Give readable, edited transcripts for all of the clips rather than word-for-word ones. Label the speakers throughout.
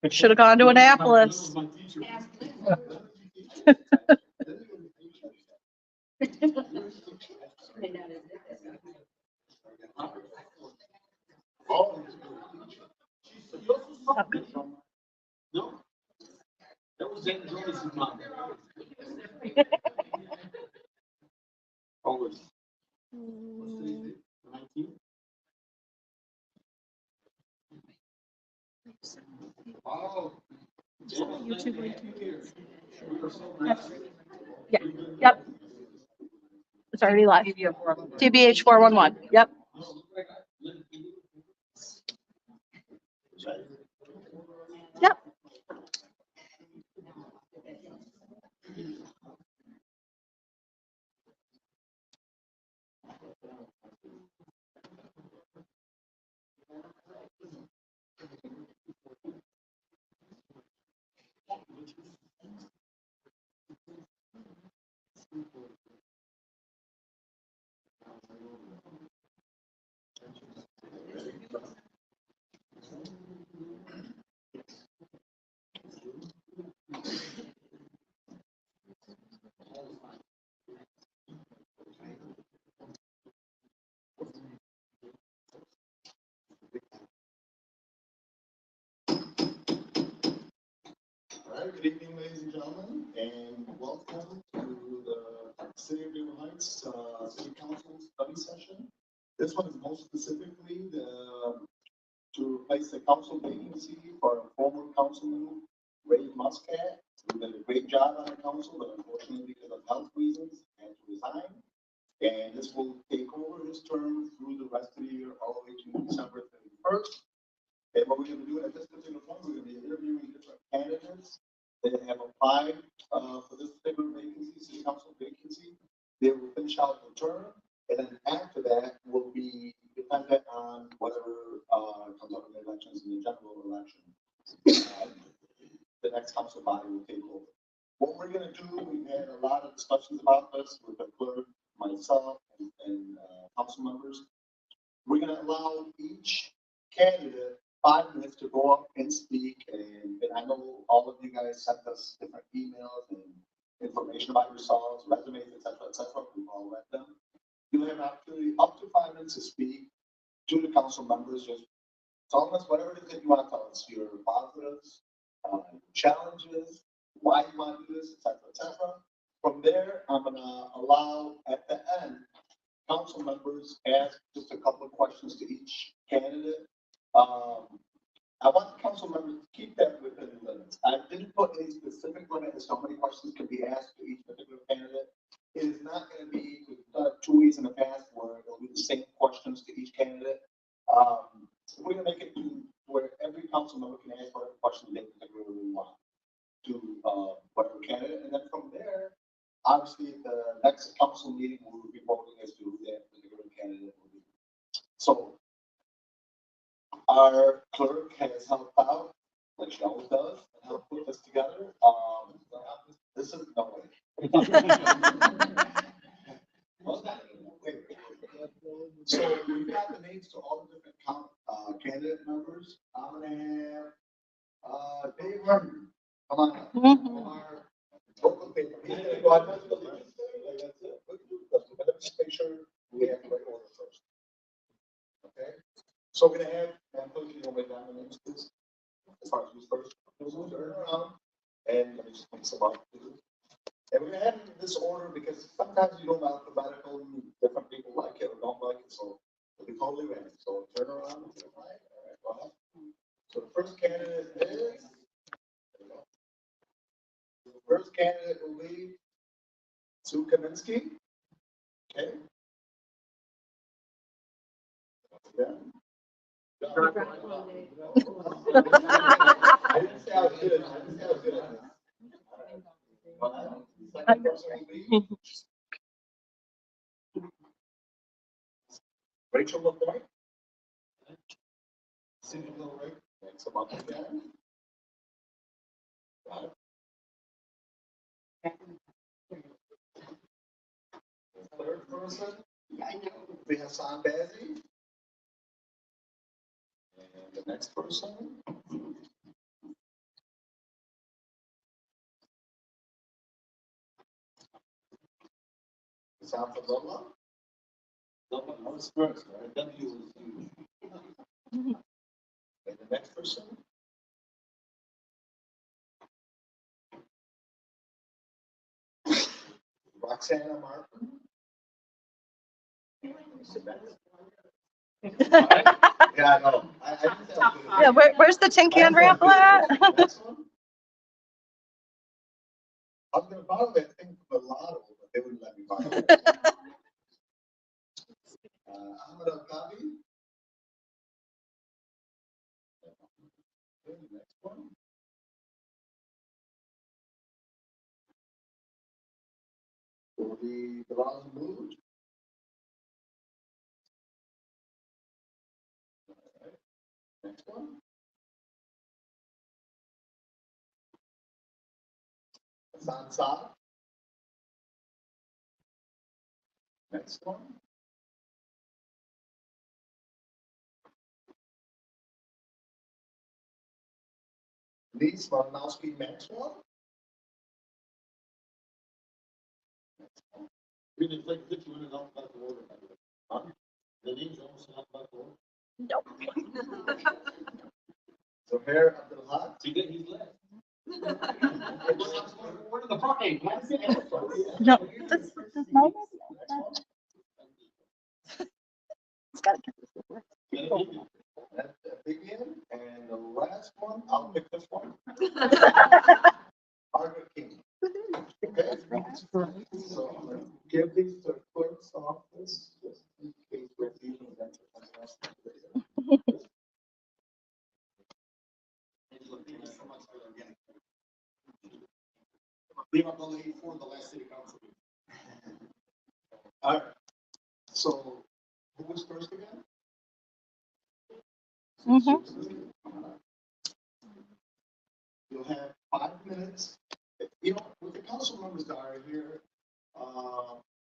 Speaker 1: Should have gone to Annapolis.
Speaker 2: No, that was Jen Jonas' mom. Always. 19. Wow.
Speaker 1: YouTube link. Yeah. Yep. It's already live. TBH 411. Yep. Yep.
Speaker 3: Good evening, ladies and gentlemen, and welcome to the City of Dearborn Heights City Council study session. This one is most specifically to replace the council vacancy for a former councilman, Ray Muscat, who did a great job on the council, but unfortunately because of health reasons, had to resign. And this will take over his term through the rest of the year, all the way to December 31st. And what we're going to do at this particular point, we're going to be interviewing different candidates that have applied for this particular vacancy, city council vacancy. They will finish out the term, and then after that will be dependent on whatever comes up in the elections in the general election. The next council body will take over. What we're going to do, we've had a lot of discussions about this with the clerk, myself, and council members. We're going to allow each candidate 5 minutes to go up and speak, and I know all of you guys sent us different emails and information about yourselves, resumes, etc. We've all read them. You'll have an opportunity up to 5 minutes to speak to the council members. Just tell us whatever it is that you want to tell us, your positives, challenges, why you want to do this, etc. From there, I'm going to allow at the end council members ask just a couple of questions to each candidate. I want the council members to keep that within the limits. I didn't put any specific limit as to how many questions can be asked to each particular candidate. It is not going to be, we've done it 2 weeks in the past where it'll be the same questions to each candidate. We're going to make it to where every council member can ask whatever question they particularly want to whatever candidate. And then from there, obviously, the next council meeting will be voting as to who that particular candidate will be. So, our clerk has helped out, like she always does, and helped put this together. This is no way. So we've got the names to all the different candidate members. I'm gonna have Dave Martin. Come on up. Our local paper. He's gonna go out to the list. Like that's it. Let's just make sure we have the right order first. Okay. So we're gonna have, and put you write down the names, please. As far as who's first, who's around, and let me just mix them up. And we're gonna have it in this order because sometimes you don't alphabetical, different people like it or don't like it, so it'll be totally random. So turn around to the right. All right, go ahead. So the first candidate is. The first candidate will be Sue Kaminsky. Okay. Yeah. I didn't say I was good. I didn't say I was good at this. Second person will be Rachel LaPointe. Cindy Milroy. Thanks a lot again. Got it. Third person, we have Hassan Bazzi. And the next person. Hassan Fadullah.
Speaker 2: That was first, right? W was huge.
Speaker 3: And the next person. Roxana Martin. Yeah, I know. I didn't say I was good at
Speaker 1: Yeah, where's the tin can raffle at?
Speaker 3: Next one. I was gonna borrow that thing from the lotto, but they wouldn't let me borrow it. Ahmed Al-Kabi. Okay, next one. Will be Bilal Mood. Next one. Hassan Saad. Next one. Lise Malinowski Maxwell. Next one.
Speaker 2: We didn't like put you in an alphabetical order, by the way.
Speaker 3: Huh?
Speaker 2: The names are almost in alphabetical order.
Speaker 1: Nope.
Speaker 3: Zohair Abdulhad.
Speaker 2: See, that he's left. What are the front? Why is it?
Speaker 1: No, this is my idea.
Speaker 3: Next one.
Speaker 1: It's gotta get this to work.
Speaker 3: That's a big one. And the last one, I'll pick this one. Margaret King. Okay. So give these to the clerk's office, just in case we're dealing with that.
Speaker 2: Thank you so much for organic. Leave up the lady for the last city council.
Speaker 3: All right. So who was first again?
Speaker 1: Mhm.
Speaker 3: You'll have 5 minutes. You know, with the council members that are here,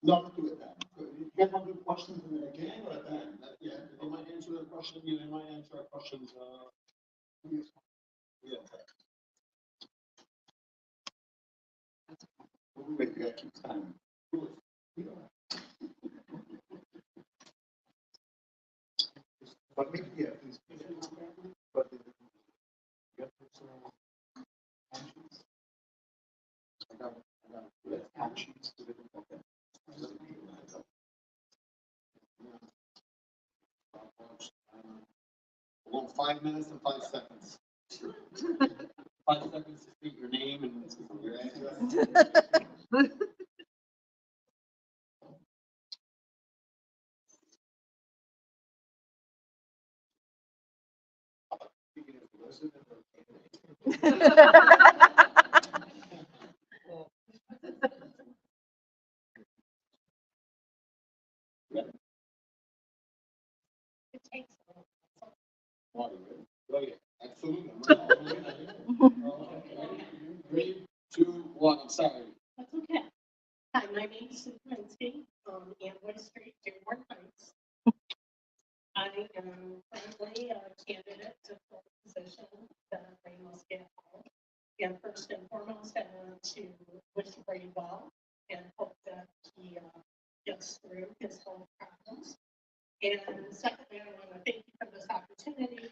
Speaker 3: no, do it then.
Speaker 2: You guys want to do questions in the beginning or at the end? Yeah, they might answer the question, they might answer our questions,
Speaker 3: Yeah. We'll wait, you gotta keep time. But maybe, yeah, please. But you have personal actions? I got it. Actions. Okay.
Speaker 2: well, 5 minutes and 5 seconds. 5 seconds to state your name and your address. Oh, yeah, absolutely. 3, 2, 1, I'm sorry.
Speaker 4: That's okay. Hi, my name is Sue Krinsky on Amboy Street, Dearborn Heights. I am currently a candidate to fill the position that I must get home. And first and foremost, I want to wish Brady well and hope that he gets through his health problems. And secondly, I want to thank you for this opportunity.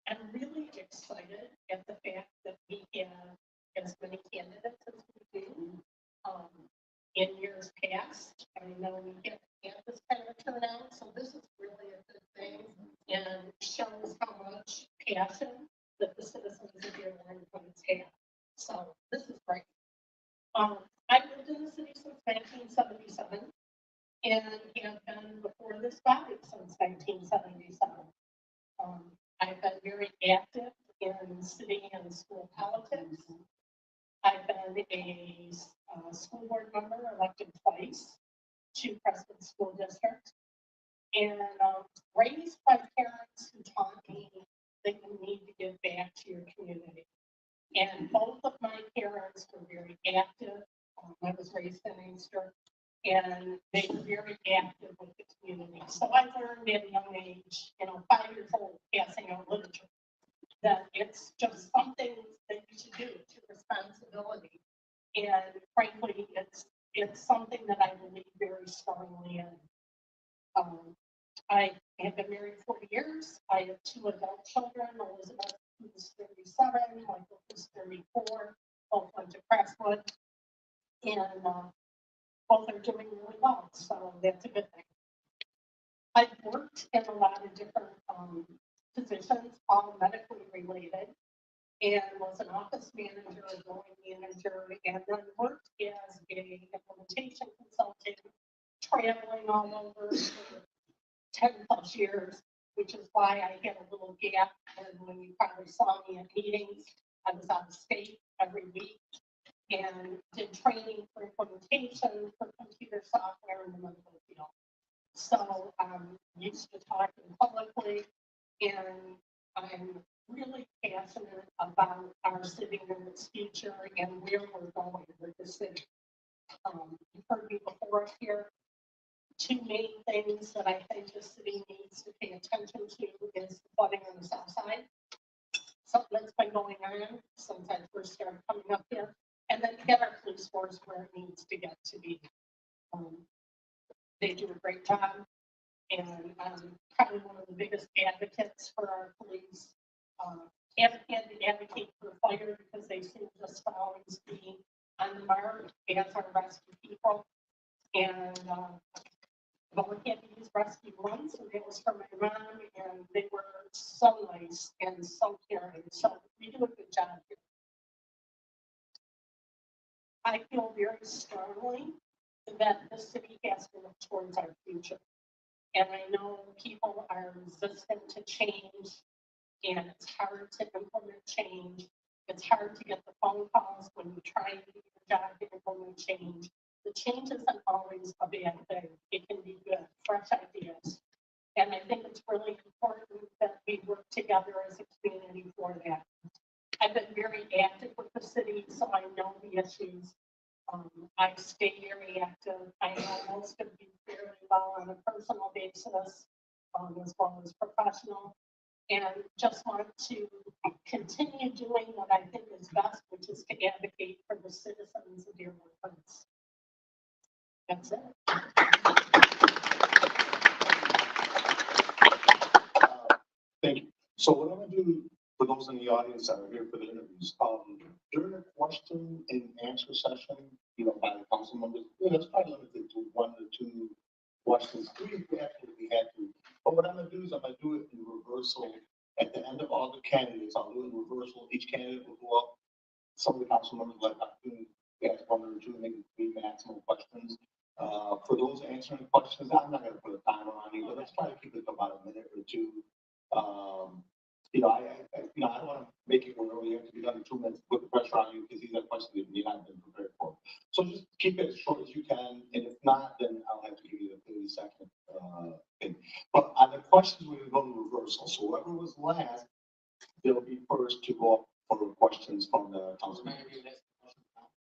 Speaker 4: I'm really excited at the fact that we have as many candidates as we do. In years past, I know we get this kind of turnout, so this is really a good thing and shows how much passion that the citizens of Dearborn Heights have. So this is great. I've lived in the city since 1977 and have been before this body since 1977. very active in city and school politics. I've been a school board member elected twice to Preston School District. And raised by parents who taught me that you need to give back to your community. And both of my parents were very active. I was raised in Inkster, and they were very active with the community. So I learned at a young age, 5 years old, passing out literature, that it's just something that you should do. It's your responsibility. And frankly, it's something that I believe very strongly in. I have been married 40 years. I have 2 adult children, Elizabeth, who's 37, Michael, who's 34, both went to Crestwood, and both are doing really well, so that's a good thing. I've worked in a lot of different positions, all medically related, and was an office manager, a going manager, and then worked as a implementation consultant, traveling all over for 10 plus years, which is why I had a little gap. And when you probably saw me at meetings, I was out of state every week and did training for implementation for computer software in the medical field. So I'm used to talking publicly, and I'm really passionate about our city and its future and where we're going with the city. You've heard me before here. 2 main things that I think the city needs to pay attention to is flooding on the south side. Something that's been going on since I first started coming up here, and then get our police force where it needs to get to be. They do a great job, and I'm probably one of the biggest advocates for our police. Haven't had to advocate for fire because they seem just to always be on the mark as our rescue people. And I've only had to use rescue once, and it was for my mom, and they were so nice and so caring. So we do a good job here. I feel very strongly that the city has to look towards our future. And I know people are resistant to change, and it's hard to implement change. It's hard to get the phone calls when you try to do your job to implement change. The change isn't always a bad thing. It can be good, fresh ideas. And I think it's really important that we work together as a community for that. I've been very active with the city, so I know the issues. I stay very active. I know most of you fairly well on a personal basis, as well as professional. And just want to continue doing what I think is best, which is to advocate for the citizens of Dearborn Heights. That's it.
Speaker 3: Thank you. So what I'm gonna do for those in the audience that are here for the interviews, during the question and answer session, by the council members, that's probably limited to 1 or 2 questions. 3 if we absolutely had to. But what I'm gonna do is I'm gonna do it in reversal. At the end of all the candidates, I'll do it in reversal. Each candidate will go up. Some of the council members will have to ask 1 or 2, maybe 3 maximum questions. For those answering questions, I'm not gonna put a timer on you, but let's try to keep it to about a minute or 2. I don't want to make it where we have to be done in 2 minutes, put the pressure on you because these are questions that you haven't been prepared for. So just keep it as short as you can, and if not, then I'll have to give you the 30-second thing. But on the questions, we're going to go in reversal. So whoever was last, they'll be first to go up for questions from the council members.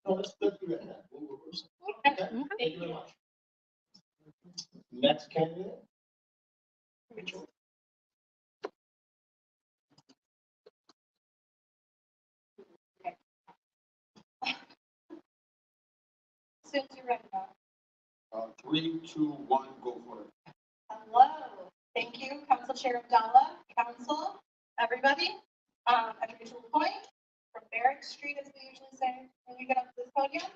Speaker 3: No, let's do that now. We'll reverse it. Okay. Thank you very much. Next candidate. Rachel.
Speaker 1: Since you're ready now.
Speaker 2: 3, 2, 1, go for it.
Speaker 1: Hello, thank you, Council Chair Abdallah, Council, everybody. I'm Rachel Point from Barrack Street, as we usually say when we get up to this podium.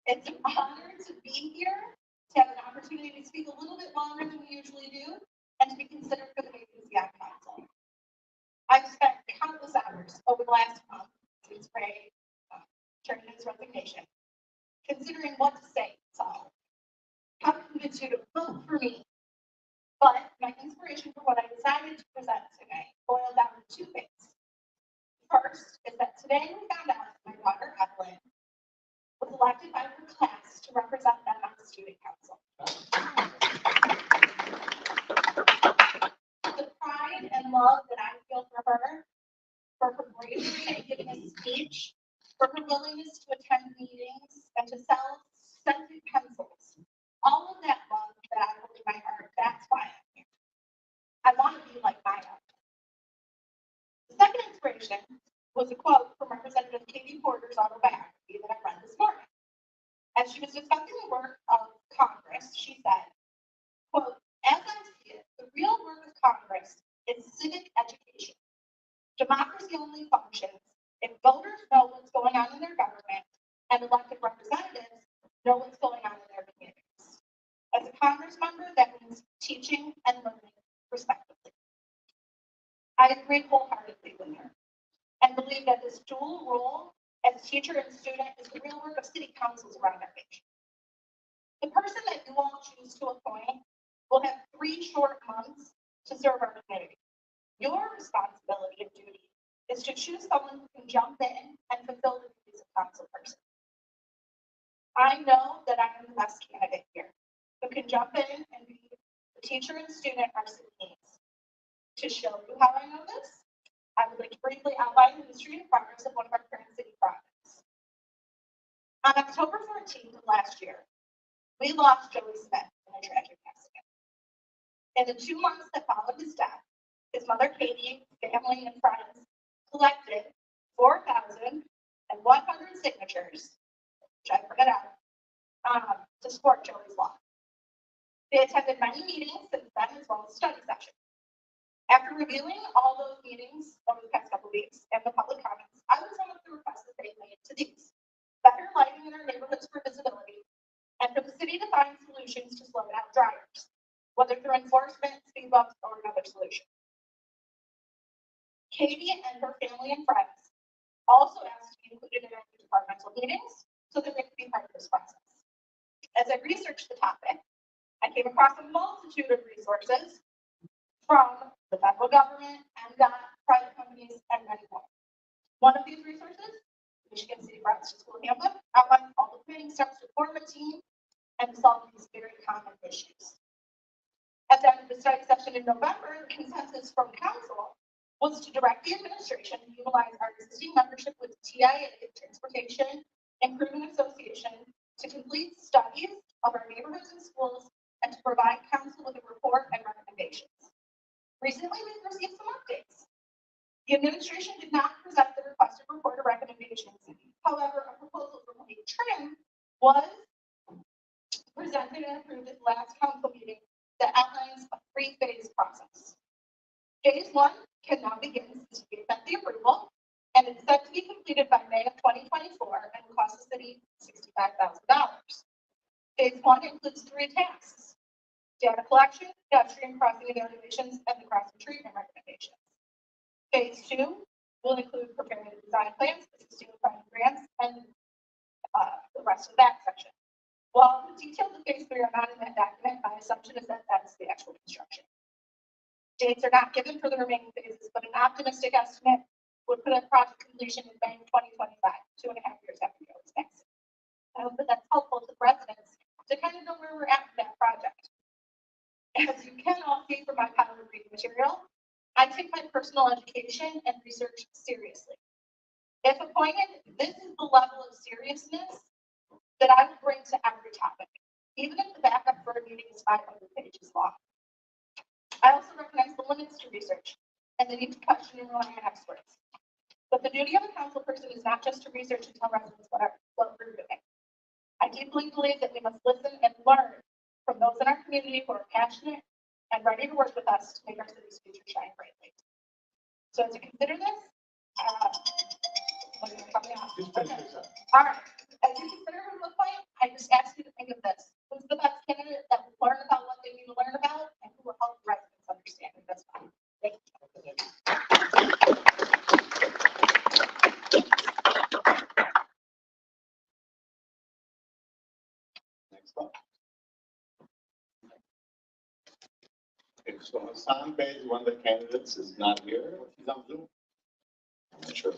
Speaker 1: It's an honor to be here, to have an opportunity to speak a little bit longer than we usually do, and to be considered for the BPCI Council. I've spent countless hours over the last month since Ray turned in his resignation, considering what to say. So, how to convince you to vote for me? But my inspiration for what I decided to present today boiled down to 2 things. today we found out that my daughter Evelyn was elected by her class to represent them on the student council. The pride and love that I feel for her bravery in giving a speech, for her willingness to attend meetings and to sell scented pencils. All of that love that I hold in my heart, that's why I'm here. I want to be like Maya. The second inspiration was a quote from Representative Katie Porter's autobiography that I read this morning. As she was discussing the work of Congress, she said, quote, "As I see it, the real work of Congress is civic education. Democracy only functions if voters know what's going on in their government and elected representatives know what's going on in their communities. As a Congress member, that means teaching and learning respectively." I agree wholeheartedly with her and believe that this dual role as teacher and student is the real work of city councils around our nation. The person that you all choose to appoint will have 3 short months to serve our community. Your responsibility and duty is to choose someone who can jump in and fulfill the duties of council person. I know that I am the best candidate here, who can jump in and be the teacher and student our city needs. To show you how I know this, I would like to briefly outline the history and progress of one of our current city projects. On October 14th of last year, we lost Joey Smith in a tragic accident. In the 2 months that followed his death, his mother Katie, family, and friends collected 4,100 signatures, which I printed out, to support Joey's loss. They attended many meetings since then, as well as study sessions. After reviewing all those meetings over the past couple of weeks and the public comments, I would sum up the requests that they made to these: better lighting in our neighborhoods for visibility, and for the city to find solutions to slow down drivers, whether through enforcement, speed bumps, or another solution. Katie and her family and friends also asked to be included in our departmental meetings so that they could be part of this process. As I researched the topic, I came across a multitude of resources from the federal government, MDOT, private companies, and many more. One of these resources, Michigan City Routes to School Handbook, outlines all the planning steps to form a team and solve these very common issues. At the end of the study session in November, the consensus from council was to direct the administration to utilize our existing membership with TIA, Transportation Improvement Association, to complete studies of our neighborhoods and schools and to provide council with a report and recommendations. Recently, we've received some updates. The administration did not present the requested report or recommendations. However, a proposal from Lake Trim was presented and approved at the last council meeting that outlines a 3-phase process. Phase 1 can now begin since we sent the approval, and it's set to be completed by May of 2024 and will cost the city $65,000. Phase 1 includes 3 tasks: data collection, pedestrian crossing evaluations, and the crossing treatment recommendations. Phase 2 will include preparing the design plans, assisting with finding grants, and the rest of that section. While the details of Phase 3 are not in that document, my assumption is that that's the actual construction. Dates are not given for the remaining phases, but an optimistic estimate would put a project completion in May 2025, 2.5 years after Joey's passing. I hope that that's helpful to the residents to kind of know where we're at with that project. As you can all see from my pile of reading material, I take my personal education and research seriously. If appointed, this is the level of seriousness that I will bring to every topic, even if the backup for a meeting is 500 pages long. I also recognize the limits to research and the need to question and rely on experts. But the duty of a council person is not just to research and tell residents what we're doing. I deeply believe that we must listen and learn from those in our community who are passionate and ready to work with us to make our city's future shine brightly. So as you consider this, when you're coming out. All right. As you consider who to appoint, I just ask you to think of this: who's the best candidate that will learn about what they need to learn about, and who will help residents understand it best? Thank you.
Speaker 3: Next up. Okay, so Hassan Bey, one of the candidates, is not here. He's on Zoom. I'm not sure.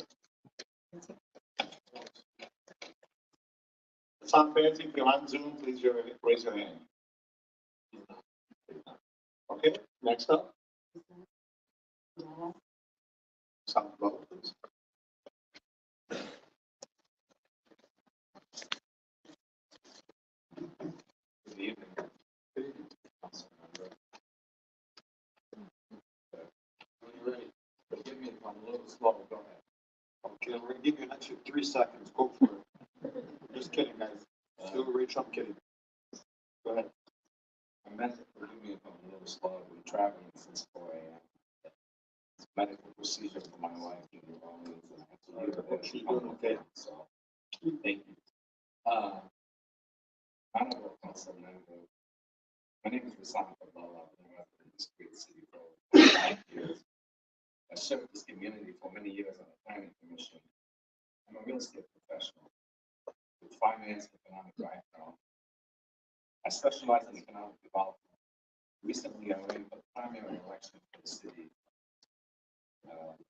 Speaker 3: Tom Fancy, if you're on Zoom, please raise your hand. Okay, next up. Tom, please.
Speaker 5: Good evening. Council member. When you're ready, forgive me if I'm a little slow, go ahead.
Speaker 2: Okay, we're gonna give you an extra 3 seconds. Go for it. Just kidding, guys. Still Rachel, I'm kidding. Go ahead.
Speaker 5: I meant to forgive me if I'm a little slow, I've been traveling since 4 a.m. It's a medical procedure for my wife in New Orleans, and I have to leave her
Speaker 2: She's doing okay.
Speaker 5: so, thank you. Honorable Council member, my name is Rasan Abdullah, I've been in this great city for over 5 years. I served this community for many years on the planning commission. I'm a real estate professional with finance and economic background. I specialize in economic development. Recently, I ran for the primary election for the city.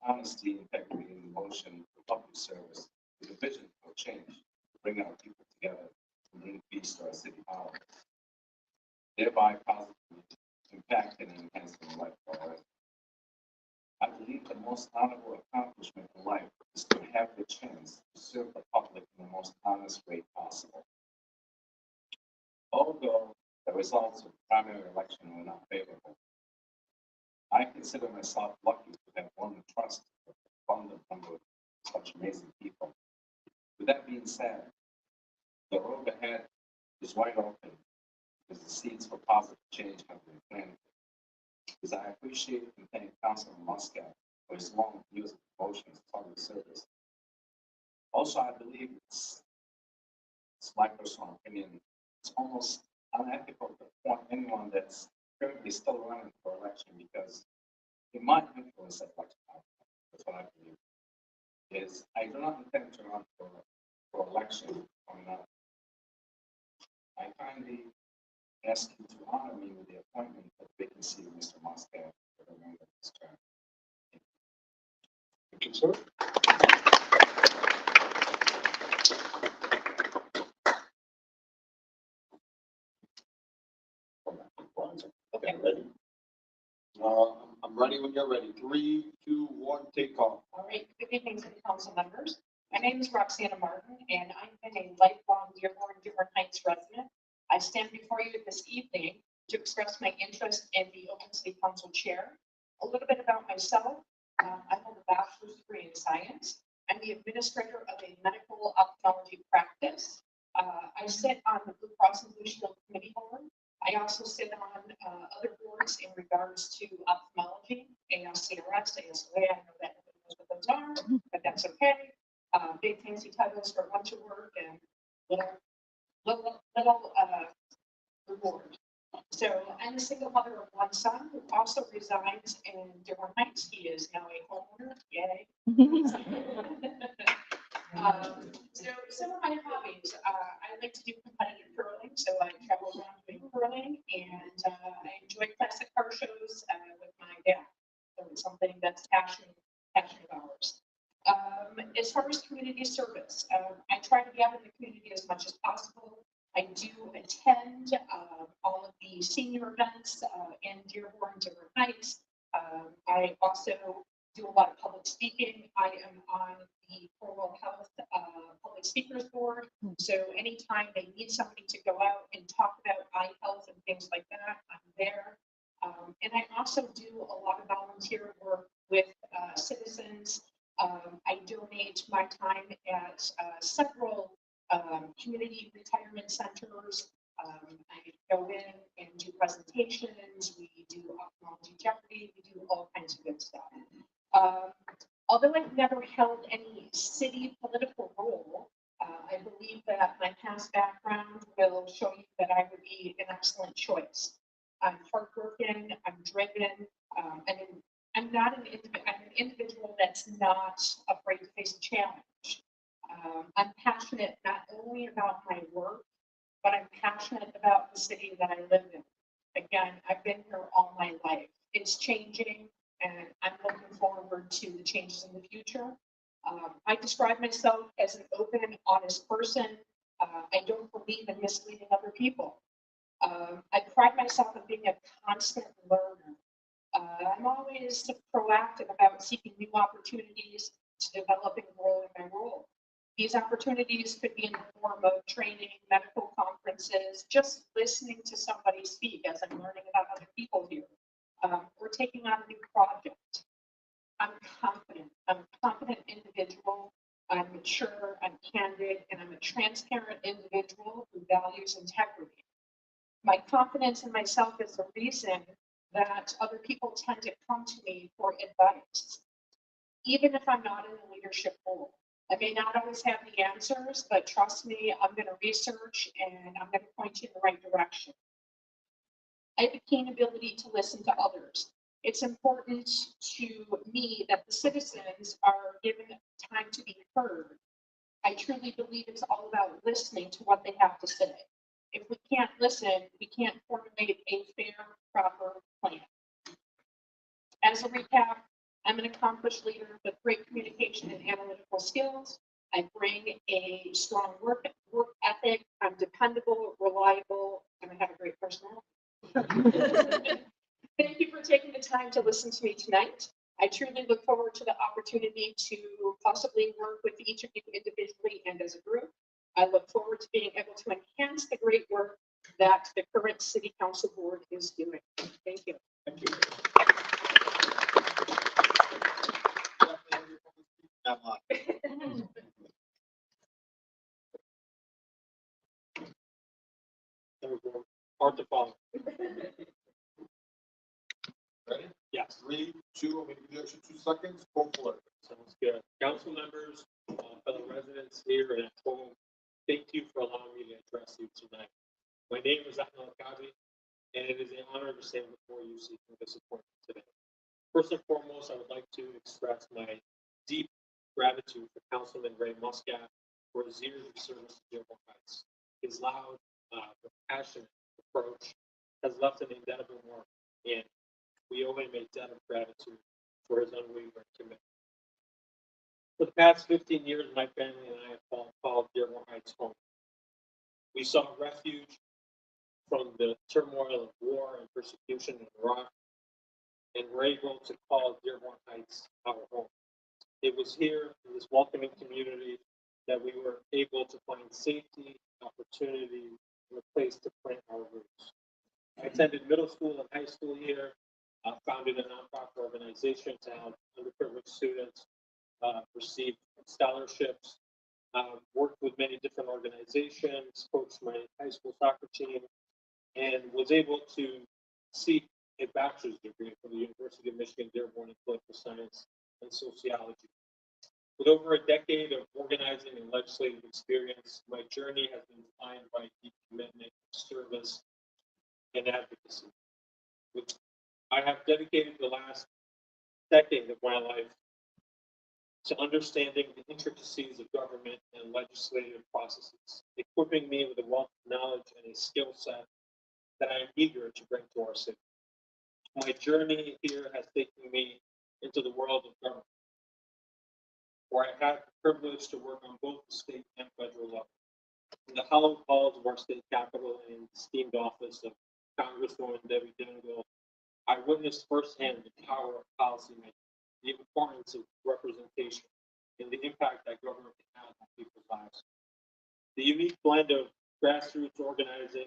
Speaker 5: Honesty, integrity, and devotion for public service with a vision for change, to bring our people together and bring peace to our city hall, thereby positively impacting and enhancing life for our residents. I believe the most honorable accomplishment in life is to have the chance to serve the public in the most honest way possible. Although the results of the primary election were not favorable, I consider myself lucky to have won the trust of an abundant number of such amazing people. With that being said, the road ahead is wide open because the seeds for positive change have been planted. As I appreciate and thank Councilman Muscat for his long years of devotion to public service. Also, I believe it's my personal opinion, it's almost unethical to appoint anyone that's currently still running for election because it might influence that election outcome. That's what I believe. Is I do not intend to run for election coming up. I kindly ask you to honor me with the appointment of the vacancy of Mr. Muscat for the remainder of this term.
Speaker 3: Thank you, sir. Okay, ready?
Speaker 2: I'm ready when you're ready. 3, 2, 1, take call.
Speaker 6: All right, good evening to the council members. My name is Roxana Martin, and I've been a lifelong Dearborn Heights resident. I stand before you this evening to express my interest in the Open City Council chair. A little bit about myself. I hold a bachelor's degree in science. I'm the administrator of a medical ophthalmology practice. I sit on the Blue Cross and Blue Shield Committee board. I also sit on other boards in regards to ophthalmology, ASCRS, ASOA. I know that nobody knows what those are, but that's okay. Big fancy titles for a bunch of work and little reward. So I'm a single mother of one son who also resides in Dearborn Heights. He is now a homeowner. Yay. So some of my hobbies, I like to do competitive curling, so I travel around doing curling, and I enjoy classic car shows with my dad. So it's something that's passion of ours. As far as community service, I try to be out in the community as much as possible. I do attend all of the senior events in Dearborn Heights. I also do a lot of public speaking. I am on the Cornwall Health Public Speakers Board. So anytime they need something to go out and talk about eye health and things like that, I'm there. And I also do a lot of volunteer work with citizens. I donate my time at several community retirement centers. I go in and do presentations. We do ophthalmology Jeopardy. We do all kinds of good stuff. Although I've never held any city political role, I believe that my past background will show you that I would be an excellent choice. I'm hardworking, I'm driven, and I'm an individual that's not afraid to face a challenge. I'm passionate not only about my work, but I'm passionate about the city that I live in. Again, I've been here all my life. It's changing, and I'm looking forward to the changes in the future. I describe myself as an open and honest person. I don't believe in misleading other people. I pride myself in being a constant learner. I'm always proactive about seeking new opportunities to develop and grow in my role. These opportunities could be in the form of training, medical conferences, just listening to somebody speak as I'm learning about other people here, or taking on a new project. I'm confident. I'm a confident individual. I'm mature, I'm candid, and I'm a transparent individual who values integrity. My confidence in myself is the reason that other people tend to come to me for advice, even if I'm not in a leadership role. I may not always have the answers, but trust me, I'm going to research and I'm going to point you in the right direction. I have a keen ability to listen to others. It's important to me that the citizens are given time to be heard. I truly believe it's all about listening to what they have to say. If we can't listen, we can't formulate a fair, proper plan. As a recap, I'm an accomplished leader with great communication and analytical skills. I bring a strong work ethic. I'm dependable, reliable, and I have a great personality. Thank you for taking the time to listen to me tonight. I truly look forward to the opportunity to possibly work with each of you individually and as a group. I look forward to being able to enhance the great work that the current City Council Board is doing. Thank you.
Speaker 2: Thank you. Not mine.
Speaker 7: Hard to follow.
Speaker 2: Ready?
Speaker 7: Yes,
Speaker 2: 3, 2, I'm gonna give you extra 2 seconds, go for it.
Speaker 7: sounds good. Council members, fellow residents here and at home, thank you for allowing me to address you tonight. My name is Ahmed Kabi, and it is an honor to stand before you seeking this appointment today. First and foremost, I would like to express my deep gratitude for Councilman Ray Muscat for his years of service to Dearborn Heights. His loud, passionate approach has left an indelible mark, and we owe him a debt of gratitude for his unwavering commitment. For the past 15 years, my family and I have called Dearborn Heights home. We sought refuge from the turmoil of war and persecution in Iraq, and were able to call Dearborn Heights our home. It was here in this welcoming community that we were able to find safety, opportunity, and a place to plant our roots. I attended middle school and high school here, founded a nonprofit organization to help underprivileged students receive scholarships, worked with many different organizations, coached my high school soccer team, and was able to seek a bachelor's degree from the University of Michigan Dearborn in political science and sociology. With over a decade of organizing and legislative experience, my journey has been defined by deep commitment, service, and advocacy. I have dedicated the last decade of my life to understanding the intricacies of government and legislative processes, equipping me with a wealth of knowledge and a skill set that I am eager to bring to our city. My journey here has taken me into the world of government, where I had the privilege to work on both the state and federal level. In the hallowed halls of our state capitol and esteemed office of Congresswoman Debbie Dingell, I witnessed firsthand the power of policymaking, the importance of representation, and the impact that government can have on people's lives. The unique blend of grassroots organizing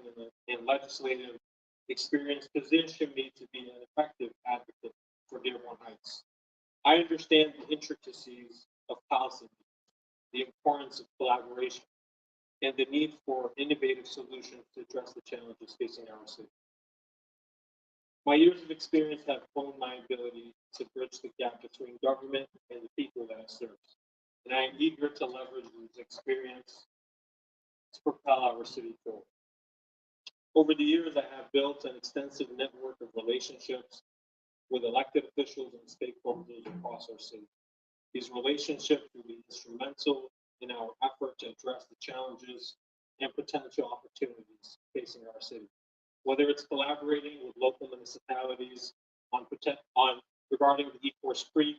Speaker 7: and legislative experience positioned me to be an effective advocate for Dearborn Heights. I understand the intricacies of policy, the importance of collaboration, and the need for innovative solutions to address the challenges facing our city. My years of experience have honed my ability to bridge the gap between government and the people that I serve, and I am eager to leverage this experience to propel our city forward. Over the years, I have built an extensive network of relationships with elected officials and stakeholders across our city. These relationships will be instrumental in our effort to address the challenges and potential opportunities facing our city. Whether it's collaborating with local municipalities on regarding the Ecorse Creek,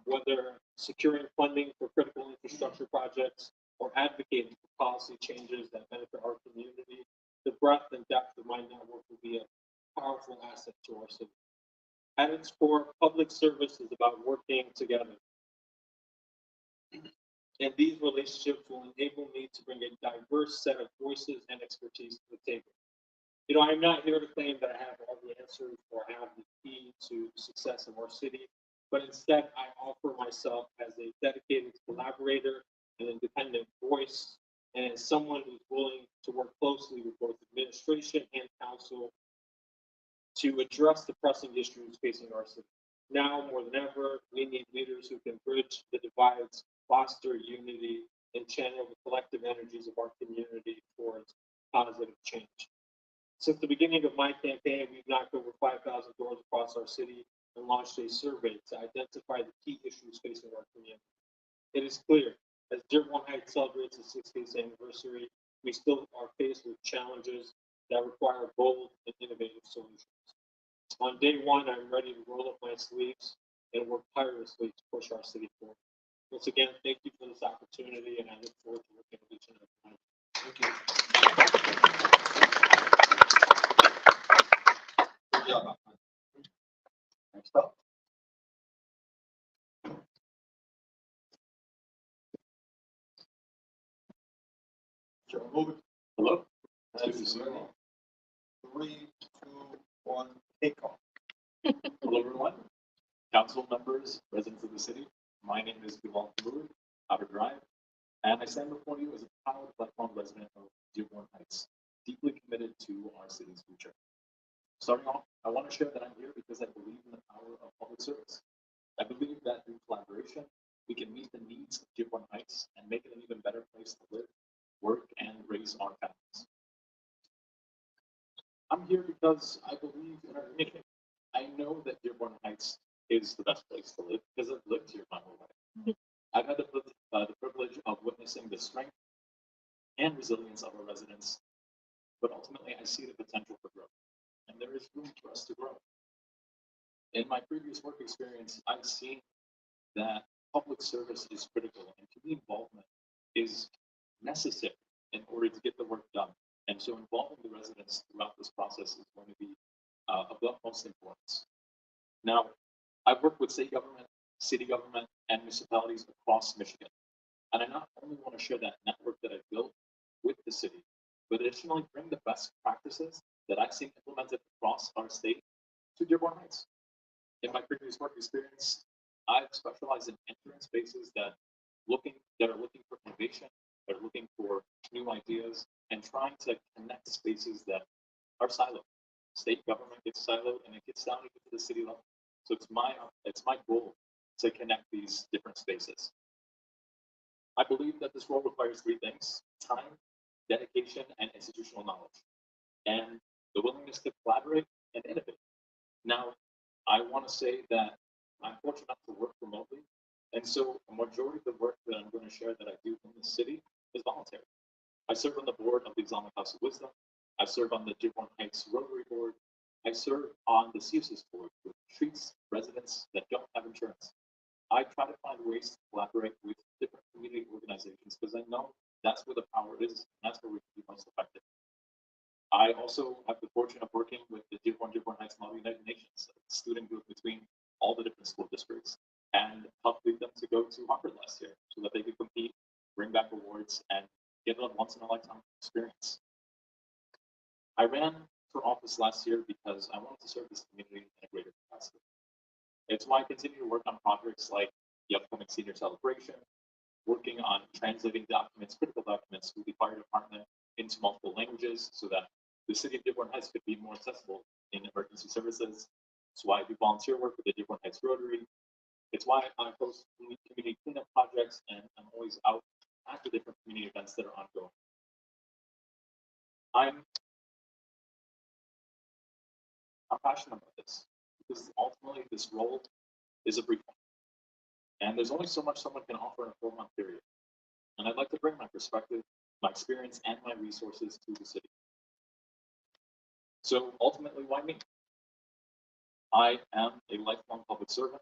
Speaker 7: whether securing funding for critical infrastructure projects, or advocating for policy changes that benefit our community, the breadth and depth of my network will be a powerful asset to our city. At its core, public service is about working together. And these relationships will enable me to bring a diverse set of voices and expertise to the table. You know, I'm not here to claim that I have all the answers or have the key to the success of our city, but instead I offer myself as a dedicated collaborator, an independent voice, and as someone who's willing to work closely with both administration and council to address the pressing issues facing our city. Now more than ever, we need leaders who can bridge the divides, foster unity, and channel the collective energies of our community towards positive change. Since the beginning of my campaign, we've knocked over 5,000 doors across our city and launched a survey to identify the key issues facing our community. It is clear, as Dearborn Heights celebrates its 60th anniversary, we still are faced with challenges that require bold and innovative solutions. On day one, I'm ready to roll up my sleeves and work tirelessly to push our city forward. Once again, thank you for this opportunity, and I look forward to working with each and every one.
Speaker 2: Thank you. Good job, Ahmed.
Speaker 3: Next up.
Speaker 2: Joe, move it.
Speaker 5: Hello.
Speaker 2: That's
Speaker 5: Good to see you
Speaker 2: ready.
Speaker 5: all.
Speaker 2: 3, 2, 1, take off.
Speaker 5: Hello, everyone. Council members, residents of the city. My name is Bilal Kamoud, Outer Drive, and I stand before you as a proud lifelong resident of Dearborn Heights, deeply committed to our city's future. Starting off, I want to share that I'm here because I believe in the power of public service. I believe that through collaboration, we can meet the needs of Dearborn Heights and make it an even better place to live, work, and raise our families. I'm here because I believe in our community. I know that Dearborn Heights is the best place to live because I've lived here my whole life. I've had the privilege of witnessing the strength and resilience of our residents, but ultimately I see the potential for growth, and there is room for us to grow. In my previous work experience, I've seen that public service is critical and community involvement is necessary in order to get the work done. And so involving the residents throughout this process is going to be of the utmost importance. Now, I've worked with state government, city government, and municipalities across Michigan. And I not only want to share that network that I've built with the city, but additionally bring the best practices that I've seen implemented across our state to Dearborn Heights. In my previous work experience, I've specialized in entering spaces that are looking for innovation, that are looking for new ideas, and trying to connect spaces that are siloed. State government gets siloed, and it gets down even to the city level. So it's my goal to connect these different spaces. I believe that this role requires three things: time, dedication, and institutional knowledge, and the willingness to collaborate and innovate. Now, I want to say that I'm fortunate enough to work remotely, and so a majority of the work that I'm going to share that I do in the city is voluntary. I serve on the board of the Islamic House of Wisdom. I serve on the Dearborn Heights Rotary Board. I serve on the CSIS board, which treats residents that don't have insurance. I try to find ways to collaborate with different community organizations because I know that's where the power is, and that's where we can be most effective. I also have the fortune of working with the Dearborn Heights Model United Nations, a student group between all the different school districts, and helped lead them to go to Harvard last year so that they could compete, bring back awards, and get a once in a lifetime experience. I ran for office last year because I wanted to serve this community in a greater capacity. It's why I continue to work on projects like the upcoming senior celebration, working on translating documents, critical documents through the fire department into multiple languages so that the city of Dearborn Heights could be more accessible in emergency services. It's why I do volunteer work with the Dearborn Heights Rotary. It's why I host community cleanup projects, and I'm always out at the different community events that are ongoing. I'm passionate about this because ultimately this role is a brief one. And there's only so much someone can offer in a 4-month period. And I'd like to bring my perspective, my experience, and my resources to the city. So ultimately, why me? I am a lifelong public servant.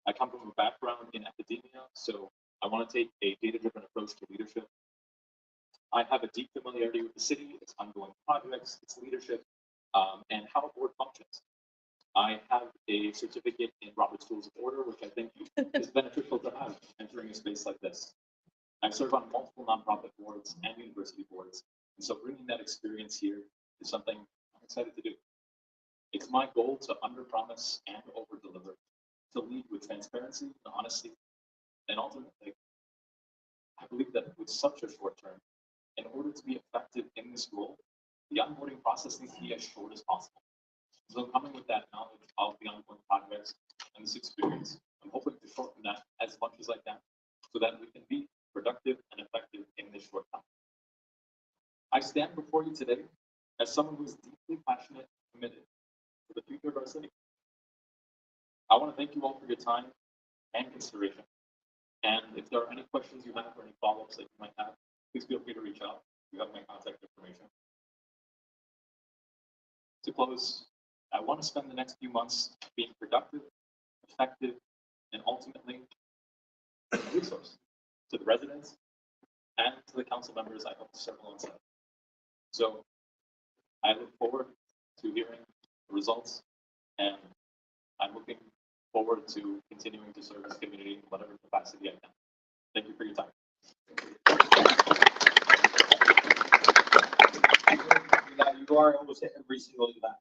Speaker 5: I come from a background in academia, so I want to take a data-driven approach to leadership.
Speaker 8: I have a deep familiarity with the city, its ongoing projects, its leadership, and how a board functions. I have a certificate in Robert's Rules of Order, which I think is beneficial to have entering a space like this. I serve on multiple nonprofit boards and university boards, and so bringing that experience here is something I'm excited to do. It's my goal to underpromise and overdeliver, to lead with transparency and honesty, and ultimately, I believe that with such a short term, in order to be effective in this role, the onboarding process needs to be as short as possible. So coming with that knowledge of the ongoing projects and this experience, I'm hoping to shorten that as much as I can so that we can be productive and effective in this short time. I stand before you today as someone who is deeply passionate and committed to the future of our city. I want to thank you all for your time and consideration. And if there are any questions you have or any follow-ups that you might have, please feel free to reach out. You have my contact information. To close, I want to spend the next few months being productive, effective, and ultimately a resource to the residents and to the council members I hope to serve alongside. So I look forward to hearing the results, and I'm looking forward to continuing to serve this community in whatever capacity I can. Thank you for your time.
Speaker 2: You are almost every single event.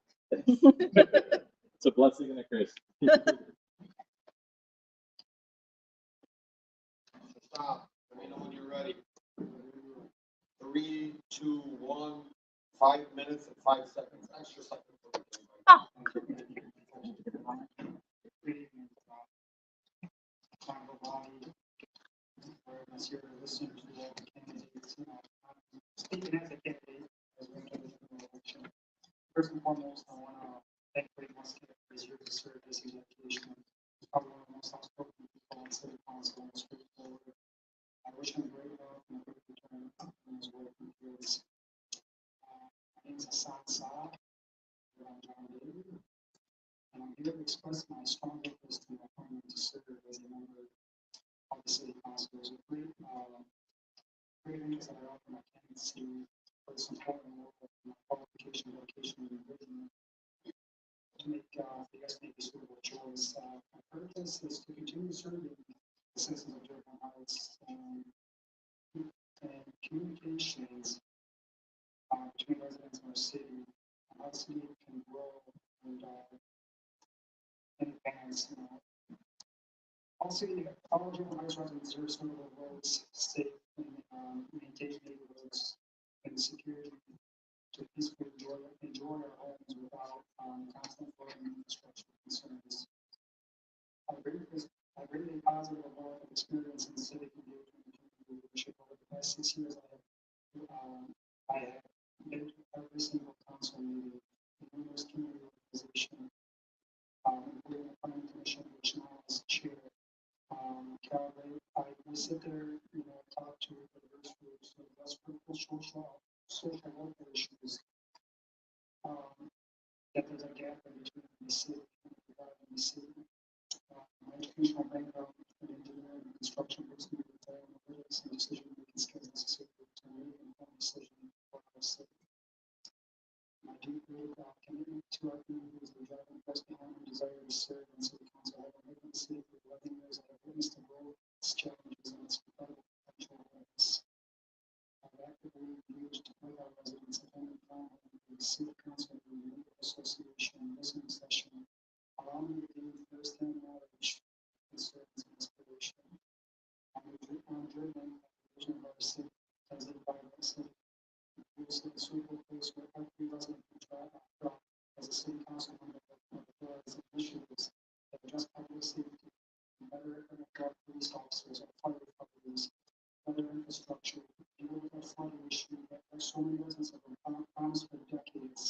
Speaker 8: It's a blessing and a curse.
Speaker 2: Stop. Let me know when you're ready. 3, 2, 1. 5 minutes and 5 seconds. Extra second.
Speaker 9: Good evening. Honorable body, whereas here listening to all the candidates, speaking as a candidate, as we enter the general election. First and foremost, I want to thank Greg Muscat for his years of service and dedication. He's probably one of the most outspoken people on city council and street forward. I wish him great health and a great return in his work and fields. My name is Hassan Saab, and I'm John David. And I'm here to express my strong interest in the appointment to serve as a member of the city council. There's a great interest that I offer my candidacy for this important role of my qualification, vocation, and vision to make the estimated suitable choice. My purpose is to continue serving the citizens of Dearborn Heights and communications between residents of our city and how the city can grow and advance. Also, all Dearborn Heights residents deserve suitable roads, safe and maintained neighborhoods, and security to peacefully enjoy our homes without constant flooding and infrastructure concerns. I greatly positive about the experience in civic engagement and community leadership over the past 6 years. I have been to every single council meeting, numerous community organizations, including the planning commission, which now is chair. Calgary, we sit there, talk to diverse groups, address critical social welfare issues. That there's a gap between the city and the city. My educational background in engineering and construction gives me the analytics and decision-making skills necessary to make informed decisions for our city. My deep commitment to our community is the driving force behind my desire to serve in city council. I have lived in the city for 11 years. I have witnessed the growth, its challenges, and its incredible potential awareness. I've actively engaged with our residents at any time in the city council, the neighborhood association, listening session, allowing me to gain first-hand knowledge, concerns, and inspiration. I'm driven by the vision of our city as a vibrant city. It's a suitable place where every resident can thrive as a city council member of the initiatives that address public safety, better electric police officers or firefighters, other infrastructure, deal with our flooding issue that so many residents have been promised for decades,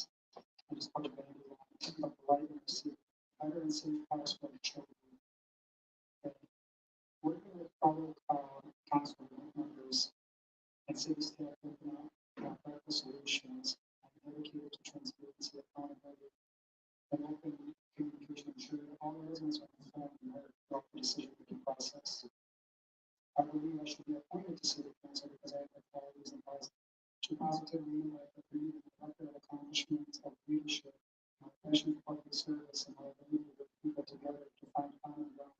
Speaker 9: and just put a band-aid on the light in the city, better and safe house for the children. Working with fellow council members and city staff working on practical solutions, I'm dedicated to transparency, accountability, and open communication, ensuring that all residents are informed and heard throughout the decision-making process. I believe I should be appointed to city council because I have the qualities and positive to positively impact the community, record of accomplishments of leadership, my passion for public service, and my ability to bring people together to find common ground.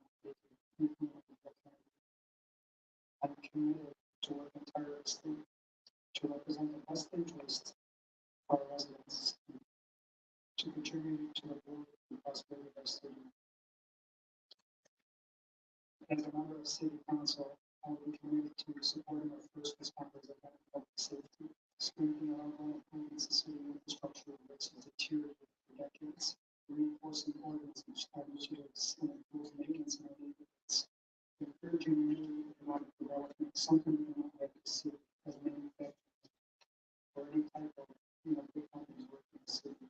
Speaker 9: I'm committed to working tirelessly to represent the best interests of our residents, to contribute to the growth and prosperity of our city. As a member of City Council, I will be committed to supporting our first responders and public safety, strengthening our ongoing improvements to city infrastructure which has deteriorated for decades, reinforcing ordinance initiatives and improve maintenance in our neighborhoods, encouraging new economic development, something we do not like to see as manufacturing or any type of big companies working in the city.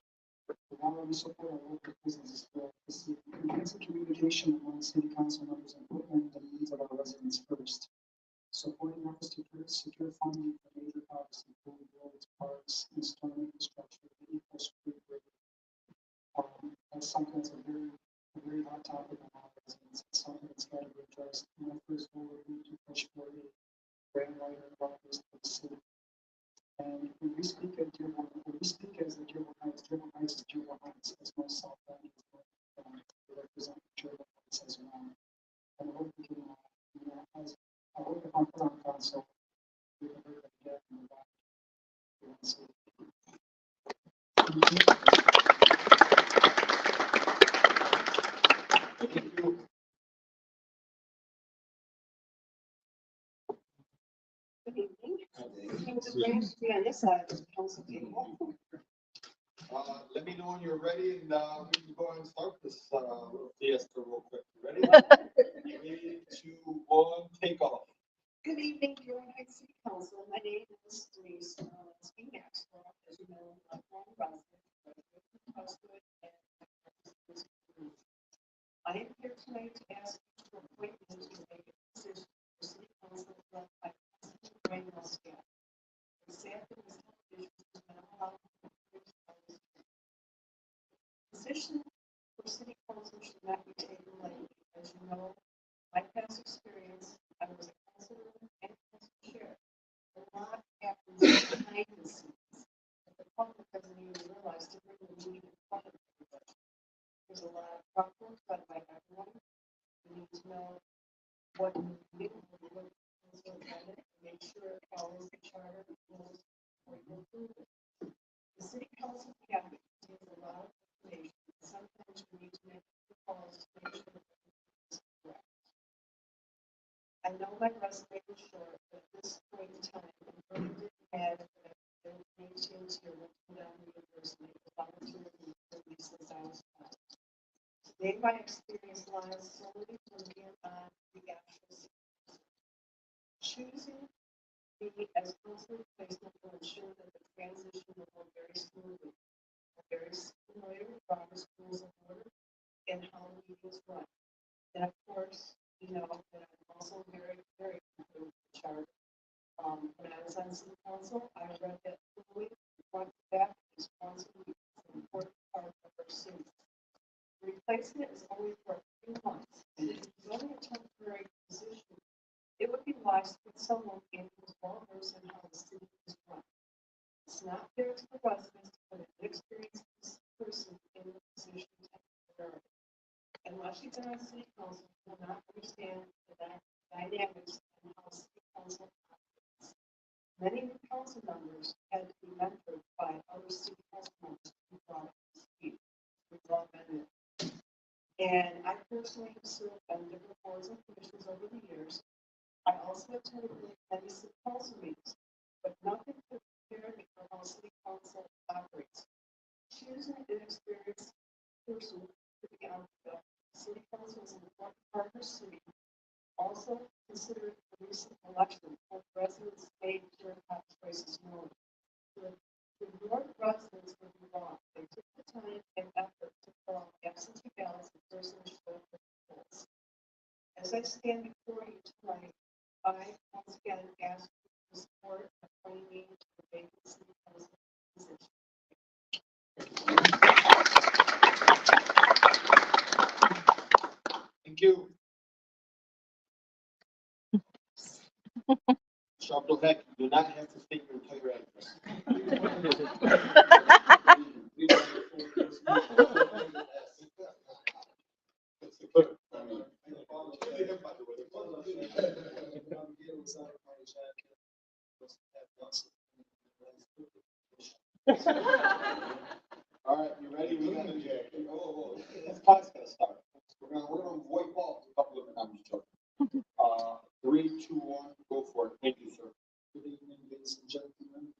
Speaker 9: We want to support our local businesses throughout the city, enhance the communication among city council members and put in the needs of our residents first. Supporting efforts to secure funding for major projects, including roads, parks, and storm infrastructure, and eco-security. That's something that's a very hot topic on our residents. It's something that's got to be addressed. My first goal would be to push for a grand writer about this to the city. And when we speak at Dearborn, when we speak as the Dearborn Heights is Dearborn Heights, as most South Bend is to represent Dearborn Heights as well. And I hope we can, I hope if I'm put on council, we can bring that together in the back.
Speaker 4: Good evening. It's great to be on this side of the council table.
Speaker 2: Let me know when you're ready, and we can go ahead and start this little fiesta real quick. Ready? 3, 2, 1, take off.
Speaker 4: Good evening, Dearborn Heights City Council. My name is Denise Maxwell. As you know, I'm from resident of Westwood, and I am here tonight to ask you to appoint me to make a position for City Council led by Councilman Ray Muscat. The staff of this television is not allowed to produce on this position for City Council should not be taken lightly. As you know, my past experience, I was a councilor and council chair. A lot happens behind the scenes that the public doesn't even realize to bring the meeting in front of everybody. There's a lot of problems done by everyone. We need to know what the council is and make sure it follows the charter rules before you approve it. The city council package contains a lot of information. Sometimes we need to make calls to make sure that it's correct. I know my resume was short, but at this point in time, I'm really didn't have that I need to put down the university to volunteer for these since I was taught. Today, my experience lies solely from being on the actual city. Choosing me as council replacement will ensure that the transition will go very smoothly. I'm very familiar with Robert's rules of order and how meetings run. And of course, you know that I'm also very familiar with the charter. When I was on city council, I read that fully, front to back, is constantly an important part of our city. Replacement is only for a few months, and if it's only a temporary position, it would be wise to put someone in who's well versed in how the city is run. It's not fair to the residents to put an inexperienced person in the position temporarily. Unless you've been on city council, you will not understand the dynamics and how city council operates. Many new council members had to be mentored by other city council members who brought up to speed. We've all been there. And I personally have served on different boards and commissions over the years. I also attended many city council meetings, but nothing could prepare me for how city council operates. Choosing an inexperienced person to be on the city council is an important part of our city. Also, consider the recent election of residents made their top choices known. The York residents were involved. They took the time and effort to fill out absentee ballots and personally show up at the polls. As I stand before you tonight, I once again ask you to support appointing me to the vacant city council position.
Speaker 2: Thank you. Sharpton Heck, you do not have to state your entire address. It's the clerk. I mean, by the All right, you ready? We're gonna, this class gonna start. We're gonna void ball a couple of times. 3, 2, 1, go for it. Thank you, sir.
Speaker 9: Good evening, ladies and gentlemen.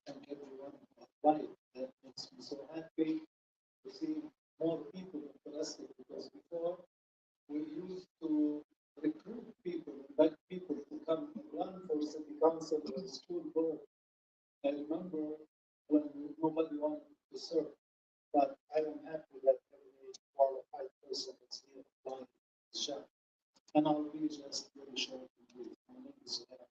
Speaker 9: Thank everyone for applying. That makes me so happy to see more people interested, because before we used to recruit people, invite people to come and run for city council or school board. I remember when nobody wanted to serve, but I am happy that every qualified person is here applying for this job. And I'll be just very short and brief. My name is Zuhair.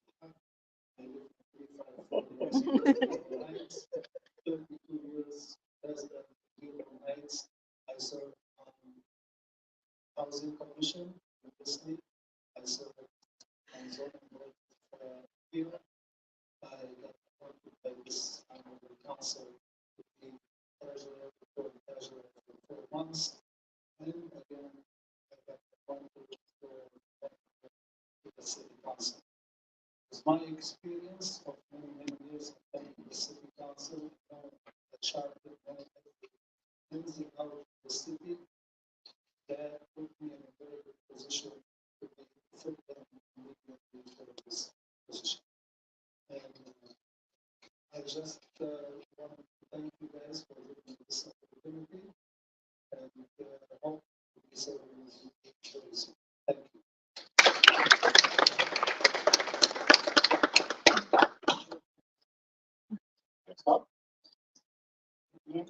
Speaker 9: I live in 354 Heights, 32 years resident of Dearborn Heights. I serve on Housing Commission, previously. I serve on zoning board here. I got appointed by this honorable council to be treasurer, for 4 months. And again, I got appointed for the city council. It's my experience of many years of the city council, the charter, ins and out of the city, that put me in a very good position to be fit and immediately for this position. And I just want to thank you guys for giving me this opportunity, and hope to be serving you very soon. Thank you.
Speaker 2: Next up. Okay.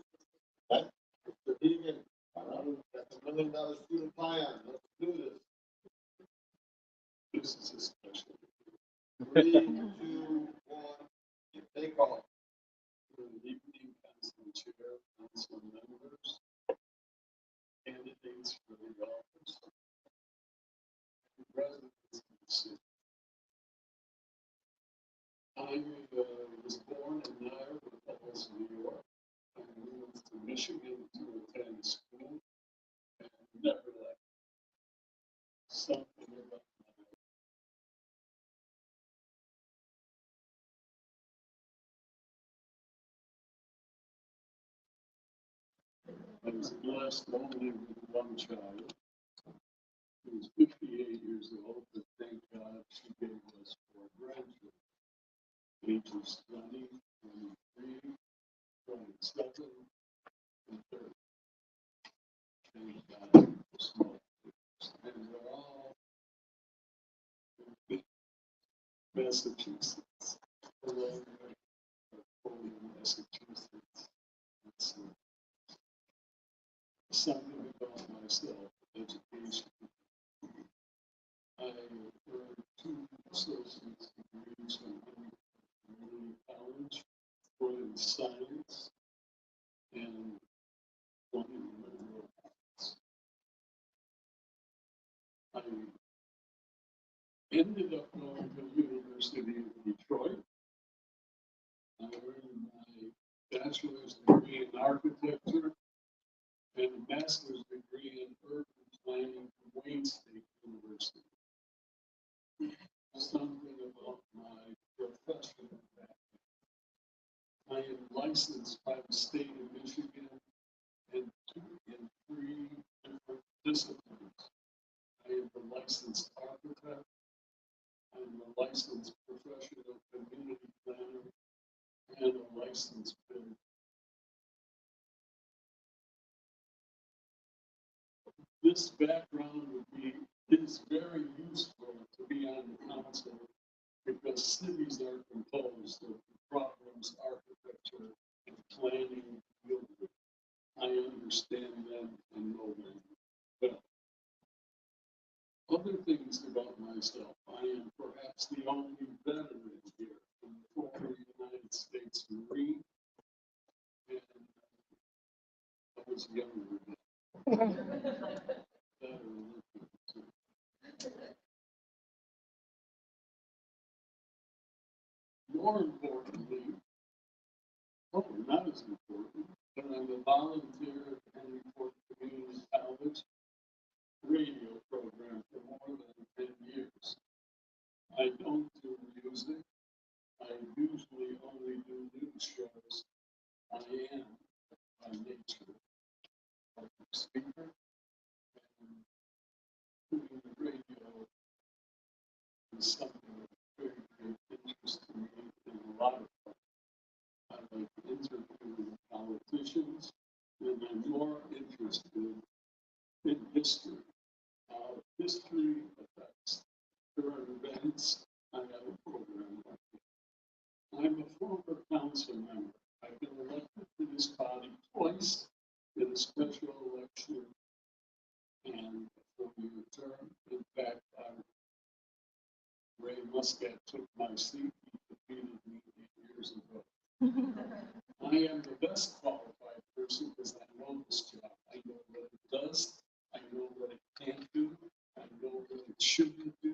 Speaker 2: Mr. Deegan, got the $1 million student plan. Let's do this.
Speaker 3: This is a special.
Speaker 2: 3, 2, 1, you take off.
Speaker 3: Good evening, council chair, council members, candidates for the office, and residents of the city. I was born in Niagara Falls, New York. I moved to Michigan to attend school and never left. Something about I was blessed only with one child. He was 58 years old, but thank God she gave us 4 grandchildren. Ages 20, 23, 27, and 30. Thank God for small kids. And they're all in Massachusetts. Hello, Massachusetts. That's something about myself, education. I earned 2 associate's degrees from community college, one in science and one in liberal arts. I ended up going to the University of Detroit. I earned my bachelor's degree in architecture and a master's degree in urban planning from Wayne State University. Something about my professional background. I am licensed by the state of Michigan in 3 different disciplines. I am a licensed architect. I am a licensed professional community planner and a licensed builder. This background is very useful to be on the council because cities are composed of problems architecture and planning deal with. I understand them and know them well. Other things about myself, I am perhaps the only veteran here from the former United States Marine, and I was younger then.
Speaker 10: more importantly, not as important, but I'm a volunteer at Henry Ford Community College radio program for more than 10 years. I don't do music. I usually only do news shows. I am, by nature, a speaker, and doing the radio is something of very great interest to me and a lot of fun. I like interviewing politicians, and I'm more interested in history. How history affects current events. I have a program like that. I'm a former council member. I've been elected to this body twice in a special election and a 4-year term. In fact, Ray Muscat took my seat. He defeated me 8 years ago. I am the best qualified person because I know this job. I know what it does. I know what it can't do. I know what it shouldn't do.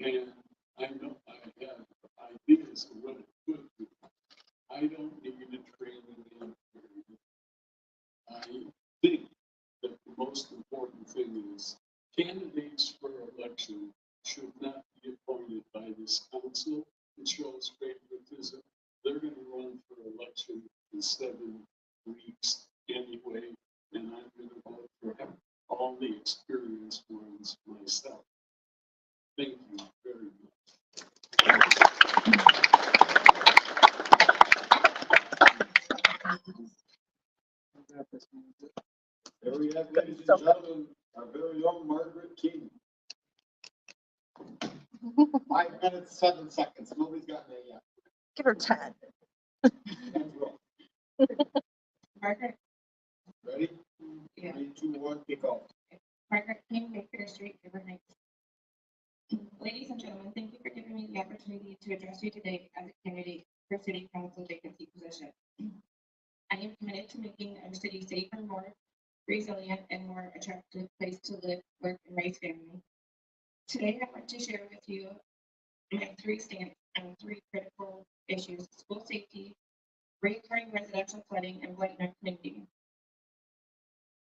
Speaker 10: And I know I have ideas of what it could do. I don't need a training in it. I think that the most important thing is candidates for election should not be appointed by this council. It shows favoritism. They're going to run for election in 7 weeks anyway, and I'm going to vote for all the experienced ones myself. Thank you very much.
Speaker 2: There we have, ladies and gentlemen, our very own Margaret King. 5 minutes, 7 seconds. Nobody's gotten there yet.
Speaker 11: Give her 10.
Speaker 2: Let's roll.
Speaker 1: Margaret,
Speaker 2: Ready?
Speaker 1: Yeah.
Speaker 2: 3, 2, 1, kick off.
Speaker 1: Margaret King, Baker Street, River Heights. Ladies and gentlemen, thank you for giving me the opportunity to address you today as a candidate for city council vacancy position. I am committed to making our city safer, more resilient, and more attractive place to live, work, and raise family. Today, I want to share with you my 3 stands on 3 critical issues: school safety, recurring residential flooding, and blight in our community.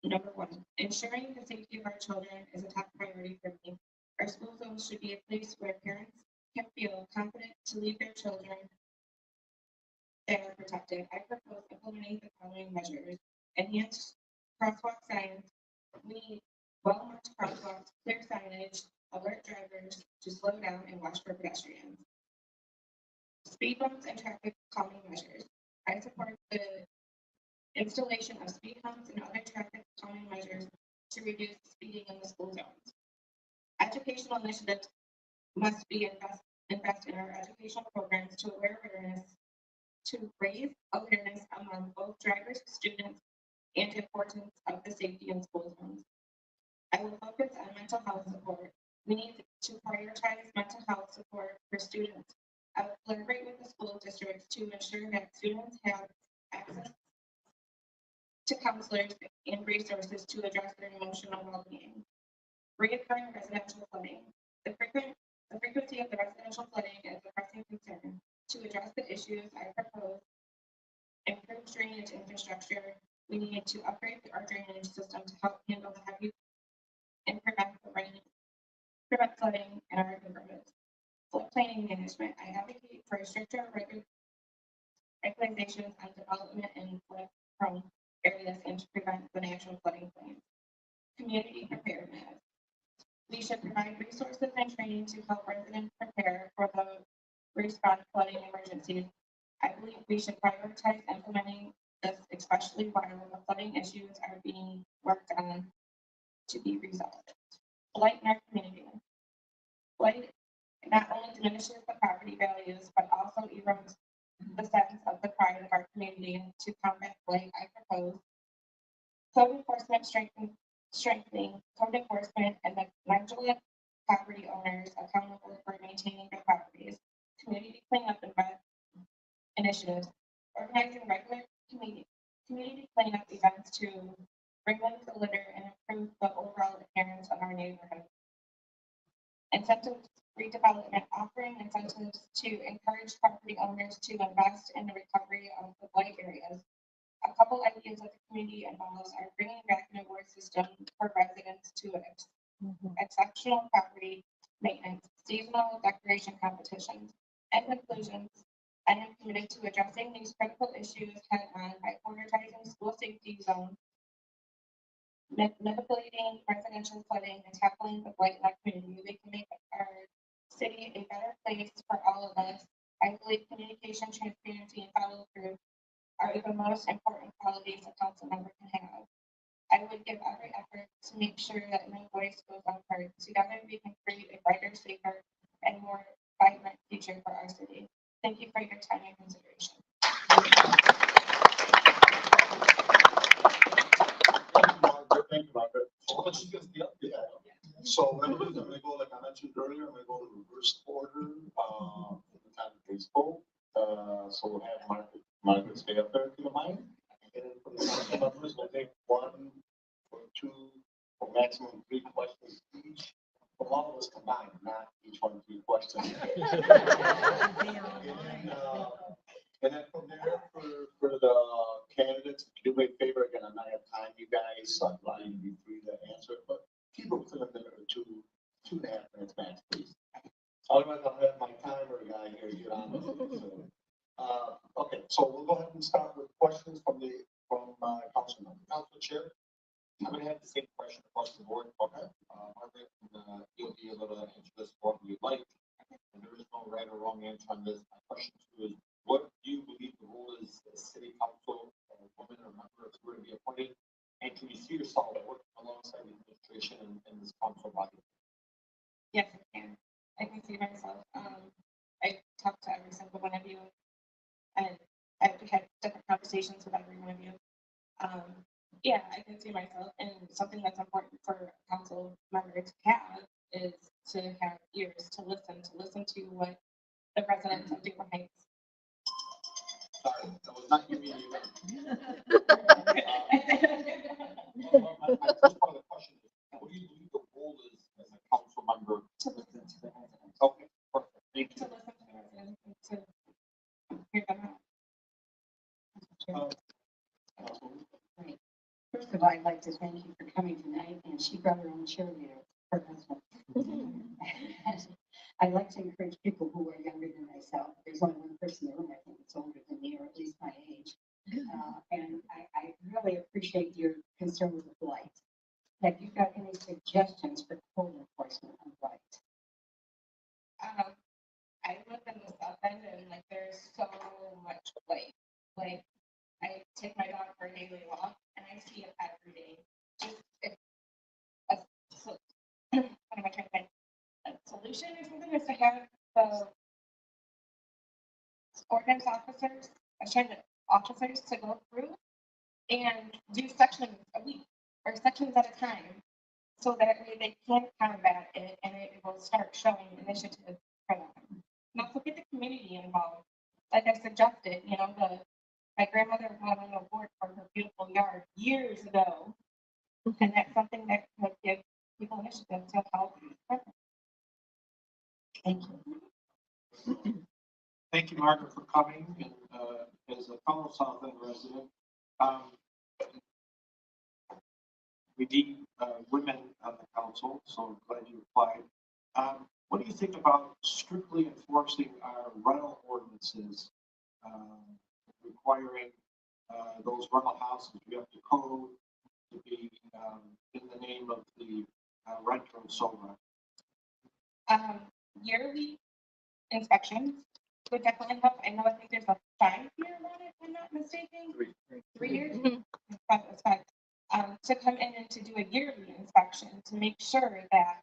Speaker 1: Number 1, ensuring the safety of our children is a top priority for me. Our school zones should be a place where parents can feel confident to leave their children that are protected. I propose implementing the following measures: enhanced crosswalk signs. We need well-marked crosswalks, clear signage, alert drivers to slow down and watch for pedestrians. Speed bumps and traffic calming measures. I support the installation of speed humps and other traffic calming measures to reduce speeding in the school zones. Educational initiatives must be invest in our educational programs to raise awareness among both drivers, students, and importance of the safety in school zones. I will focus on mental health support. We need to prioritize mental health support for students. I will collaborate with the school districts to ensure that students have access to counselors and resources to address their emotional well-being. Reoccurring residential flooding. The frequency of the residential flooding is a pressing concern. To address the issues, I propose improved drainage infrastructure. We need to upgrade our drainage system to help handle the heavy and prevent flooding in our neighborhoods. Floodplain management. I advocate for stricter regulations on development in flood-prone areas and to prevent the natural flooding plains. Community preparedness. We should provide resources and training to help residents prepare for the response flooding emergencies. I believe we should prioritize implementing this, especially while the flooding issues are being worked on to be resolved. Blight in our community. Blight not only diminishes the property values, but also erodes the sense of the pride of our community. To combat blight, I propose code enforcement strengthening code enforcement and the vigilant property owners accountable for maintaining their properties. Community cleanup initiatives, organizing regular community cleanup events to remove the litter and improve the overall appearance of our neighborhood. Incentives redevelopment, offering incentives to encourage property owners to invest in the recovery of the blight areas. A couple ideas that the community involves are bringing back an award system for residents to exceptional property maintenance, seasonal decoration competitions, and conclusions. I am committed to addressing these critical issues head on by prioritizing school safety zones, mitigating residential flooding, and tackling the blight in our community. We can make our city a better place for all of us. I believe communication, transparency, and follow through are the most important qualities a council member can have. I would give every effort to make sure that no voice goes unheard. Together, we can create a brighter, safer, and more vibrant future for our city. Thank you for your time and consideration.
Speaker 3: Thank you, Margaret. So let's just get the update. So I'm gonna go, like I mentioned earlier, I'm gonna go in reverse order, from the time they spoke. So we'll have Margaret stay up there if you don't mind. And then from the council members, we'll take 1 or 2 or maximum 3 questions each. From all of us combined, not each one 3 questions. And then from there, for the candidates, do me a favor, again, I'm not have time, you guys, so I'm allowing you to be free to answer, but keep it within a minute or 2, 2.5 minutes max, please. Otherwise, I'll have my timer guy here get on with it. So, okay, so we'll go ahead and start with questions from council member. Council chair.
Speaker 2: I'm gonna have the same question across the board. Okay. Margaret, you'll be able to answer this one you'd like. And there is no right or wrong answer on this. My question to you is, what do you believe the role is as city council, woman or member if you were to be appointed? And can you see yourself working alongside the administration and this council body?
Speaker 1: Yes, I can. I can see myself. I talked to every single one of you, and I've had different conversations with every one of you. Yeah, I can see myself, and something that's important for a council member to have is to have ears to listen to what the residents of Dearborn Heights.
Speaker 2: Sorry, that was not you meaning. My first part of the question is, what do you believe the role is as a council member?
Speaker 1: To listen to the residents.
Speaker 2: Okay, perfect. Thank
Speaker 1: To
Speaker 2: you.
Speaker 1: listen to the residents and to hear them out.
Speaker 11: First of all, I'd like to thank you for coming tonight, and she brought her own cheerleader, her husband. I like to encourage people who are younger than myself. There's only one person in the room, I think, that's older than me, or at least my age. And I really appreciate your concern with the blight. Have you got any suggestions for code enforcement on blight?
Speaker 1: I live in the South End, and like there's so much blight. Like I take my dog for a daily walk, and I see it every day. Just what am I trying to find? A solution or something is to have the ordinance officers to go through and do sections a week or sections at a time, so that way they can combat it and it will start showing initiative for them. And also get the community involved. Like I suggested, my grandmother won an award for her beautiful yard years ago. And that's something that could give people initiative to help.
Speaker 11: Thank you.
Speaker 2: Thank you, Margaret, for coming, and as a fellow South End resident, we need women on the council, so I'm glad you applied. What do you think about strictly enforcing our rental ordinances, requiring those rental houses to be up to code, to be in the name of the renter and so on?
Speaker 1: Yearly inspections would definitely help. I think there's a 5-year one, if I'm not mistaken. 3 years? That's fine. To come in and to do a yearly inspection to make sure that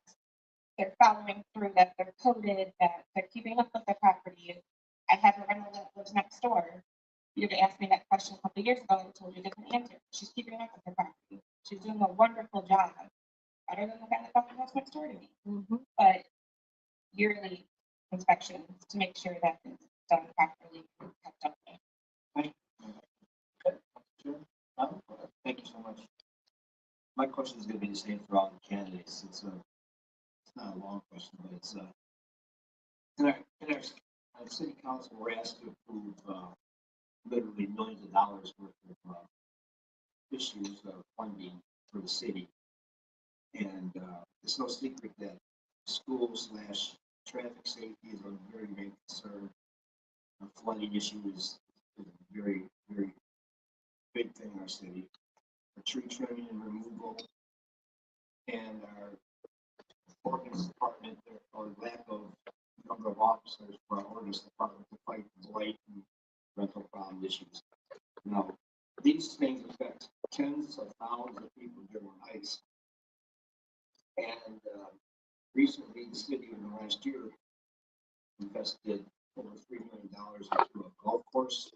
Speaker 1: they're following through, that they're coded, that they're keeping up with their property. I have a rental that lives next door. You'd asked me that question a couple of years ago, and I told you a different answer. She's keeping up with her property. She's doing a wonderful job, better than the guy that bought the house next door to me. But yearly inspections to make sure that it's done properly and kept up with.
Speaker 2: Thank you so much.
Speaker 12: My question is going to be the same for all the candidates. It's not a long question, but it's our city council, we're asked to approve, literally millions of dollars worth of, issues of funding for the city. And, it's no secret that school / traffic safety is a very big concern. The flooding issue is a very, very big thing in our city. The tree trimming and removal and our ordinance department, or lack of number of officers for our ordinance department to fight blight and rental problem issues. Now, these things affect tens of thousands of people during ice. And recently, the city in the last year invested over $3 million into a golf course.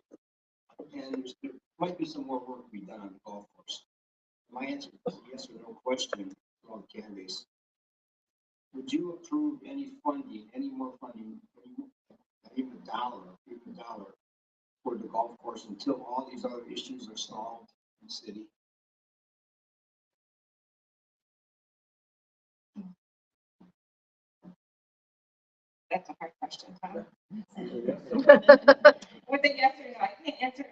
Speaker 12: And there might be some more work to be done on the golf course. My answer is yes or no question to all the candidates. Would you approve any funding, any more funding, even a dollar for the golf course until all these other issues are solved in the city?
Speaker 6: That's a hard question, Tom. With a yes or no, I can't answer,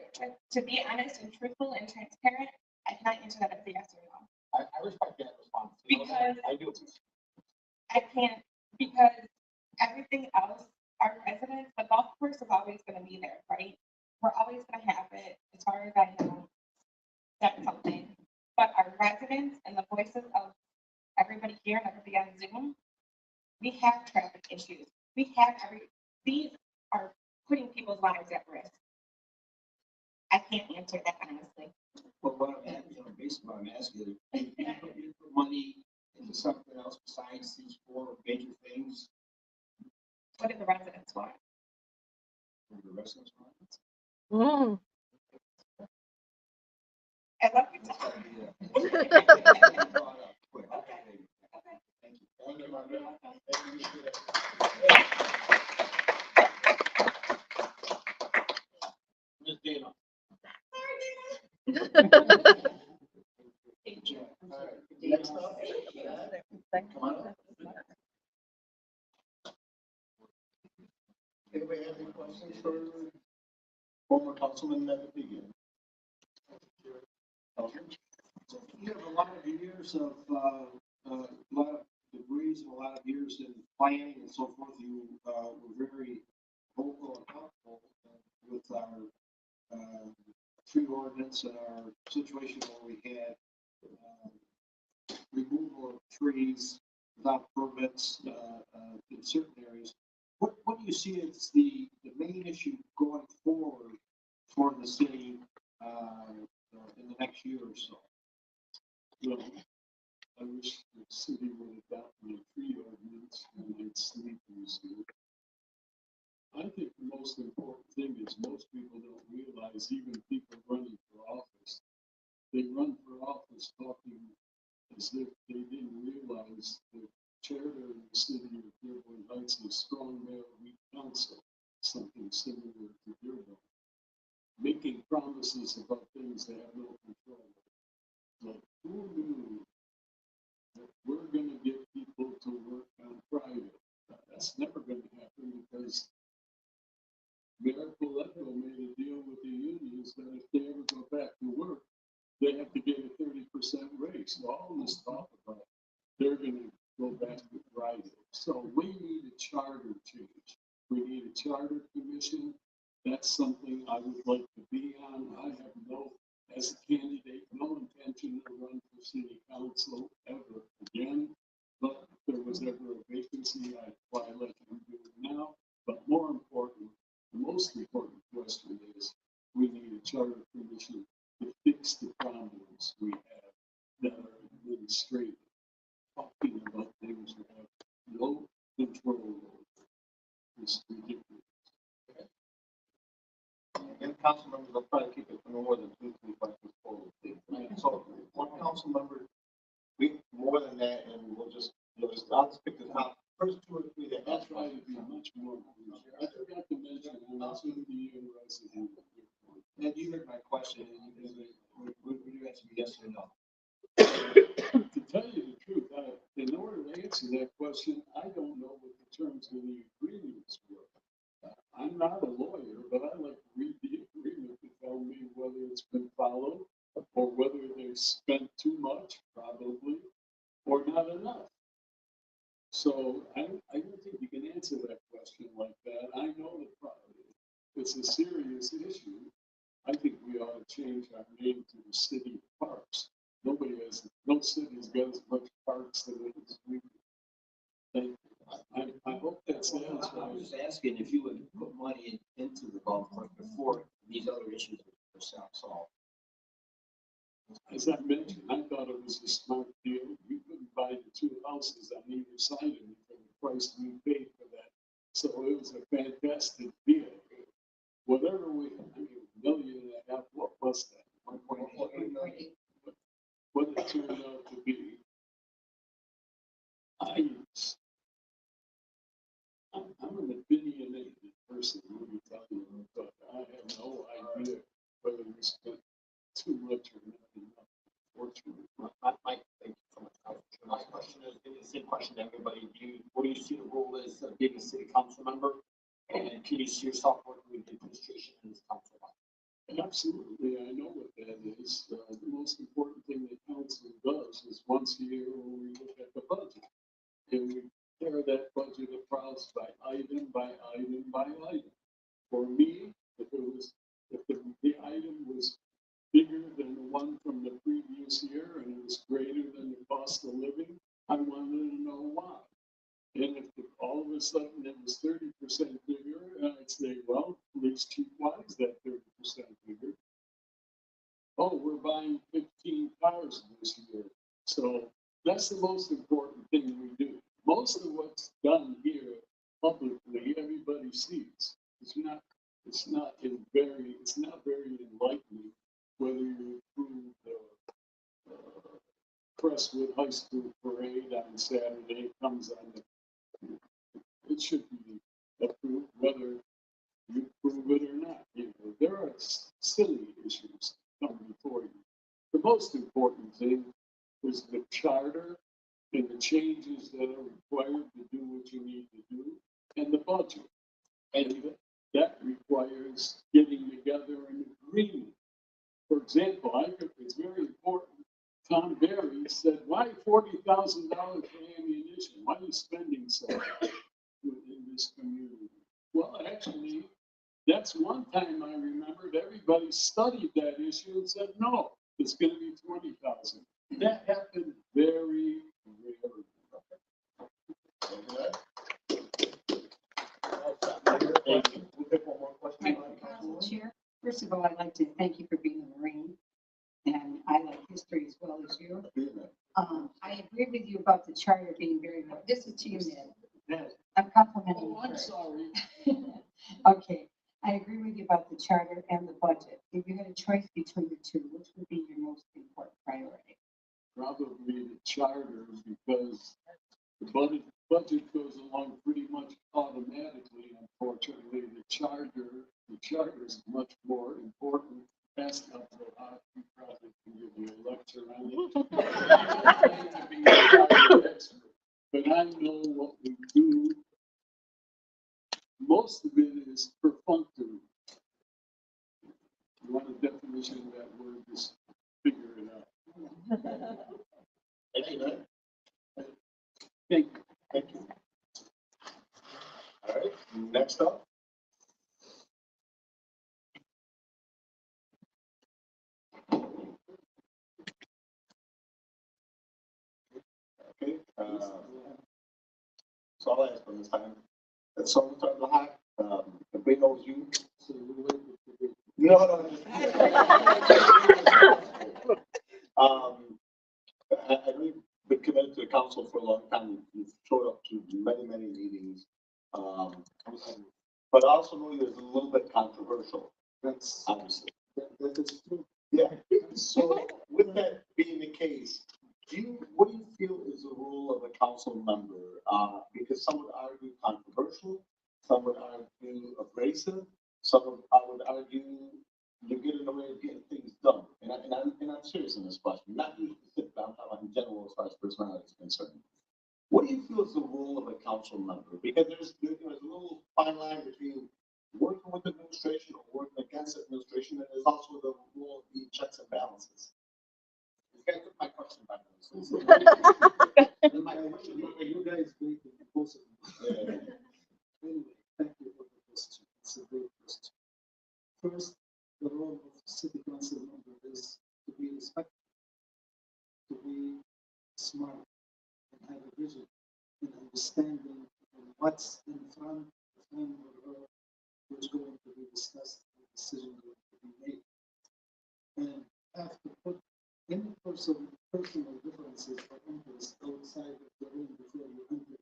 Speaker 6: to be honest and truthful and transparent, I cannot answer that as a yes or no.
Speaker 2: I respect that response.
Speaker 6: Because
Speaker 2: I do.
Speaker 6: I can't, because everything else, our residents, the golf course is always gonna be there, right? We're always gonna have it, as far as I know, that's something. But our residents and the voices of everybody here and everybody on Zoom, we have traffic issues. We have these are putting people's lives at risk. I can't answer that honestly.
Speaker 12: Well, what I'm asking, based on what I'm asking, if you put money into something else besides these four major things,
Speaker 6: What do the residents want?
Speaker 12: for the rest of us,
Speaker 6: I love you.
Speaker 12: it's gotta be brought up quick. Thank you.
Speaker 3: Thank you, Margaret. Thank you.
Speaker 2: Ms. Dana.
Speaker 3: All right, next up. Come on up. Anybody have any questions for former councilman Began?
Speaker 12: You have a lot of years of, a lot of degrees and a lot of years in planning and so forth. You, were very vocal and helpful with our, tree ordinance and our situation where we had, removal of trees without permits, in certain areas. What do you see as the main issue going forward for the city, in the next year or so?
Speaker 10: Well, I wish the city would adopt the tree ordinance and its sleepers here. I think the most important thing is most people don't realize, even people running for office, they run for office talking as if they didn't realize the charter in the city of Dearborn Heights is strong mayor, weak council, something similar to Dearborn. Making promises about things they have no control over. Like, who knew that we're gonna get people to work on Friday? That's never gonna happen because Mayor Coletto made a deal with the unions that if they ever go back to work, they have to get a 30% raise. So all this talk about they're gonna go back to Friday. So we need a charter change. We need a charter commission. That's something I would like to be on. I have no, as a candidate, no intention to run for city council ever again. But if there was ever a vacancy, I'd apply like I'm doing now. But more important, the most important question is, we need a charter commission to fix the problems we have that are administrative. Talking about things we have no control over is ridiculous.
Speaker 2: And council members, I'll try to keep it no more than 2 questions forward. So one council member, we more than that, and we'll just, I'll just pick the top first 2 or 3 that
Speaker 10: I'll try to be much more. I forgot to mention, I'm also the resident.
Speaker 12: And you heard my question, and would you answer yes or no?
Speaker 10: To tell you the truth, in order to answer that question, I don't know what the terms of the agreement agreements were. I'm not a lawyer, but I like to read the agreement to tell me whether it's been followed or whether they spent too much, probably, or not enough. So I don't think you can answer that question like that. I know the problem. It's a serious issue. I think we ought to change our name to the City of Parks. No city's got as much parks as we do. And I hope that's the answer.
Speaker 12: I was just asking if you would put money into the golf course before these other issues were solved.
Speaker 10: As I mentioned, I thought it was a smart deal. We couldn't buy the two houses on either side of it for the price we paid for that. So it was a fantastic deal. Whatever $1.5 million, what was that? 1.8 million. What it turned out to be. I'm an opinionated person, let me tell you, but I have no idea whether we spent too much or not enough, fortunately.
Speaker 2: Thank you so much. My question is, the same question to everybody. What do you see the role is of being a city council member? And can you see yourself working with the administration and this council?
Speaker 10: Absolutely, I know what that is. The most important thing that council does is once a year when we look at the budget. And we tear that budget across by item by item by item. For me, if the item was bigger than the one from the previous year and it was greater than the cost of living, I wanted to know why. And if all of a sudden it was 30% bigger, I'd say, well, police chief, why is that 30% bigger? Oh, we're buying 15 cars this year. So that's the most important thing we do. Most of what's done here publicly, everybody sees. It's not very enlightening whether you approve the Crestwood High School parade on Saturday comes on the. It should be approved whether you approve it or not. There are silly issues coming before you. The most important thing is the charter and the changes that are required to do what you need to do, and the budget. And that requires getting together an agreement. For example, I think it's very important. Tom Barry said, why $40,000 for ammunition? Why are you spending so much in this community? Well, actually, that's one time I remembered everybody studied that issue and said, no, it's going to be 20,000. That happened very rarely.
Speaker 2: Thank you. We'll take one more question.
Speaker 11: Council Chair, first of all, I'd like to thank you for being a Marine, and I like history as well as you. I agree with you about the charter being very good. This is to you, Ned. I'm complimenting you.
Speaker 10: Oh, I'm sorry.
Speaker 11: Okay, I agree with you about the charter and the budget. If you had a choice between the two, which would be your most important priority?
Speaker 10: Probably the charter, because the budget goes along pretty much automatically. Unfortunately, the charter is much more important. Ask Council Hart, he probably can give you a lecture on it. I claim to be a charter expert, but I know what we do. Most of it is perfunctory. You want a definition of that word, just figure it out.
Speaker 2: Thank you, man.
Speaker 10: Thank you.
Speaker 2: Thank you. All right, next up. Okay, so I'll ask them this time. That's someone talking about, everybody knows you. No. I know you've been committed to the council for a long time. You've showed up to many meetings. But I also know you're a little bit controversial. That's obviously. That's true. Yeah. So with that being the case, what do you feel is the role of a council member? Because some would argue controversial, some would argue abrasive, I would argue you get in the way of getting things done. And I'm serious in this question. Not you specific, I'm talking in general as far as personality is concerned.
Speaker 3: What do you feel is the role of a council member? Because there's a little fine line between working with administration or working against administration, and there's also the role of being checks and balances. You guys took my question back.
Speaker 9: My question, you guys make it impossible. Anyway, thank you for the question. It's a great question. First, the role of city council member is to be respectful, to be smart, and have a vision and understanding of what's in front of him or her, what's going to be discussed, and decision going to be made. And have to put any personal differences or interests outside of the room before you enter,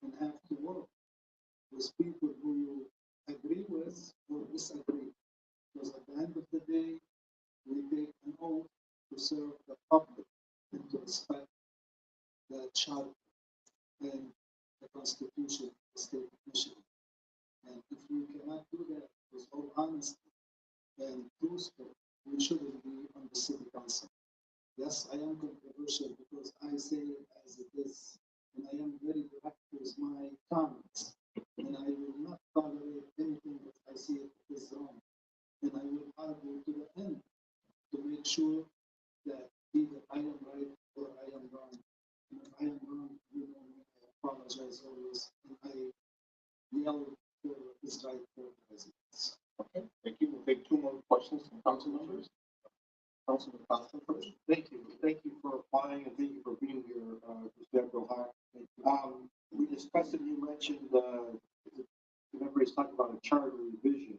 Speaker 9: and have to work with people who you agree with or disagree. Because at the end of the day, we take an oath to serve the public and to respect the charter and the constitution of the state of Michigan. And if we cannot do that with all honesty and truthful, we shouldn't be on the city council. Yes, I am controversial because I say it as it is, and I am very direct with my comments. And I will not tolerate anything that I see it is wrong. And I will argue to the end to make sure that either I am right or I am wrong. And if I am wrong, you know me, I apologize always, and I yell for what is right for the residents.
Speaker 3: Okay, thank you. We'll take two more questions from council members. Councilman Costa first.
Speaker 12: Thank you. Thank you for applying and thank you for being here, Ms. Deborah Hart. We discussed it, you mentioned, everybody's talking about a charter revision.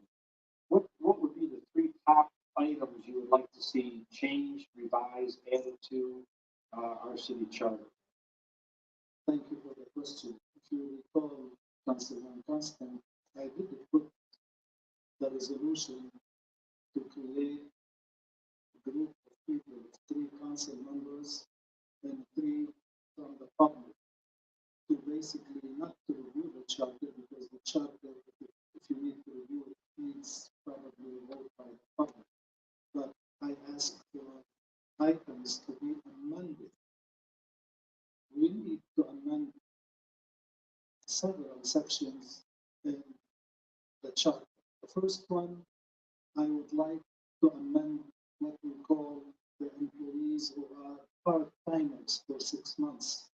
Speaker 12: What would be the three top items you would like to see changed, revised, added to our city charter?
Speaker 9: Thank you for the question. If you recall, Councilman Constant, I did put the resolution to create a group of people, 3 council members and 3 from the public, to basically not to review the charter, because the charter, if you need to review it, needs probably a vote by the public. But I asked for items to be amended. We need to amend several sections in the charter. The first one, I would like to amend what we call the employees who are part-timers for 6 months.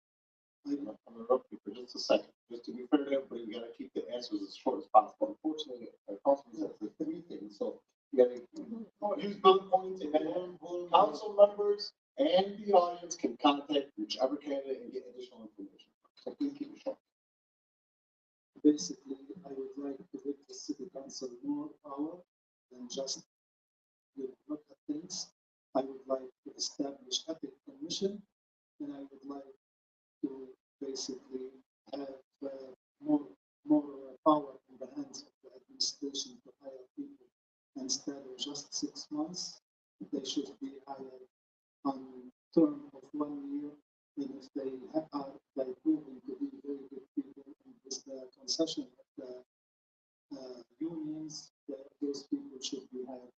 Speaker 3: I'm going to interrupt you for just a second. Just to be fair to everybody, we got to keep the answers as short as possible. Unfortunately, our councilman says the 3 things, so you got to use bullet points, and then council members and the audience can contact whichever candidate and get additional information. So please keep it short.
Speaker 9: Basically, I would like to give the city council more power than just look at things. I would like to establish ethics commission, and I would like to basically have more power in the hands of the administration to hire people. Instead of just 6 months, they should be hired on term of 1 year. And if they are proven to be very good people, and with the concession of the unions, those people should be hired.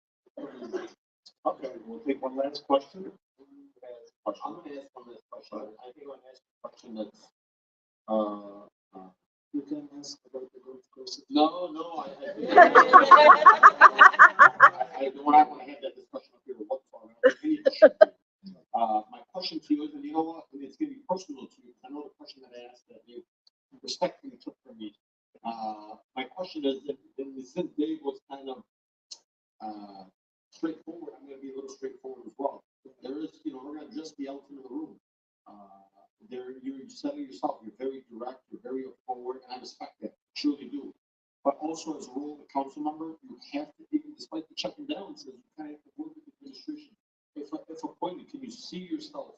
Speaker 3: Okay, we'll take one last question.
Speaker 12: I'm going to ask one last question. I think I'm going to ask a question that's,
Speaker 9: You can ask about the golf course.
Speaker 12: no,
Speaker 2: I don't want to have that discussion up here with what's on. My question to you is, and you know what, it's going to be personal to you. I know the question that I asked that you respectfully took from me. My question is, since Dave was kind of straightforward, I'm going to be a little straightforward as well. There is, we're going to adjust the elephant in the room. You said it yourself, you're very direct, you're very forward, and I respect that, truly do. But also as a role of a council member, you have to, even despite the check and balances, you kind of have to work with the administration. If appointed, can you see yourself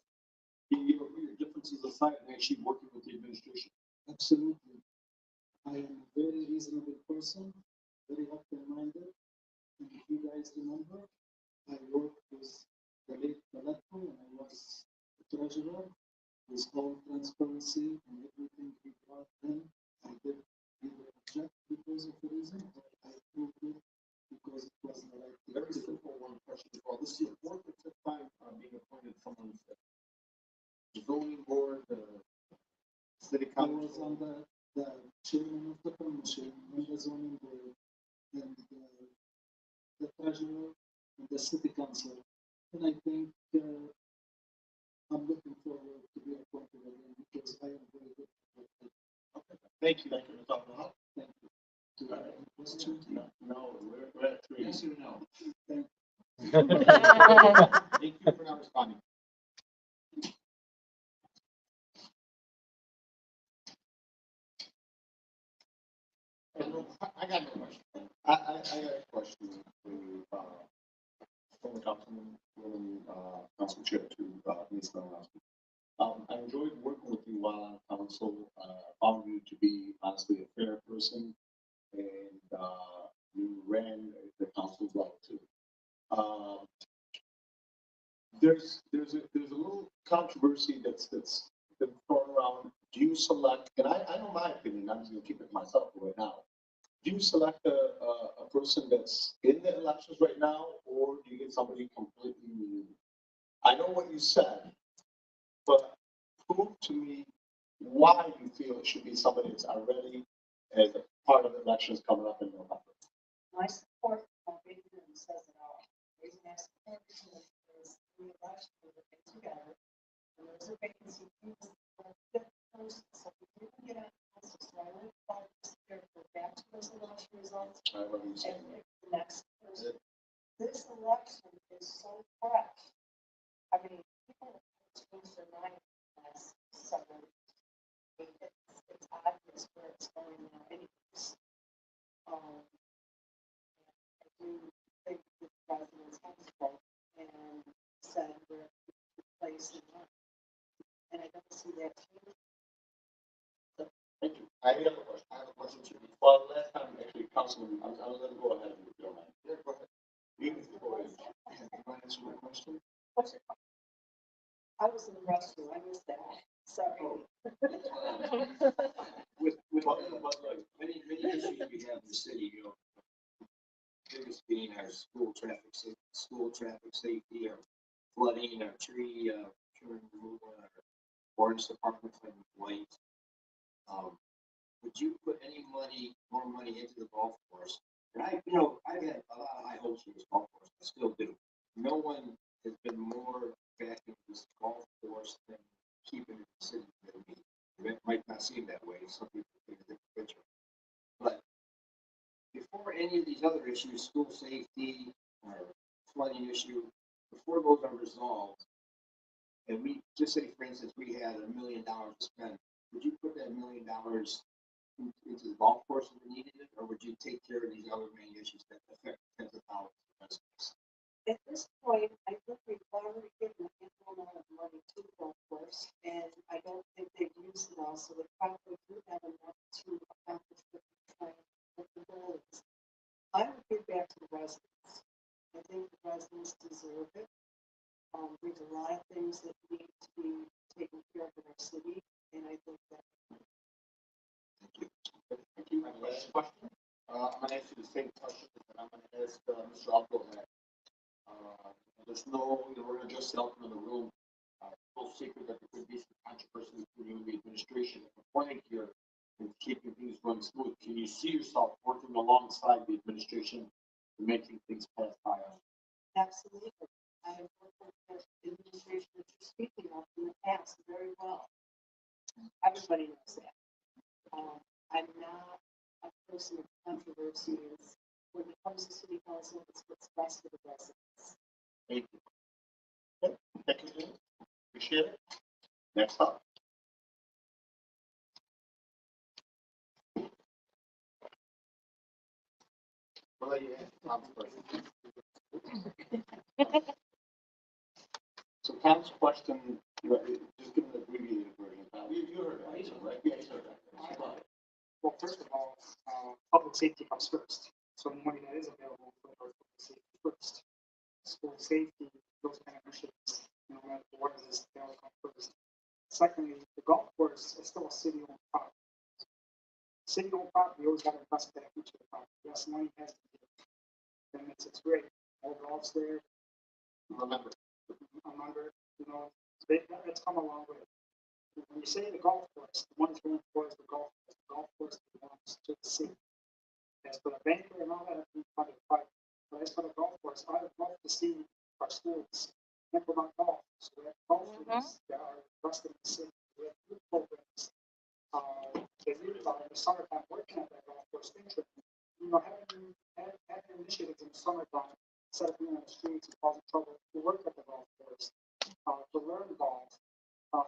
Speaker 2: being able to put your differences aside and actually working with the administration?
Speaker 9: Absolutely. I am a very reasonable person, very open-minded. And if you guys remember, I worked with the late Valetto when I was the treasurer, with all transparency and everything he brought in. I did either object because of the reason, or I approved it because it was the right thing.
Speaker 2: Very simple one question as well. This is the 4th or 5th time being appointed someone's zoning board,
Speaker 9: I was on the chairman of the commission, and the zoning board, and the treasurer, and the city council. And I think, I'm looking forward to be appointed again because I am very good at it.
Speaker 3: Thank you, Mr. Abdullah.
Speaker 9: Thank you. Do I have any questions?
Speaker 3: No, we're at three.
Speaker 12: Yes or no?
Speaker 2: Thank you for not responding. I got no question.
Speaker 3: I got a question for you, former councilman, council chair to, Ms. Malinowski. I enjoyed working with you while on council, found you to be honestly a fair person, and, you ran the council well too. There's a little controversy that's been thrown around. Do you select, and I know my opinion, I'm just gonna keep it myself right now. Do you select a person that's in the elections right now, or do you get somebody completely new? I know what you said, but prove to me why you feel it should be somebody that's already as a part of the elections coming up in November.
Speaker 11: My support of Vivian says it all. Raising our support is the election, we get together, and there's a vacancy, people are fit person, so we didn't get out of this, so I would like to go back to those election results
Speaker 3: I love you
Speaker 11: and
Speaker 3: saying
Speaker 11: pick the next person. This election is so fresh. I mean, people have changed their mind in the last several weeks. It's obvious where it's going now anyways. I do think the president's husband and said we're place in line. And I don't see that change.
Speaker 3: Thank you. I have a question too. Well, last time, actually, Councilman, I'm gonna go ahead if you don't mind. Yeah, go ahead. You can go ahead. You want to answer my question?
Speaker 11: What's your question? I was in the restroom, I missed that. Sorry.
Speaker 12: With many issues we have in the city, you know, biggest being our school traffic safety, our flooding, our tree removal, our forest department and lights. Would you put any more money into the golf course? And I had a lot of high hopes for this golf course, I still do. No one has been more backing this golf course than keeping it in the city than me. It might not seem that way, some people think a different picture. But before any of these other issues, school safety or flooding issue, before those are resolved, and we just say, for instance, we had $1 million to spend, would you put that $1 million into the golf course if you needed it, or would you take care of these other main issues that affect tens of thousands of residents?
Speaker 11: At this point, I think we've already given an amount of money to the golf course, and I don't think they've used it all, so they probably do have enough to accomplish what the goal is. I would give back to the residents. I think the residents deserve it. There's a lot of things that need to be taken care of in our city, and I think that.
Speaker 3: Thank you. My last question. I'm gonna ask you the same question that I'm gonna ask, Mr. Abdullah. There's no, we're gonna just sell in the room. No secret that there could be some controversy between the administration and the point here in keeping things run smooth. Can you see yourself working alongside the administration and making things pass by us?
Speaker 11: Absolutely. I have worked with the administration that you're speaking of in the past very well. Everybody knows that. I'm not a person of controversy. When it comes to city council, it's what's best for the residents.
Speaker 3: Thank you. Okay, thank you. Appreciate it. Next up. Well, yeah, Tom's question. So Tom's question, just give an abbreviated version. You heard that, right? Yeah, you heard that.
Speaker 9: Well, first of all, public safety comes first. So the money that is available for public safety first. School safety, those kind of issues, no matter what it is, they'll come first. Secondly, the golf course is still a city-owned property. City-owned property, always got to invest back into the property. Yes, money has to be. And it's great. All golf's there.
Speaker 3: Remember.
Speaker 9: You know, it's come a long way. When you say the golf course, the one that's going for is the golf course belongs to the city. As for the banquet and all that, it's private. But as for the golf course, I would love to see our schools implement golf. So we have golf leagues that are vested in the city. We have youth programs. They really are in the summertime working at that golf course. You know, having initiatives in the summertime, instead of being on the streets and causing trouble, to work at the golf course, to learn golf,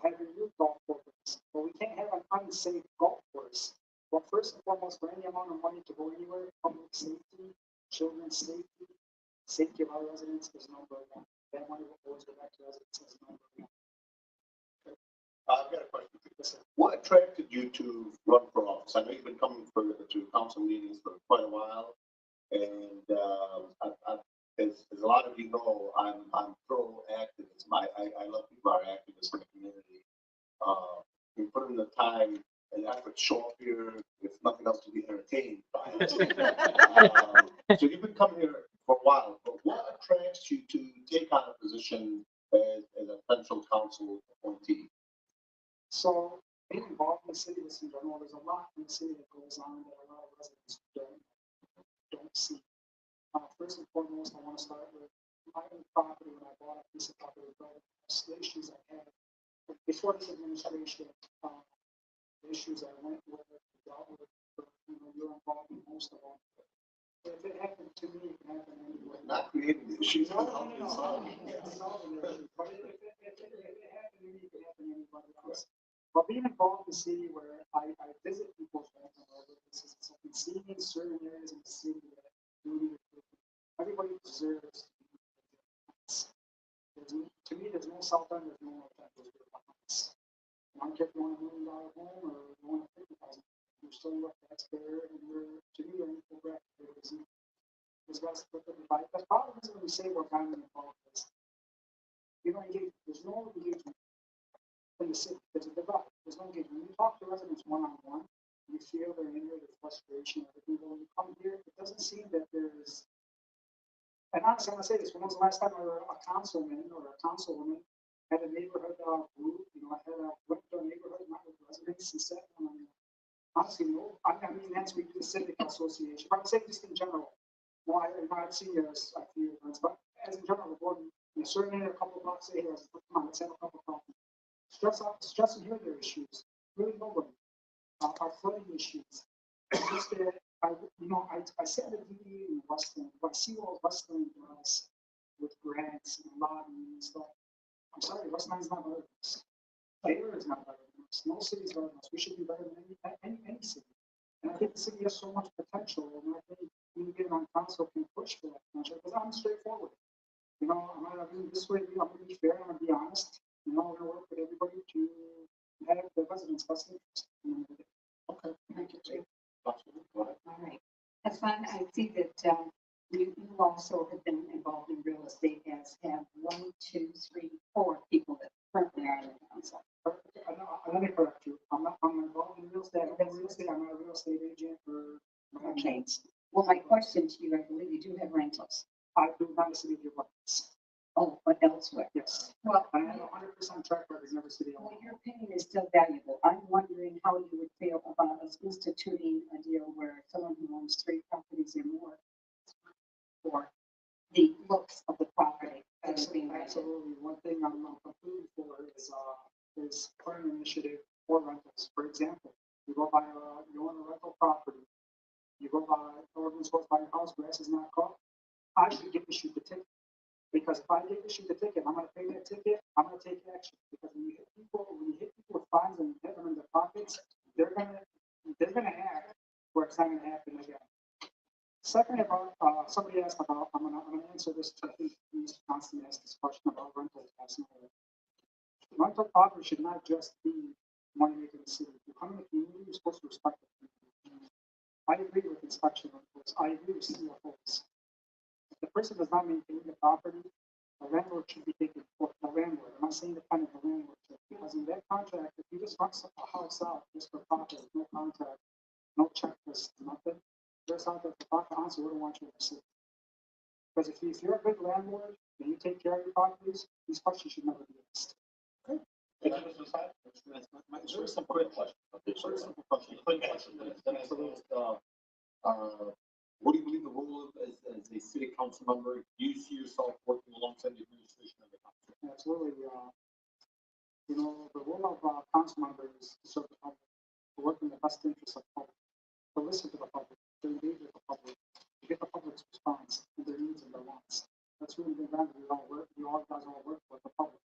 Speaker 9: having youth golf programs. But we can't have an unsafe golf course. Well, first and foremost, for any amount of money to go anywhere, public safety, children's safety, safety of our residents is number one. That money will always go back to residents as number one.
Speaker 3: I've got a question. What attracted you to run for office? I know you've been coming to council meetings for quite a while, and as a lot of you know, I'm pro activism. I love people who are activists in the community. We put in the time and effort to show up here, if nothing else, to be entertained by it. So you've been coming here for a while, but what attracts you to take on a position as a central council appointee?
Speaker 9: So being involved in the city in general, there's a lot in the city that goes on that a lot of residents don't see. First and foremost, I want to start with my own property. When I bought a piece of property, the issues I had before this administration, the issues I went with, dealt with, you're involved in most of them. If it happened to me, it can happen anywhere.
Speaker 3: Not creating the issues.
Speaker 9: No. It's solving the issue. But if it happened to me, it can happen to anybody else. But being involved in the city where I visit people's homes and all this, and seeing in certain areas in the city that really everybody deserves to be. To me, there's no South End, there's no North End, there's good balance. I don't care if you want $1 million home or you want a $50,000. You're still a taxpayer, and to me, you're equal bracket. There's got to split the divide. The problem is when we say we're family involved, you don't engage. There's no engagement in the city. There's a divide. There's no engagement. When you talk to residents one-on-one, you feel their anger, their frustration, everything. But when you come here, it doesn't seem that there's. And honestly, I'm gonna say this: when was the last time a councilman or a councilwoman had a neighborhood group? I went to a neighborhood, met with residents, and said, honestly, no. I mean, that's we do the civic association. But I'm saying just in general. Well, I've seen this a few events, but as in general, the board, certainly a couple of blocks ahead, come on, let's have a couple of coffee. Stress and hear their issues. Really nobody. Our flooding issues. Just that I sat at the DDA in Westland, but I see what Westland does with grants and lobbying and stuff. I'm sorry, Westland's not better than us. Baylor is not better than us. No city's better than us. We should be better than any city. And I think the city has so much potential, and I think we get on council can push for that potential, because I'm straightforward. I'm gonna be this way, I'm gonna be fair, I'm gonna be honest. I'm gonna work with everybody to have the residents' best interest.
Speaker 3: Okay, thank you.
Speaker 11: All right. Hassan, I see that you also have been involved in real estate, as have 1, 2, 3, 4 people that currently are in the council.
Speaker 9: Let me correct you. I'm involved in real estate. I'm not a real estate agent for
Speaker 11: Okay. Well, my question to you, I believe you do have rentals.
Speaker 9: I do not a city of rentals.
Speaker 11: Oh, but elsewhere.
Speaker 9: Yes.
Speaker 11: Well,
Speaker 9: I have 100% track record in every city.
Speaker 11: well, your opinion is still valuable. I'm wondering how you would feel about us instituting a deal where someone who owns 3 properties or more for the looks of the property that is being rented.
Speaker 9: Absolutely. One thing I'm completely for is current initiative for rentals. For example, you go buy you own a rental property. You go buy, ordinance goes by your house, grass is not cut. I should get issued the ticket. Because if I get issued the ticket, I'm gonna pay that ticket, I'm gonna take action. Because when you hit people with fines and hit them in their pockets, they're gonna act where it's not gonna happen again. Second, about somebody asked about, I'm gonna answer this. I think he's constantly asked this question about rentals. Rental property should not just be money making the city. If you come in the community, you're supposed to respect the community. I agree with inspection reports. I agree with CFOs. If the person does not maintain the property, the landlord should be taken for the landlord. I'm not saying the tenant, the landlord should. Because in that contract, if you just rent a house out just for profit, no contract, no checklist, nothing, there's out there for profit, honestly, we don't want you to see. Because if you're a good landlord and you take care of your properties, these questions should never be asked.
Speaker 3: Thank you, Mr. Side.
Speaker 2: There was some quick question. Okay, so there's some question. Quick question. What do you believe the role of as a city council member? Do you see yourself working alongside the administration of the council?
Speaker 9: Absolutely, you know, the role of council member is to serve the public, to work in the best interest of the public, to listen to the public, to engage with the public, to get the public's response to their needs and their wants. That's really the advantage we all guys all work with the public.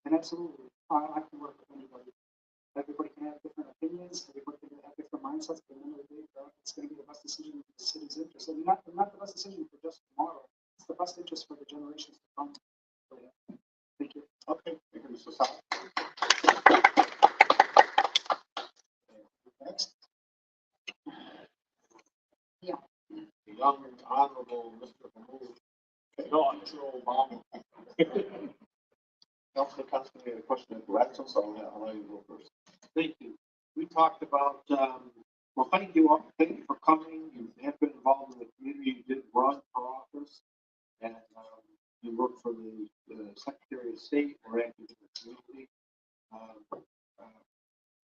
Speaker 9: And absolutely, I can work with anybody. Everybody can have different opinions, everybody can have different mindsets, but at the end of the day, it's going to be the best decision in the city's interest. And not the best decision for just tomorrow, it's the best interest for the generations to come. So, yeah. Thank you.
Speaker 3: Okay, thank you, Mr. Saab. Next.
Speaker 11: Yeah.
Speaker 2: The young and honorable Mr. Mahmoud. No, I'm sure Obama.
Speaker 3: Councilor Constantine had a question at the last one, so I'll let you go first.
Speaker 12: Thank you. We talked about, well, thank you all, thank you for coming. You have been involved in the community. You did run for office. And you work for the Secretary of State or active in the community.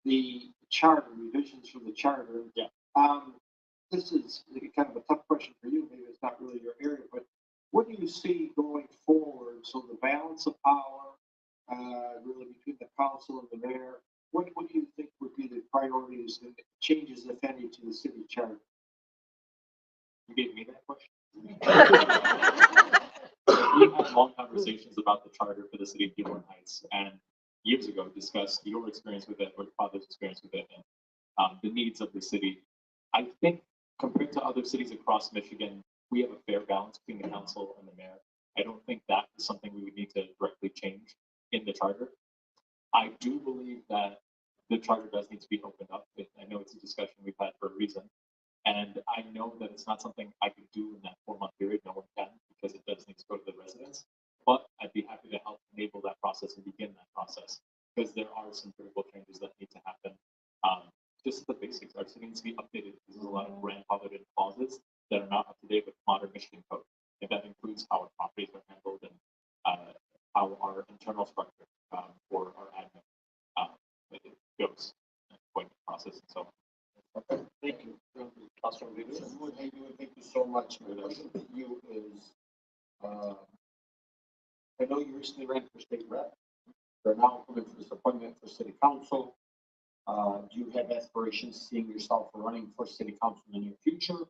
Speaker 12: The charter, revisions for the charter.
Speaker 2: Yeah.
Speaker 12: This is kind of a tough question for you. Maybe it's not really your area, but what do you see going forward? So the balance of power, really between the council and the mayor, what do you think would be the priorities and changes, if any, to the city charter?
Speaker 8: You gave me that question. We had long conversations about the charter for the city of Dearborn Heights, and years ago discussed your experience with it, or your father's experience with it, and the needs of the city. I think compared to other cities across Michigan, we have a fair balance between the council and the mayor. I don't think that is something we would need to directly change in the charter. I do believe that the charter does need to be opened up. I know it's a discussion we've had for a reason. And I know that it's not something I could do in that 4-month period. No one can, because it does need to go to the residents. But I'd be happy to help enable that process and begin that process, because there are some critical changes that need to happen. Just the basics. Our city needs to be updated. There's a lot of grandfathered in clauses that are not up to date with modern Michigan code. And that includes how our properties are handled and how our internal structure for our admin it goes, appointment process and so on.
Speaker 2: Okay, thank you. Councilor Davis. Thank you so much. My question to you is, I know you recently ran for state rep. You're now coming for this appointment for city council. Do you have aspirations seeing yourself running for city council in the near future?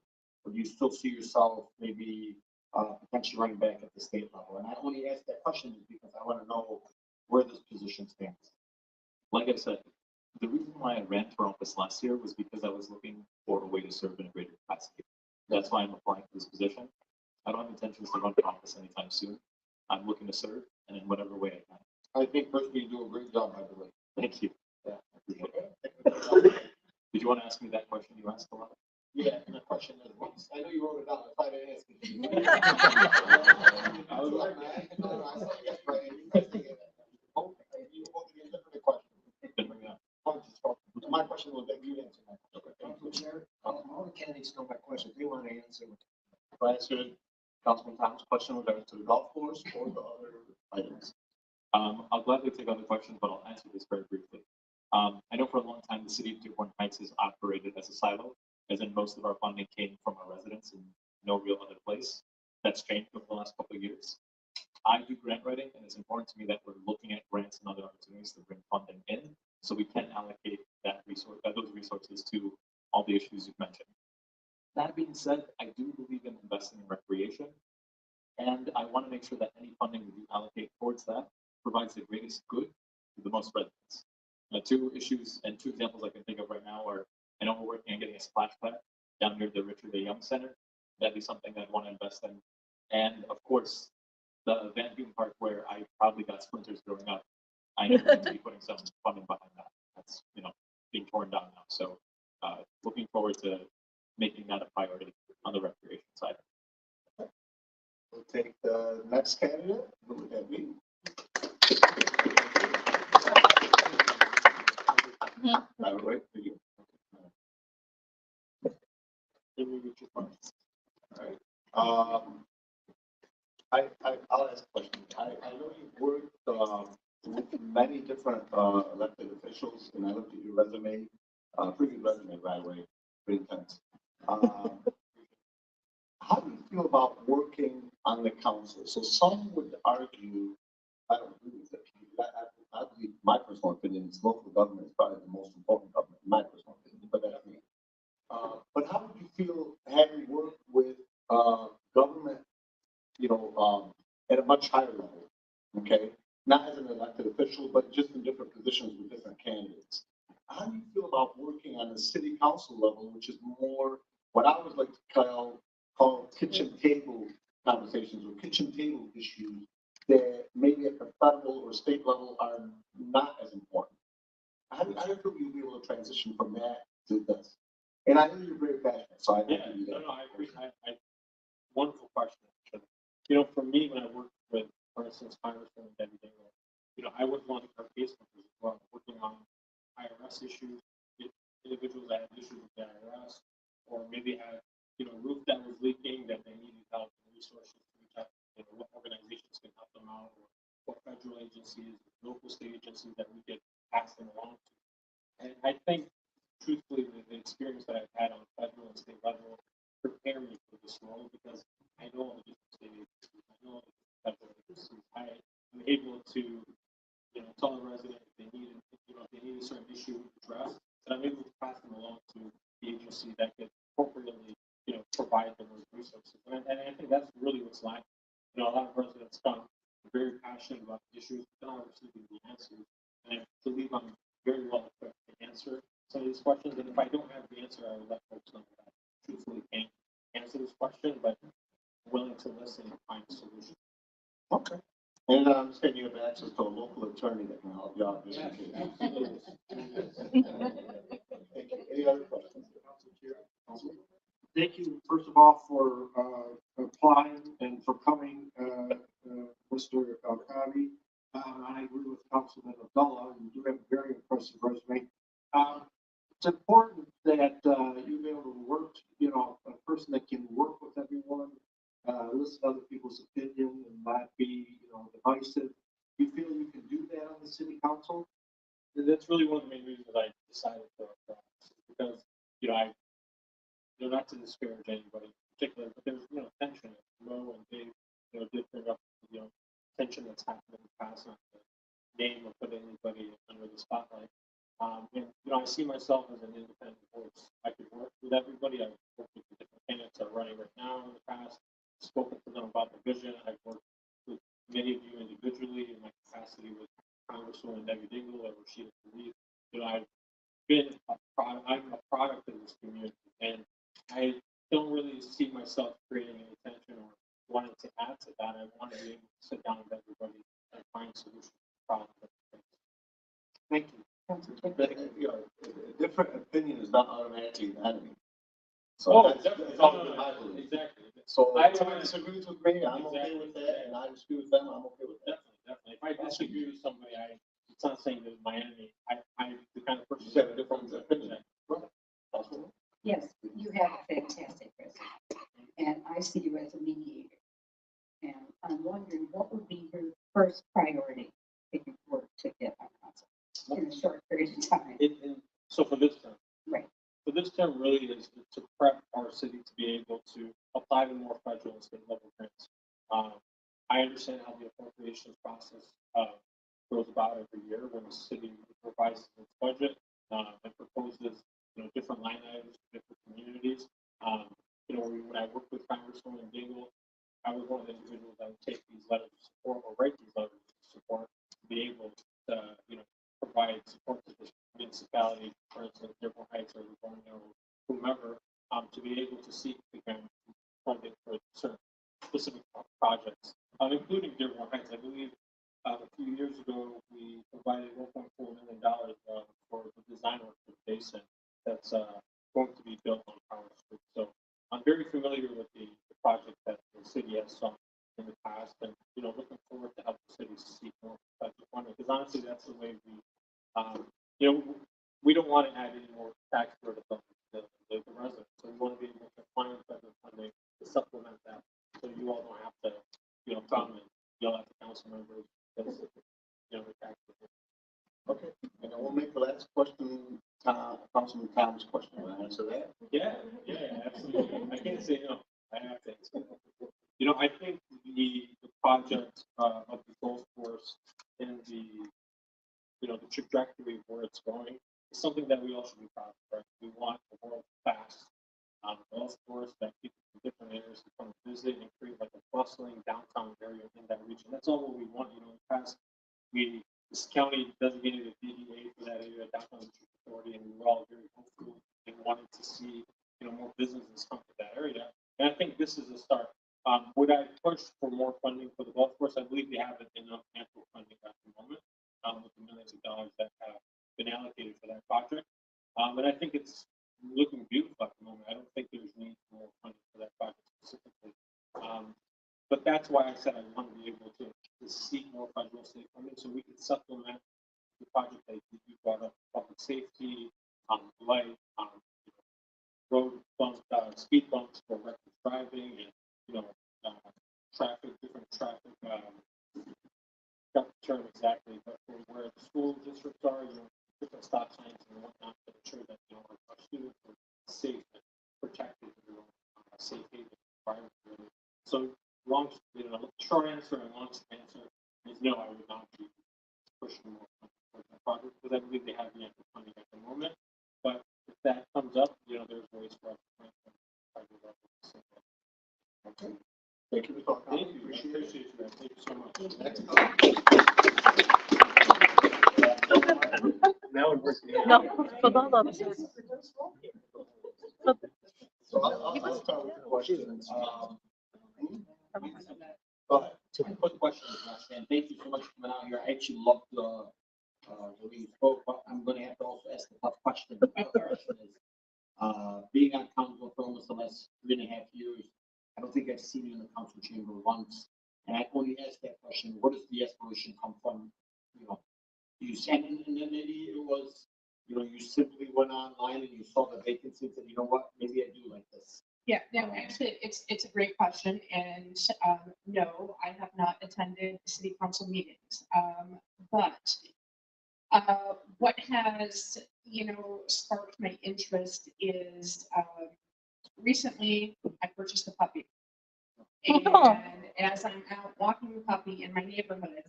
Speaker 2: Or do you still see yourself maybe potentially running back at the state level? And I only ask that question because I want to know where this position stands.
Speaker 8: Like I said, the reason why I ran for office last year was because I was looking for a way to serve in a greater capacity. That's why I'm applying for this position. I don't have intentions to run for office anytime soon. I'm looking to serve, and in whatever way I can.
Speaker 2: I think personally you do a great job, by the way.
Speaker 8: Thank you. Yeah, I appreciate it. Did you want to ask me that question you asked a lot?
Speaker 2: Yeah, and the question is, I know you wrote it down, I thought I asked you. I was like, man, no, I saw you guys writing. You both answered the question.
Speaker 8: Then bring it up.
Speaker 2: My question was that you answered my question.
Speaker 12: Council Chair, all the candidates know my question. They want to answer.
Speaker 2: If I answered Councilman Tom's question with regards to the golf course or the other items.
Speaker 8: I'll gladly take other questions, but I'll answer this very briefly. I know for a long time, the city of Dearborn Heights has operated as a silo, as in most of our funding came from our residents and no real other place. That's changed over the last couple of years. I do grant writing, and it's important to me that we're looking at grants and other opportunities to bring funding in, so we can allocate that resource, those resources to all the issues you've mentioned. That being said, I do believe in investing in recreation, and I want to make sure that any funding we do allocate towards that provides the greatest good to the most residents. Two issues and two examples I can think of right now are, I know we're working on getting a splash pad down near the Richard A. Young Center. That'd be something that I'd want to invest in. And of course, the Van Buren Park where I probably got splinters growing up. I know we're going to be putting some funding behind that. That's, being torn down now. So looking forward to making that a priority on the recreation side.
Speaker 3: We'll take the next candidate. Who would that be?
Speaker 2: I would wait for you. Give me your points. All right. I'll ask a question. I know you've worked
Speaker 3: with many different, elected officials, and I looked at your resume, pretty good resume, by the way, pretty intense. How do you feel about working on the council? So some would argue, I don't agree with it. I believe, my personal opinion is local government is probably the most important government, in my personal opinion, but that's me. But how would you feel having worked with, government, at a much higher level? Okay, not as an elected official, but just in different positions with different candidates. How do you feel about working on the city council level, which is more what I would like to call kitchen table conversations or kitchen table issues that maybe at the federal or state level are not as important? How do you feel you'll be able to transition from that to this? And I know you're very passionate, so I
Speaker 7: Yeah,
Speaker 3: think you do that.
Speaker 7: no, I agree. Wonderful question. Actually. For me, when I worked with, for instance, Congressman Debbie Dingell, I was one of her caseworkers as well, working on IRS issues, individuals that had issues with the IRS, or maybe had, roof that was leaking that they needed help and resources to reach out, what organizations can help them out, or what federal agencies, local state agencies that we could pass them along to. And I think, truthfully, the experience that I've had on federal and state level prepare me for this role because I know all the different state agencies, I know all the different federal agencies. I am able to, tell the resident if they need, if they need a certain issue addressed, that I'm able to pass them along to the agency that could appropriately, provide them with resources. And I think that's really what's lacking. A lot of residents come very passionate about the issues, but not receiving the answers. And I believe I'm very well equipped to answer some of these questions. And if I don't have the answer, I would let folks know that I truthfully can't answer this question, but willing to listen and find a solution.
Speaker 3: Okay. And I understand you have access to a local attorney that can help you out.
Speaker 7: Yeah,
Speaker 3: Any other questions?
Speaker 13: Thank you, first of all, for applying and for coming, Mr. Alkavi. I agree with Councilman Abdullah. You do have a very impressive resume. It's important that you be able to work, a person that can work with everyone, listen to other people's opinion and not be, divisive. Do you feel you can do that on the city council?
Speaker 7: And that's really one of the main reasons I decided for because, not to disparage anybody in particular, but there's, tension. Mo and Dave, did bring up, tension that's happened in the past, not to name or put anybody under the spotlight. And, I see myself as an independent voice. I could work with everybody. I've worked with the different candidates that are running right now in the past, spoken to them about the vision. I've worked with many of you individually in my capacity with Congresswoman Debbie Dingell or Rashida Tlaib. I've been I'm a product of this community, and I don't really see myself creating any tension or wanting to add to that. I want to be able to sit down with everybody and find solutions to problems that we face.
Speaker 13: Thank you.
Speaker 3: But, a different opinion is not automatically an enemy. So
Speaker 7: Oh,
Speaker 3: that's
Speaker 7: definitely.
Speaker 3: always been my belief.
Speaker 7: Exactly.
Speaker 3: So
Speaker 7: I
Speaker 3: if someone disagrees with me, I'm okay
Speaker 7: Exactly.
Speaker 3: with that, and I disagree with them, I'm okay with that.
Speaker 7: Definitely. If I disagree with somebody, it's not saying they're my enemy. I'm the kind of person.
Speaker 3: You have a different opinion.
Speaker 11: Yes, you have a fantastic resume, and I see you as a mediator. And I'm wondering, what would be your first priority if you were to get on council in a short period of time?
Speaker 7: So for this term.
Speaker 11: Right.
Speaker 7: So this term really is to prep our city to be able to apply to more federal and state level grants. I understand how the appropriations process goes about every year when the city revises its budget and proposes, different line items for different communities. When I worked with Congresswoman Dingell, I was one of the individuals that would take these letters of support or write these letters of support to be able to, provide support to this municipality, for instance, Dearborn Heights or Livonia or whomever, to be able to seek again funding for certain specific projects, including Dearborn Heights. I believe a few years ago we provided $1.4 million for the design work for the basin that's going to be built on Power Street. So I'm very familiar with the project that the city has done in the past, and looking forward to help the city seek more federal funding. Because honestly, that's the way we don't want to add any more tax burden on the residents. So we want to be able to find federal funding to supplement that, so you all don't have to come and yell at the council members because the tax
Speaker 3: Tom's question, will I answer that?
Speaker 7: Yeah, absolutely. I can't say no. I have to. Answer. You know, I think the project of the golf course and the trajectory of where it's going is something that we all should be proud of. Right? We want a world-class golf course that people from different areas can come visit and create like a bustling downtown area in that region. That's all what we want. You know, in the past, this county designated a DDA for that area, downtown district authority, and we were all very hopeful and wanted to see more businesses come to that area. And I think this is a start. Would I push for more funding for the golf course? I believe we have enough ample funding at the moment with the millions of dollars that have been allocated for that project. And I think it's looking beautiful at the moment. I don't think there's need for more funding for that project specifically. But that's why I said I want to be able to seek more federal state funding so we can supplement the project that you brought up, public safety, light, road bumps, speed bumps for reckless driving, and traffic, different traffic. Got the term exactly, but for where the school districts are, different stop signs and whatnot to ensure that our students are safe and protected in their own safe haven environment. Really. So short answer and long answer is no, I would not be pushing more funding for that project because I believe they have the ample funding at the moment. But if that comes up, there's ways for us to plan for
Speaker 3: Okay. Thank you, Mr. O'Connor.
Speaker 7: Thank you. Appreciate you, man. Thank you so much.
Speaker 3: Next.
Speaker 7: Now we're working.
Speaker 14: No, Fadala.
Speaker 3: So I'll start with the questions. Go ahead.
Speaker 2: Two quick questions, and thank you so much for coming out here. I actually loved the way you spoke, but I'm going to have to also ask the tough question. My question is, being on council for almost the last 3.5 years, I don't think I've seen you in the council chamber once. And I only asked that question, where does the aspiration come from? You said, and then maybe it was, you simply went online and you saw the vacancy and said, you know what, maybe I do like this.
Speaker 6: Yeah, no, actually, it's a great question, and no, I have not attended city council meetings. But what has, sparked my interest is recently I purchased a puppy. And as I'm out walking the puppy in my neighborhood,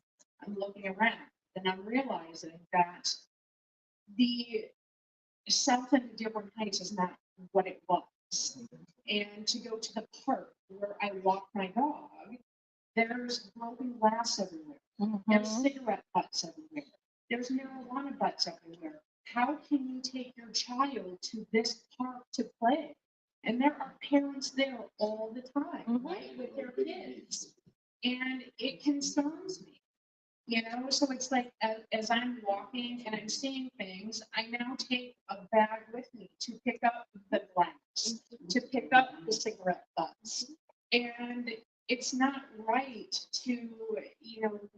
Speaker 6: I'm looking around and I'm realizing that the South End of Dearborn Heights is not what it was. And to go to the park where I walk my dog, there's broken glass everywhere. There's cigarette butts everywhere. There's marijuana butts everywhere. How can you take your child to this park to play? And there are parents there all the time, right, with their kids. And it concerns me. So it's like as I'm walking and I'm seeing things, I now take a bag with me to pick up the glass, to pick up the cigarette butts. And it's not right to,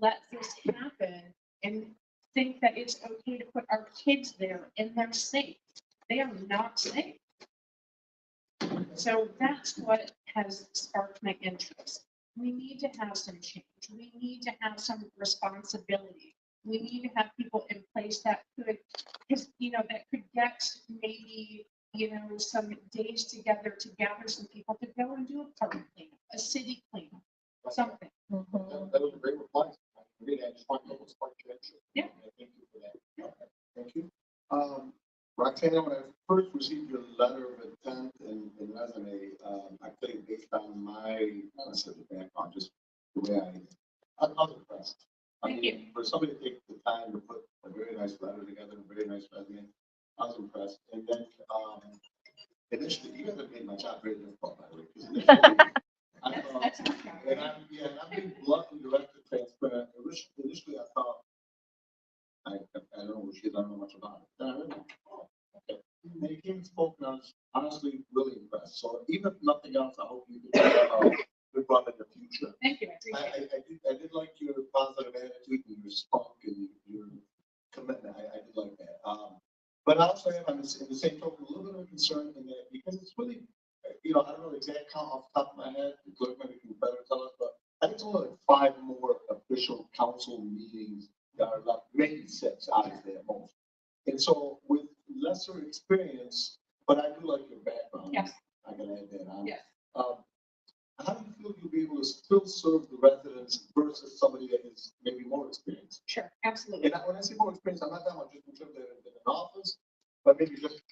Speaker 6: let this happen and think that it's okay to put our kids there and they're safe. They are not safe. So that's what has sparked my interest. We need to have some change. We need to have some responsibility. We need to have people in place that could, that could get maybe, some days together to gather some people to go and do a park cleanup, a city cleanup, something.
Speaker 2: That was a great reply. I just want to spark your interest.
Speaker 6: Yeah.
Speaker 2: Thank you for that.
Speaker 3: Okay, thank you. Roxanne, when I first received your letter of intent and resume, I think based on my, not necessarily background, just the way I was impressed.
Speaker 6: Thank you.
Speaker 3: For somebody to take the time to put a very nice letter together, a very nice resume, I was impressed. And then, initially, you guys have made my job very difficult, by the way. 'Cause initially,
Speaker 6: That's
Speaker 3: and I'm being bluntly direct and transparent. Initially, I thought, I don't know who she is, I don't know much about it. Then I realized, okay. And you came and spoke, and I was honestly really impressed. So even if nothing else, I hope you can good run in the future.
Speaker 6: Thank you. I appreciate it.
Speaker 3: I did like your positive attitude and your spunk and your commitment. I did like that. But I also am in the same token, a little bit of a concern in that because it's really, I don't know the exact count off the top of my head. The clerk maybe can better tell us, but I think it's only like 5 more official council meetings that are left, maybe 6, obviously at most. And so with lesser experience, but I do like your background.
Speaker 6: Yes.
Speaker 3: I gotta add that on.
Speaker 6: Yes.
Speaker 3: How do you feel you'll be able to still serve the residents versus somebody that is maybe more experienced?
Speaker 6: Sure, absolutely.
Speaker 3: And when I say more experienced, I'm not talking about just in terms of in an office, but maybe just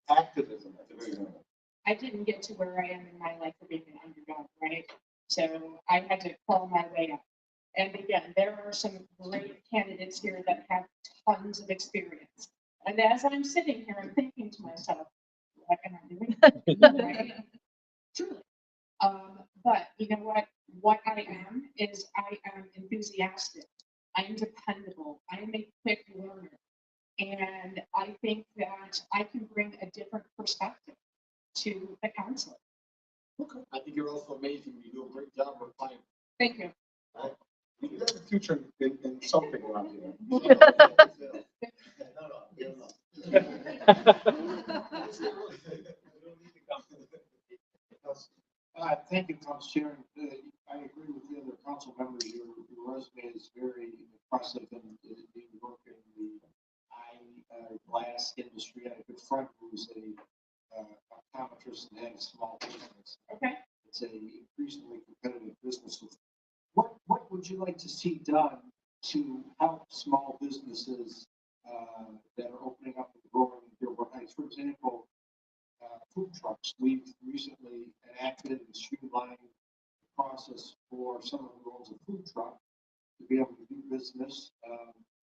Speaker 3: activism at the very minimum.
Speaker 6: I didn't get to where I am in my life for being an underdog, right? So I had to crawl my way up. And again, there are some great candidates here that have tons of experience. And as I'm sitting here, I'm thinking to myself, what am I doing? Right? Truly. But you know what? What I am is I am enthusiastic. I am dependable. I am a quick learner. And I think that I can bring a different perspective to the council.
Speaker 3: Okay. I think you're also amazing. You do a great job of applying.
Speaker 6: Thank you.
Speaker 3: You have a future in something around here.
Speaker 13: Thank you, Council Chair. I agree with the other council members. Your resume is very impressive and you work in the glass industry. I have a good friend who's a optometrist and had a small business.
Speaker 6: Okay.
Speaker 13: It's a increasingly competitive business. What would you like to see done to help small businesses that are opening up and growing in Dearborn Heights? For example, food trucks. We've recently enacted and streamlined the process for someone who owns a food truck to be able to do business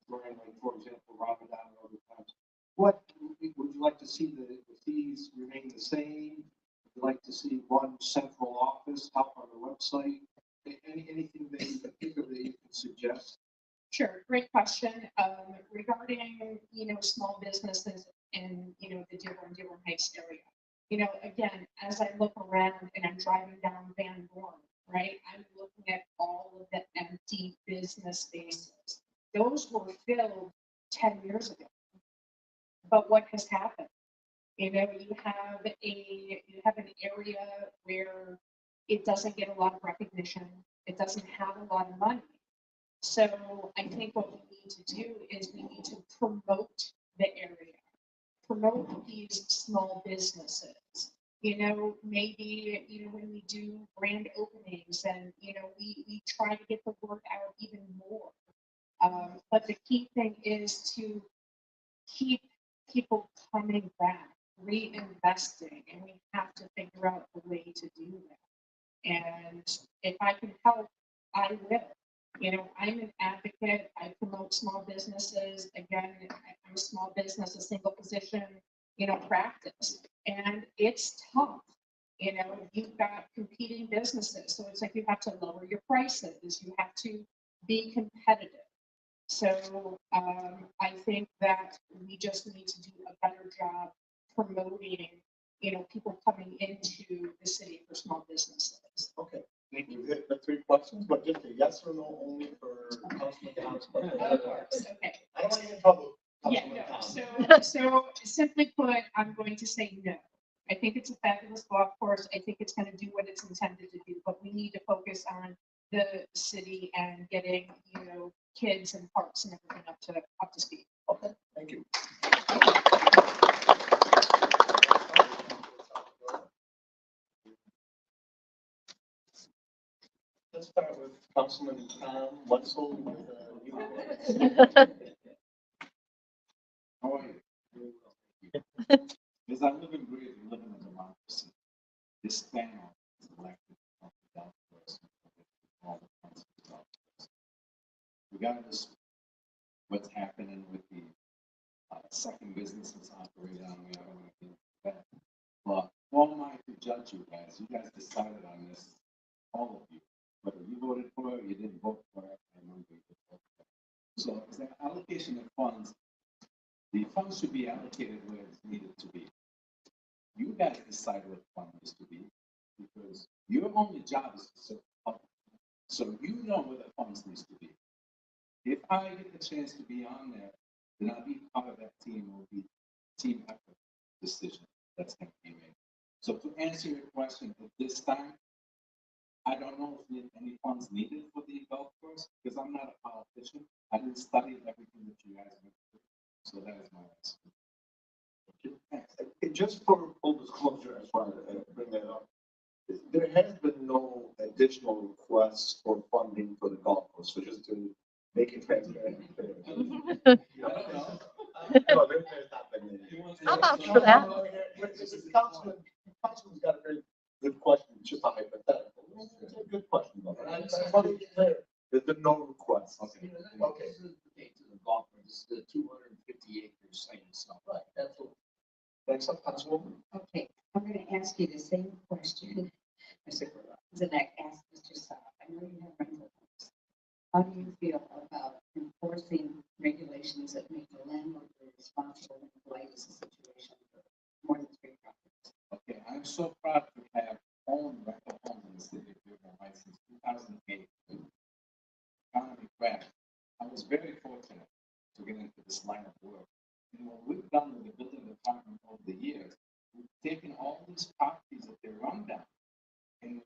Speaker 13: during, like, for example, Ramadan and other times. What would you like to see the fees remain the same? Would you like to see one central office, help on the website? Anything that you can think of that you can suggest?
Speaker 6: Sure, great question. Regarding, small businesses in, the Dearborn Heights area. Again, as I look around and I'm driving down Van Born, right, I'm looking at all of the empty business spaces. Those were filled 10 years ago. But what has happened? You have an area where it doesn't get a lot of recognition. It doesn't have a lot of money. So I think what we need to do is we need to promote the area, promote these small businesses. Maybe, when we do grand openings and, we try to get the word out even more. But the key thing is to keep people coming back, reinvesting, and we have to figure out a way to do that. And if I can help, I will. I'm an advocate. I promote small businesses. Again, I'm a small business, a single position, practice. And it's tough. You've got competing businesses. So it's like you have to lower your prices. You have to be competitive. So I think that we just need to do a better job promoting, people coming into the city for small businesses.
Speaker 3: Okay. Thank you. Hit the 3 questions, but just a yes or no only for Councilman Tom's question.
Speaker 6: Of course, okay.
Speaker 3: I don't want to get in trouble.
Speaker 6: Yeah,
Speaker 3: Councilman
Speaker 6: no,
Speaker 3: Tom.
Speaker 6: so simply put, I'm going to say no. I think it's a fabulous golf course. I think it's going to do what it's intended to do, but we need to focus on the city and getting, kids and parks and everything up to speed.
Speaker 3: Okay, thank you. Let's start with Councilman Tom Wenzel.
Speaker 5: How are you? Because I live in Greece, we live in a democracy. This panel is elected from the South West, all the council officers. Regardless of what's happening with the second businesses operating on, we don't want to get into that. But who am I to judge you guys? You guys decided on this, all of you. Whether you voted for it or you didn't vote for it, I remember you did vote for it. So is that allocation of funds? The funds should be allocated where it's needed to be. You guys decide what the fund is to be, because your only job is to serve the public. So you know where the funds needs to be. If I get the chance to be on there, then I'll be part of that team. It will be team effort decision that's going to be made. So to answer your question, at this time, I don't know if any funds needed for the golf course, because I'm not a politician. I didn't study everything that you guys went through. So that is my answer.
Speaker 3: Just for full disclosure, I just wanted to bring that up. There has been no additional requests for funding for the golf course, so just to make it transparent. No, there's not been any.
Speaker 1: I'll vouch for that.
Speaker 3: Councilman's got a very good question, it's just a hypothetical. It's a good question, though. I just want to be clear, there's been no requests. Okay.
Speaker 12: This is the date to the golf course, this is the 250 acre site itself.
Speaker 3: Right, absolutely. Thanks, Councilwoman.
Speaker 11: Okay, I'm gonna ask you the same question, Mr. Guerrero, that I asked Mr. Saab. I know you have rental homes. How do you feel about enforcing regulations that make the landlord responsible when blight is a situation for more than 3 properties?
Speaker 5: Okay, I'm so proud to have owned rental homes in the city of Dearborn Heights since 2008. Economy crashed. I was very fortunate to get into this line of work. And what we've done with the building department over the years, we've taken all these properties that they run down. And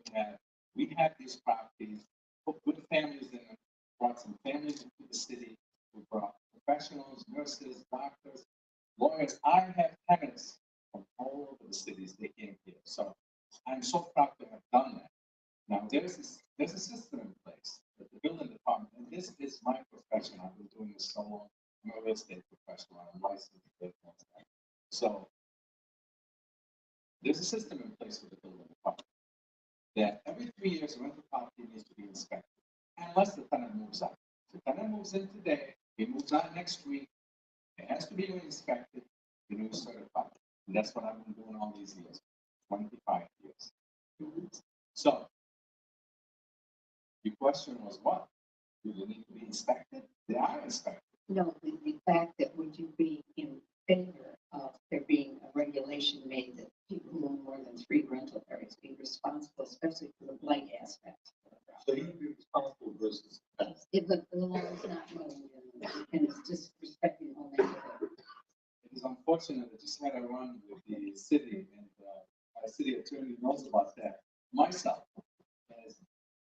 Speaker 5: we have these properties, put good families in them, brought some families into the city. We brought professionals, nurses, doctors, lawyers. I have tenants from all over the cities they came here. So I'm so proud to have done that. Now there's a system in place that the building department, and this is my profession. I've been doing this so long. I'm a real estate professional. I'm licensed. So there's a system in place with the building department that every 3 years a rental property needs to be inspected, unless the tenant moves out. If the tenant moves in today, he moves out next week, it has to be inspected, renewed, certified. And that's what I've been doing all these years, 25 years. So your question was what? Do they need to be inspected? They are inspected.
Speaker 11: No, the fact that would you be in favor of there being a regulation made that people who own more than 3 rental areas be responsible, especially for the blight aspect?
Speaker 3: So you'd be responsible versus.
Speaker 11: If the law is not known and it's just respecting the whole neighborhood.
Speaker 5: It is unfortunate that just had a run with the city, and our city attorney knows about that. Myself,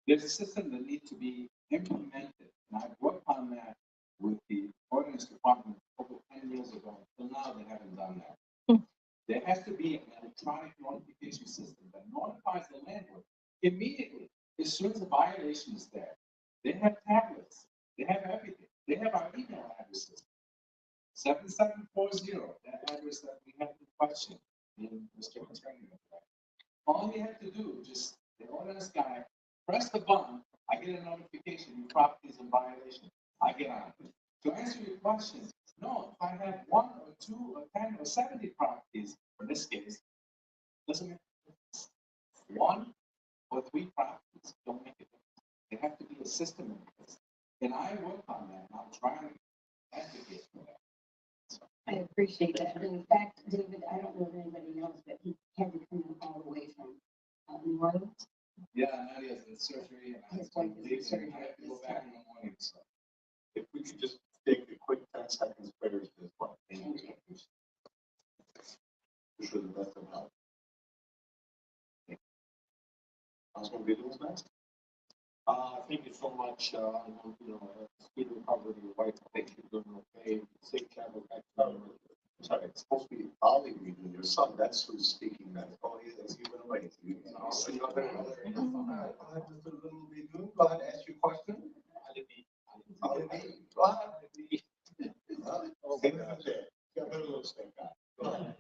Speaker 5: there's a system that needs to be implemented, and I've worked on that with the ordinance department over 10 years ago. Until now, they haven't done that. There has to be an electronic notification system that notifies the landlord immediately as soon as a violation is there. They have tablets. They have everything. They have our email addresses. 7740, that address that we have in question, in Mr. Attorney. All you have to do, just the ordinance guy, press the button, I get a notification, your property is in violation. I get on it. To answer your question, no, if I have 1 or 2 or 10 or 70 properties, in this case, doesn't make a difference. 1 or 3 properties don't make a difference. There have to be a system in place. And I work on that, and I'm trying to advocate for that.
Speaker 11: I appreciate that. And in fact, David, I don't know if anybody knows, but he had to come in all the way from New Orleans.
Speaker 5: Yeah, Nadia's in surgery, and I
Speaker 11: His wife is in surgery
Speaker 5: I have to go
Speaker 11: this
Speaker 5: back
Speaker 11: time.
Speaker 5: in the morning, so.
Speaker 3: If we could just take a quick 10 seconds, prayers to this one. Thank you. Wish you the best of health. Councilman Bidwell's next.
Speaker 13: Thank you so much, speed recovery, your wife, thank you, doing okay, safe travel back to New
Speaker 3: Sorry, it's supposed to be Ali reading your son, that's who's speaking now. Oh, he is, he went away. I'll see you there. All right, Mr. Little Bidwell, go ahead, ask your question. Ali, go ahead. Stay there. Yeah, better look, stay back. Go ahead.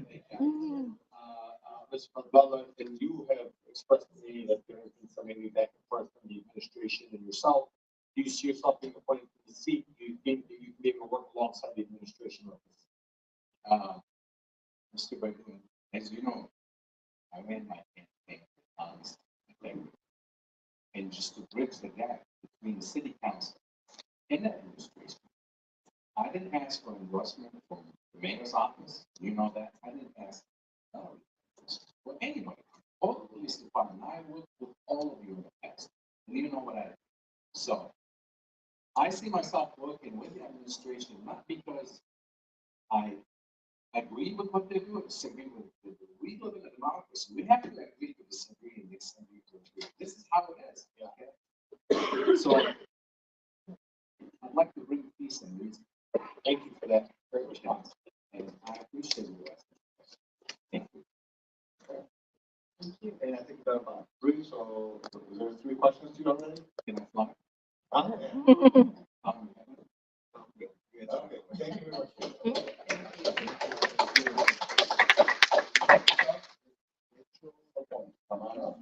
Speaker 13: Mr. Bella, and you have expressed to me that there has been some maybe back and forth from the administration and yourself. Do you see yourself being appointed to the seat? Do you think that you can be able to work alongside the administration of this?
Speaker 5: Mr. Biden, as you know, I ran my campaign honest, integrity. And just to bridge the gap between the city council and the administration, I didn't ask for endorsement from the mayor's office. You know that. I didn't ask for anybody. All the police department, I worked with all of you in the past. And you know what I did. So I see myself working with the administration, not because I agree with what they do or disagree with what they do. We live in a democracy. We have to agree to disagree and disagree to agree. This is how it is. Okay? So I'd like to bring peace and reason. Thank you for that great response. And I appreciate you asking.
Speaker 3: And I think we've got about three, so is there 3 questions to you already?
Speaker 5: Can I fly?
Speaker 3: Okay.
Speaker 2: Good.
Speaker 3: Okay, thank you very much. Come on up.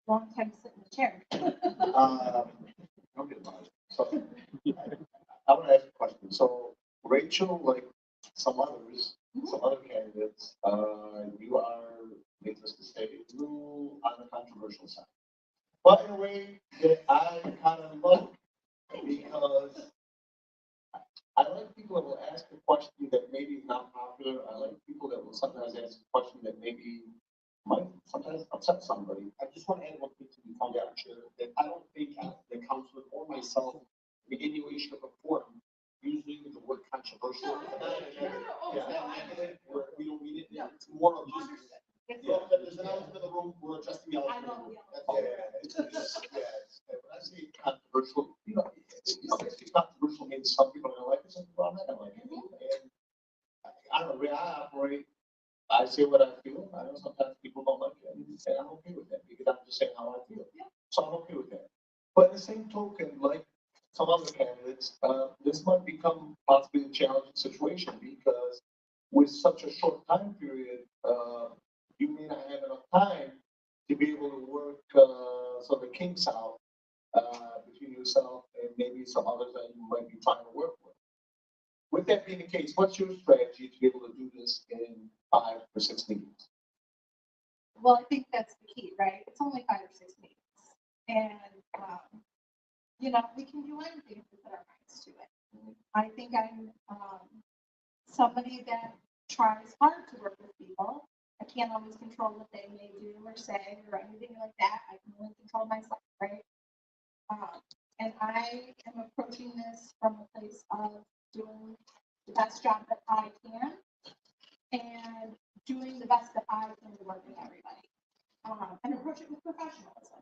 Speaker 1: Long time sitting in the chair.
Speaker 3: Don't get about it. So, I want to ask a question. So Rachel, like some others, some other candidates, you are, needless to say, a little on the controversial side. But in a way that I kind of like, because I like people that will ask a question that maybe is not popular. I like people that will sometimes ask a question that maybe might sometimes upset somebody. I just want to add one thing to the council chair, that I don't think the council or myself, in any way, shape, or form, using the word controversial. Where we don't mean it, it's more of just, there's an elephant in the room, we're addressing the elephant in the room. That's all. When I say controversial, it's controversial, maybe some people are gonna like it, some people are not gonna like it. And I don't know, the way I operate, I say what I feel. I know sometimes people don't like it, and I'm okay with that, because I'm just saying how I feel. So I'm okay with that. But in the same token, like some other candidates, this might become possibly a challenging situation, because with such a short time period, you may not have enough time to be able to work, sort of the kinks out, between yourself and maybe some others that you might be trying to work with. With that being the case, what's your strategy to be able to do this in 5 or 6 meetings?
Speaker 1: Well, I think that's the key, right? It's only 5 or 6 meetings. And, we can do anything if we put our minds to it. I think I'm somebody that tries hard to work with people. I can't always control what they may do or say or anything like that. I can only control myself, right? And I am approaching this from a place of doing the best job that I can and doing the best that I can to work with everybody. And approach it with professionalism.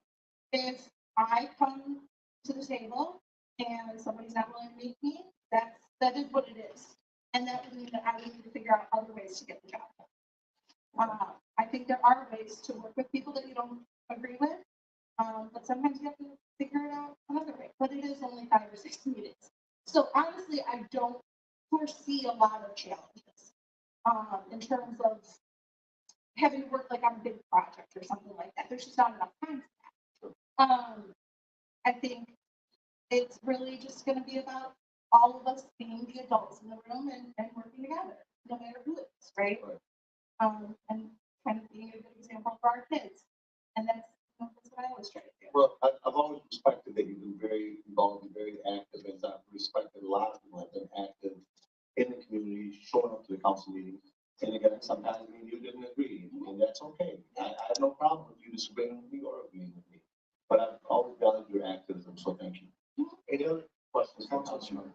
Speaker 1: If I come to the table and somebody's not willing to meet me, that is what it is. And that would mean that I would need to figure out other ways to get the job done. I think there are ways to work with people that you don't agree with, but sometimes you have to figure it out another way. But it is only 5 or 6 meetings. So honestly, I don't foresee a lot of challenges in terms of having to work like on a big project or something like that. There's just not enough time for that. I think it's really just going to be about all of us being the adults in the room and working together, no matter who it is, right? And kind of being a good example for our kids. And that's what I always try to do.
Speaker 3: Well, I've always respected that you've been very involved and very active, and I've respected a lot of people have been active in the community, showing up to the council meetings. And again, sometimes you didn't agree, and that's okay. I have no problem with you disagreeing with me or agreeing with me. But I've always valued your activism, so thank you. Any other questions? Councilman?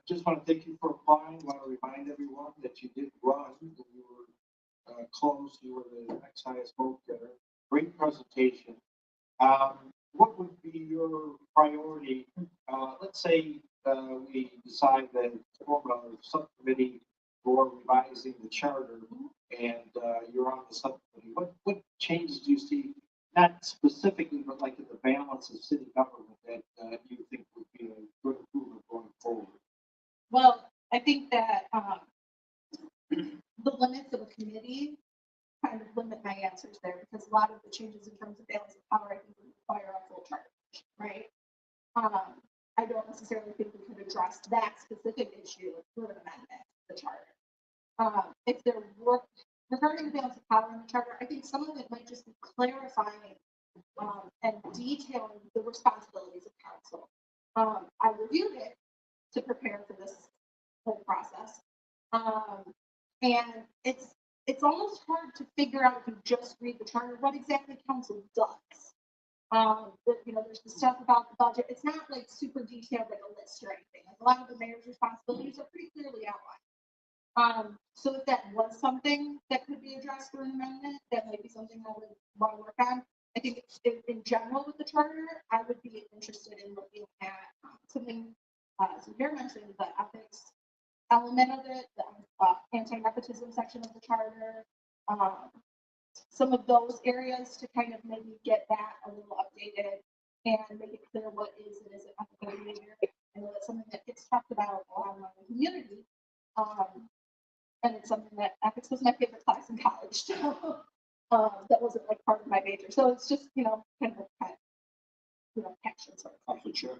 Speaker 13: Just want to thank you for applying. Want to remind everyone that you did run when you were close. You were the next highest vote getter. Great presentation. What would be your priority? Let's say we decide that form a subcommittee for revising the charter, and you're on the subcommittee. What changes do you see? Not specifically, but like in the balance of city government that you think would be a good improvement going forward?
Speaker 1: Well, I think that the limits of a committee kind of limit my answers there, because a lot of the changes in terms of balance of power, I think, would require a full charter, right? I don't necessarily think we could address that specific issue through an amendment to the charter. If there were, regarding the balance of power in the charter, I think some of it might just be clarifying and detailing the responsibilities of council. I reviewed it to prepare for this whole process. And it's almost hard to figure out if you just read the charter, what exactly council does. But, there's the stuff about the budget. It's not like super detailed, like a list or anything. Like a lot of the mayor's responsibilities are pretty clearly outlined. So if that was something that could be addressed through an amendment, that might be something I would want to work on. I think in general with the charter, I would be interested in looking at something, so you're mentioning the ethics element of it, the anti-nepotism section of the charter. Some of those areas to kind of maybe get that a little updated and make it clear what is and isn't ethical behavior. I know that's something that gets talked about a lot in the community. And it's something that ethics was my favorite class in college. So that wasn't like part of my major. So it's just, kind of a passion sort of thing.
Speaker 2: Council Chair.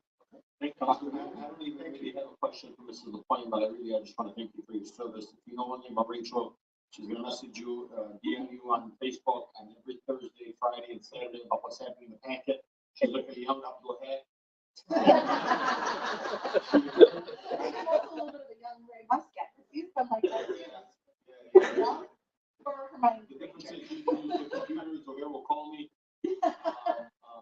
Speaker 2: Thank you. I don't even really have a question for Mrs. LaPointe, but I just want to thank you for your service. If you know one thing about Rachel, she's going to message you, DM you on Facebook on every Thursday, Friday, and Saturday about what's happening in the packet. She's looking young up to ahead.
Speaker 1: I have also a little bit of a young Ray Muscat. He's been like that too. Yeah. Or Hermione.
Speaker 2: The difference is you use the computers, so they will call me.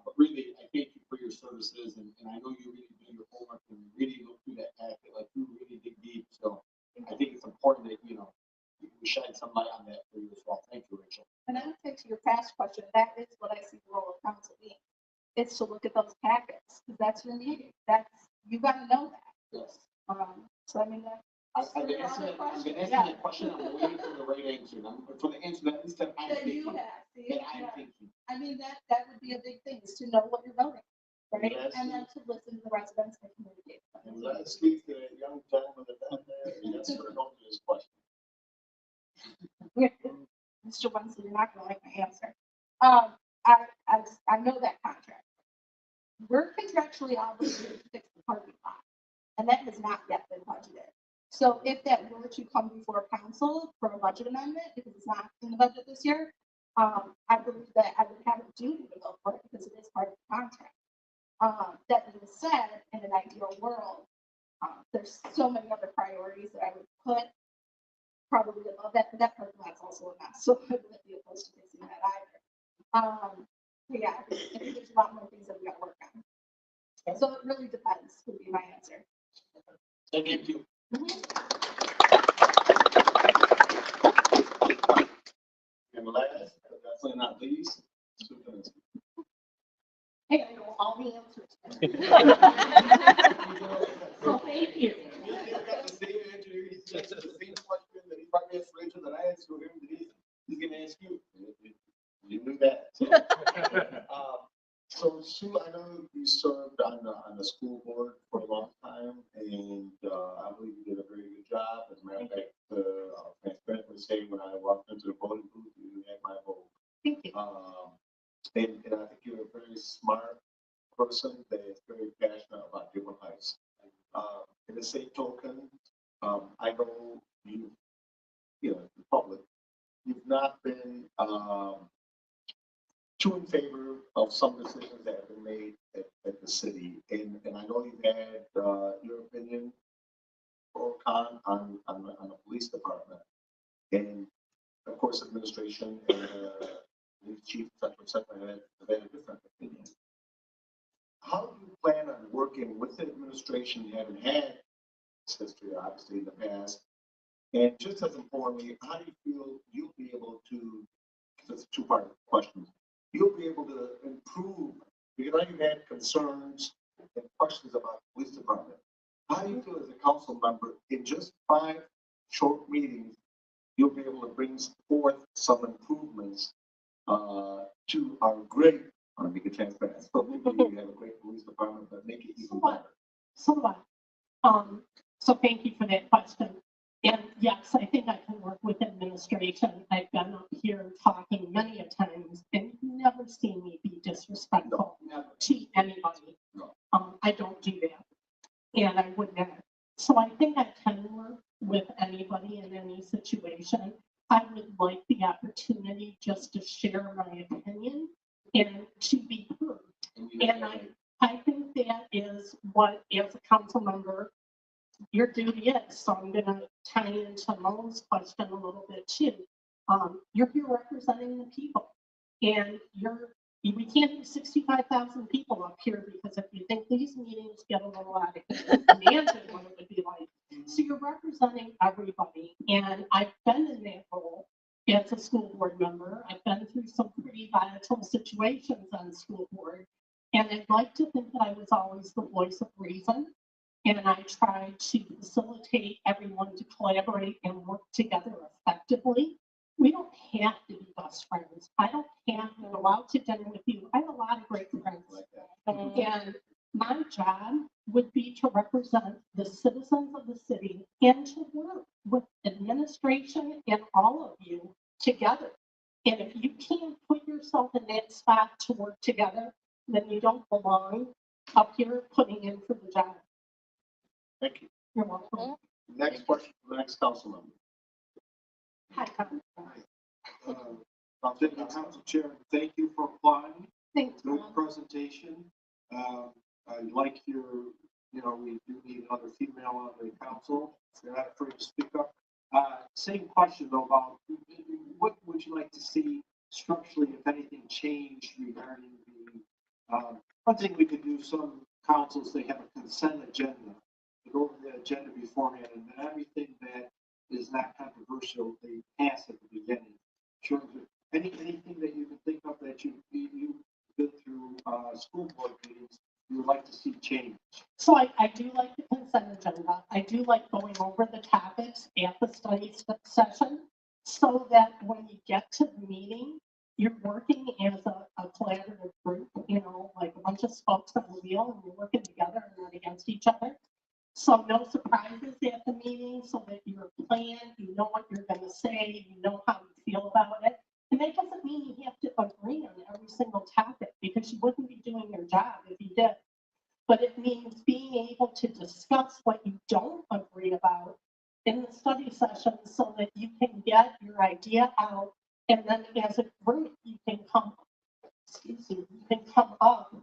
Speaker 2: But really, I thank you for your services, and I know you really do your homework and really look through that packet, like you really dig deep. So I think it's important that, we shine some light on that for you as well. Thank you, Rachel.
Speaker 1: And I would say to your past question, that is what I see the role of council being. It's to look at those packets, because that's your meeting. You got to know that.
Speaker 2: Yes.
Speaker 1: So I mean,
Speaker 2: I've been asking that question, I'm waiting for the right answer, for the answer that instead I'm
Speaker 1: that you
Speaker 2: thinking.
Speaker 1: have. See?
Speaker 2: That I'm thinking.
Speaker 1: I mean, that would be a big thing, is to know what you're voting, right?
Speaker 3: Yes.
Speaker 1: And then to listen to the residents and communicate. with
Speaker 3: And
Speaker 1: them.
Speaker 3: let's speak to that young gentleman that down there, and that's what I'm to this question.
Speaker 1: Mr. Wensley, you're not gonna like my answer. I know that contract. We're contractually obligated to fix the parking lot, and that has not yet been budgeted. So if that were to come before council for a budget amendment, because it's not in the budget this year, I believe that I would have a duty to go for it because it is part of the contract. That being said, in an ideal world, there's so many other priorities that I would put probably above that, but that parking lot's also a mess, so I wouldn't be opposed to fixing that either. But yeah, I think there's a lot more things that we gotta work on. So it really depends, would be my answer.
Speaker 2: Thank you.
Speaker 3: And last, but definitely not least, Superintendent.
Speaker 4: Hey, I know all the answers. So thank you.
Speaker 3: He's got the same answer, he's got the same question that he probably asked Rachel that I asked him, he's gonna ask you. You knew that. So Sue, I know you served on the school board for a long time, and I believe you did a very good job. As a matter of fact, transparently saying when I walked into the voting booth, you had my vote.
Speaker 4: Thank you.
Speaker 3: And I think you're a very smart person that is very passionate about Dearborn Heights. In the same token, I know the public, you've not been too in favor of some decisions that have been made at the city. And I know you've had your opinion or con on the police department. And of course, administration and police chief, et cetera, have had a different opinion. How do you plan on working with the administration, having had this history, obviously, in the past? And just as importantly, how do you feel you'll be able to, because it's a two-part question, you'll be able to improve, because I know you had concerns and questions about the police department. How do you feel as a council member, in just 5 short meetings, you'll be able to bring forth some improvements to our great, I want to make it transparent, so we have a great police department, but make it even better.
Speaker 4: So thank you for that question. And yes, I think I can work with administration. I've been up here talking many a times and you've never seen me be disrespectful to anybody. I don't do that. And I would never. So I think I can work with anybody in any situation. I would like the opportunity just to share my opinion and to be heard. And I think that is what, as a council member, your duty is. So I'm going to tie into Mo's question a little bit too. You're here representing the people, and we can't have 65,000 people up here, because if you think these meetings get a little out of hand, imagine what it would be like. So you're representing everybody, and I've been in that role as a school board member. I've been through some pretty volatile situations on the school board, and I'd like to think that I was always the voice of reason. and I try to facilitate everyone to collaborate and work together effectively. We don't have to be best friends. I don't have to go out to dinner with you. I have a lot of great friends. And my job would be to represent the citizens of the city and to work with administration and all of you together. And if you can't put yourself in that spot to work together, then you don't belong up here putting in for the job.
Speaker 3: Thank you.
Speaker 4: You're welcome.
Speaker 3: Next question, the next council member.
Speaker 4: Hi, Tom.
Speaker 13: Council Chair, thank you for applying.
Speaker 4: Thanks,
Speaker 13: Good
Speaker 4: Tom.
Speaker 13: presentation. I like your, we do need another female on the council. You're not afraid to speak up. Same question though about what would you like to see structurally, if anything, change regarding the, one thing we could do, some councils, they have a consent agenda. They go over the agenda beforehand and then everything that is not controversial, they pass at the beginning. Sure. Anything that you can think of that you've been through, school board meetings, you would like to see change?
Speaker 4: So I do like the consent agenda. I do like going over the topics at the study session so that when you get to the meeting, you're working as a collaborative group, like a bunch of spokes on the wheel, and you're working together and not against each other. So no surprises at the meeting, so that you're planned, you know what you're going to say, you know how you feel about it. And that doesn't mean you have to agree on every single topic, because you wouldn't be doing your job if you did. But it means being able to discuss what you don't agree about in the study session so that you can get your idea out. And then as a group, you can come up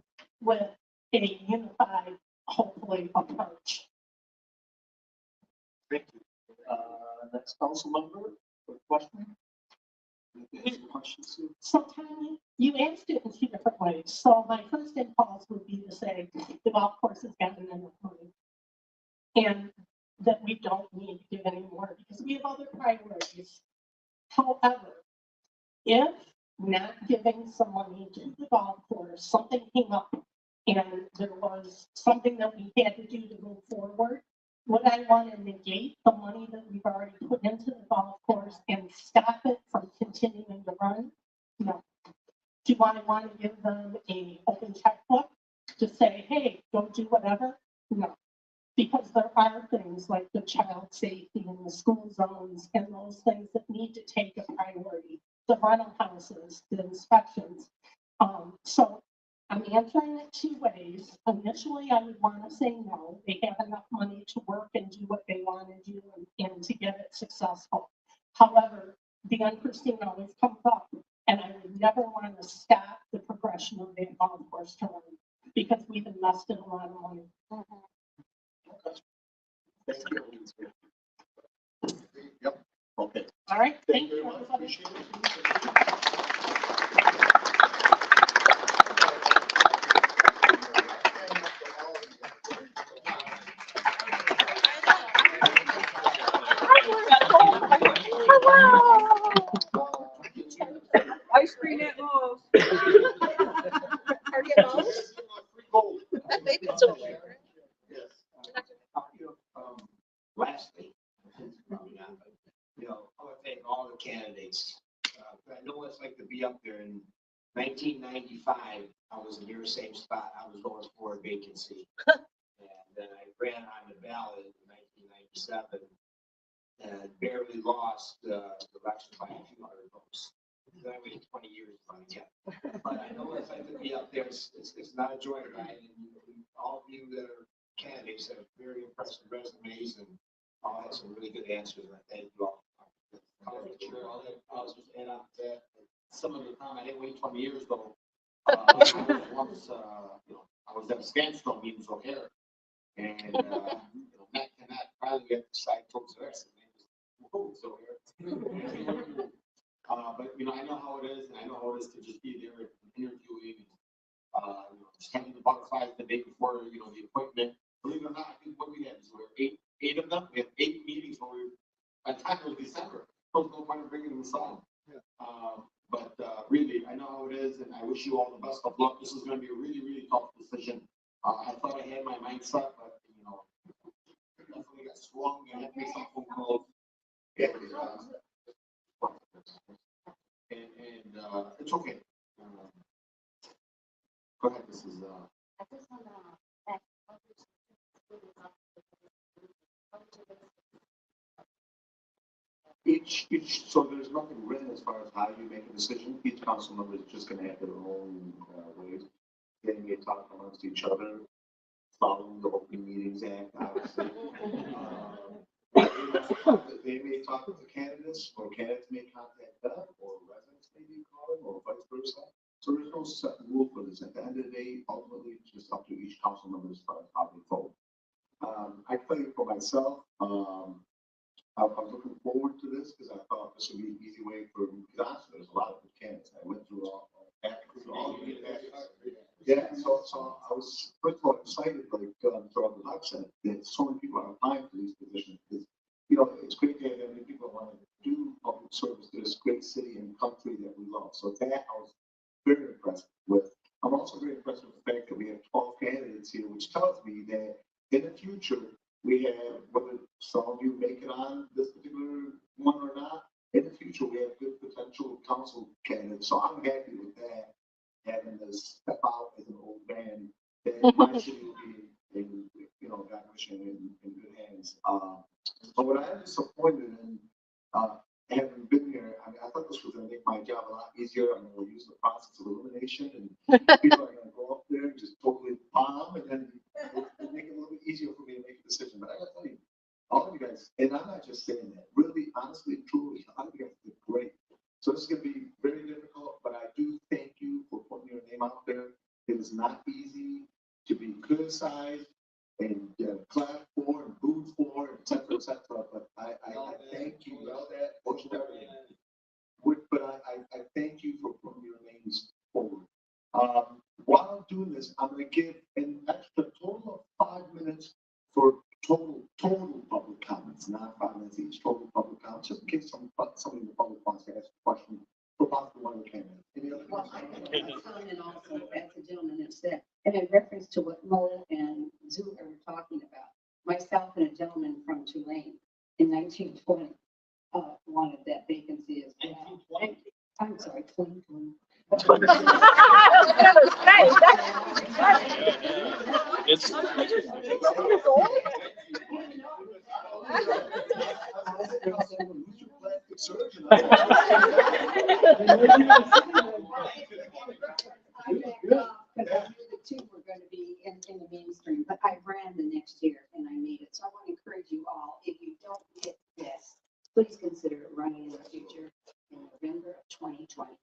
Speaker 4: with a unified, hopefully, approach.
Speaker 3: Thank you. Next council member, question?
Speaker 4: So Tommy, you asked it in two different ways. So my first impulse would be to say the golf course has gotten enough money and that we don't need to give any more because we have other priorities. However, if not giving some money to the golf course, something came up and there was something that we had to do to move forward, would I want to negate the money that we've already put into the golf course and stop it from continuing to run? No. Do I want to give them an open checkbook to say, hey, go do whatever? No. Because there are things like the child safety and the school zones and those things that need to take a priority. The rental houses, the inspections. So I'm answering it two ways. Initially, I would want to say no. They have enough money to work and do what they want to do and to get it successful. However, the unforeseen always comes up, and I would never want to stop the progression of the golf course to run because we've invested a lot of money.
Speaker 3: Thank you. Yep. Okay.
Speaker 4: All right.
Speaker 3: Thank you very much. Appreciate
Speaker 14: Ice cream at Lowe's. Target Lowe's? Maybe it's okay.
Speaker 12: Lastly, I want to thank all the candidates. I know what it's like to be up there. In 1995, I was in your same spot. I was going for a vacancy. And then I ran on the ballot in 1997 and barely lost the election by a few hundred votes. I waited 20 years to get. But I know what it's like to be up there. It's not a joyride. And all of you that are candidates have very impressive resumes and all had some really good answers. And I thank you all. I'll just add on to that. Some of the time, I didn't wait 20 years though. Once, I was at a standstill meeting for hair. And, Matt cannot finally get the side towards the rest. So here. But, I know how it is, and I know how it is to just be there and interviewing, just having the butterflies the day before, the appointment. Believe it or not, I think what we had is eight of them. We had 8 meetings when by the time it was December. There was no point in bringing them on. But really, I know how it is, and I wish you all the best of luck. This is going to be a really, really tough decision. I thought I had my mindset, but
Speaker 3: got swung and had to make some phone calls. And it's okay. Go ahead, Mrs. So there's nothing written as far as how you make a decision. Each council member is just gonna have their own ways. They may talk amongst each other, following the Open Meetings Act, obviously. They may talk with the candidates, or candidates may contact them, or residents may be calling, or vice versa. So there's no set rule for this. At the end of the day, ultimately, it's just up to each council member as far as how they vote. I tell you for myself, I'm looking forward to this because I thought this would be an easy way for, because honestly, there's a lot of good candidates. I went through all yeah, so I was, first of all, excited, like, throughout the outset, that so many people are applying for these positions. Because, you know, it's great to have that many people want to do public service to this great city and country that we love. So that I was very impressed with. I'm also very impressed with the fact that we have 12 candidates here, which tells me that in the future, we have, whether some of you make it on this particular one or not, in the future, we have good potential council candidates. So I'm happy with that. Having to step out as an old man, that my city will be in, you know, God wishing in good hands. But what I am disappointed in, having been here, I mean, I thought this was going to make my job a lot easier. I'm going to use the process of elimination, and people are going to go up there and just totally bomb, and then make it a little bit easier for me to make a decision. But I got to tell you, all of you guys, and I'm not just saying that, really, honestly, truly, all of you guys did great. So this is going to be very difficult, but I do thank you for putting your name out there. It is not easy to be criticized and clapped for and booed for, et cetera, but I thank you. All that, but I thank you for putting your names forward. While I'm doing this, I'm going to give an extra total of 5 minutes for total public comments, not 5 minutes each, total public comments, just in case somebody in the public wants to ask a question for possibly one of the candidates. Any other
Speaker 11: Well, I
Speaker 3: questions?
Speaker 11: have a comment also, as the gentleman has said, and in reference to what Mo and Zuler were talking about. Myself and a gentleman from Tulane in 1920 wanted that vacancy as well. I'm sorry, 2020. The two were going to be in the mainstream, but I ran the next year and I made it. So I want to encourage you all, if you don't get this, please consider running in the future in November of 2025.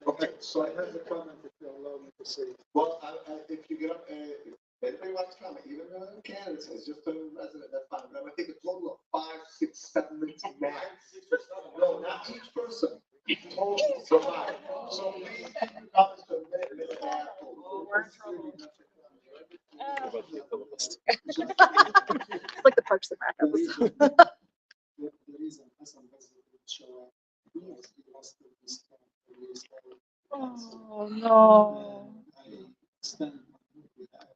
Speaker 3: Okay, so I have a comment if you'll allow me to say. Well, if you get up, if anybody wants to comment, even the candidates, as just a resident, that's fine. But I'm gonna take a total of 5, 6, 7 minutes max. No, not each person. Total, so 5. So please keep your comments to a minute and a half.
Speaker 14: Like the Parks and Rec episode.
Speaker 9: The reason Hassan doesn't show up is because of this
Speaker 14: Oh, no.
Speaker 9: I stand with that.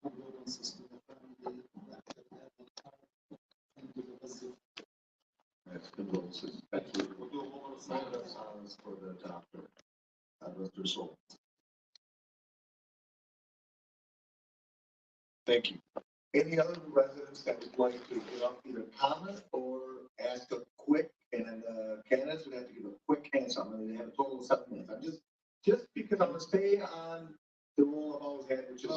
Speaker 9: Condolences to the family.
Speaker 3: That's condolences. Absolutely. We'll do a moment of silence for the doctor. God rest her soul. Thank you. Any other residents that would like to get up, either comment or ask a quick, and then the candidates would have to give a quick answer. I'm going to have a total of 7 minutes. I'm just because I'm going to stay on the rule I've always had, which is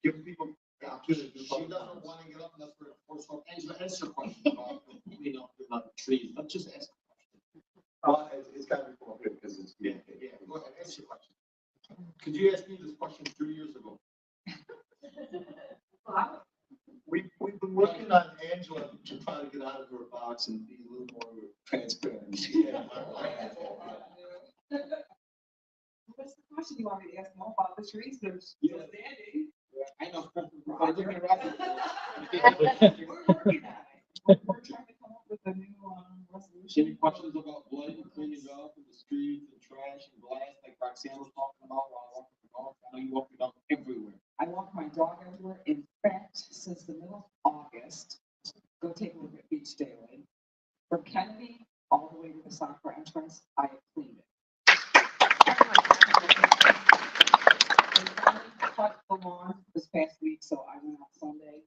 Speaker 3: give people the opportunity to. She doesn't want to get up unless we're forced to answer questions about, you know, about trees. Let's just ask a question. Well, it's got to be more good because it's, yeah. Go ahead, answer your question. Could you ask me this question 2 years ago? We've been working on Angela to try to get out of her box and be a little more transparent.
Speaker 14: What's the question you want me to ask more about the trees? There's standing.
Speaker 3: I know.
Speaker 14: We're working on it. We're trying to come up with a new resolution.
Speaker 12: Any questions about blight and cleaning up in the streets and trash and glass like Roxanne was talking about while I walked the dog? I know you walk the dog everywhere.
Speaker 14: I walk my dog middle of August, go take a look at Beach Daily. From Kennedy all the way to the soccer entrance, I have cleaned it. They finally cut the lawn this past week, so I went out Sunday,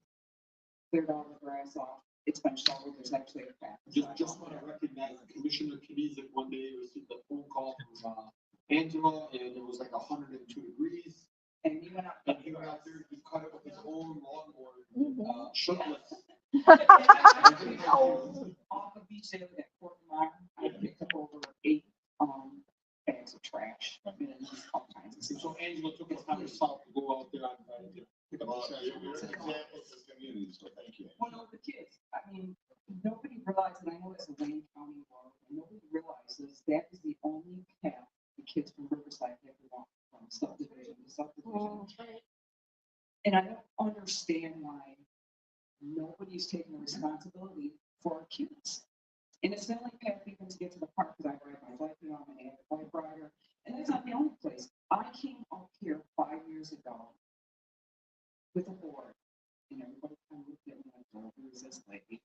Speaker 14: cleared all the grass off. It's been shoveled, there's actually a path.
Speaker 13: Just want to recognize Commissioner Kenizik one day received a phone call from, Angela, and it was like 102 degrees.
Speaker 14: And you went out.
Speaker 13: And he went out there, he cut it with his own lawnmower, shirtless.
Speaker 14: Off of Beach Daily at Fort Mine, I picked up over 8, bags of trash. And all kinds of stuff.
Speaker 13: So Angela took it upon herself to go out there on Friday to pick up the trash.
Speaker 3: You're examples of community, so thank you.
Speaker 14: One of the kids, I mean, nobody realizes, and I know it's a Wayne County law, and nobody realizes that is the only path the kids from Riverside have to walk from subdivision to subdivision. And I don't understand why nobody's taking the responsibility for our kids. And it's the only path even to get to the park, because I ride my bike, you know, I'm an avid bike rider, and that's not the only place. I came up here 5 years ago with a board, and everybody kind of looked at me like, oh, who is this lady?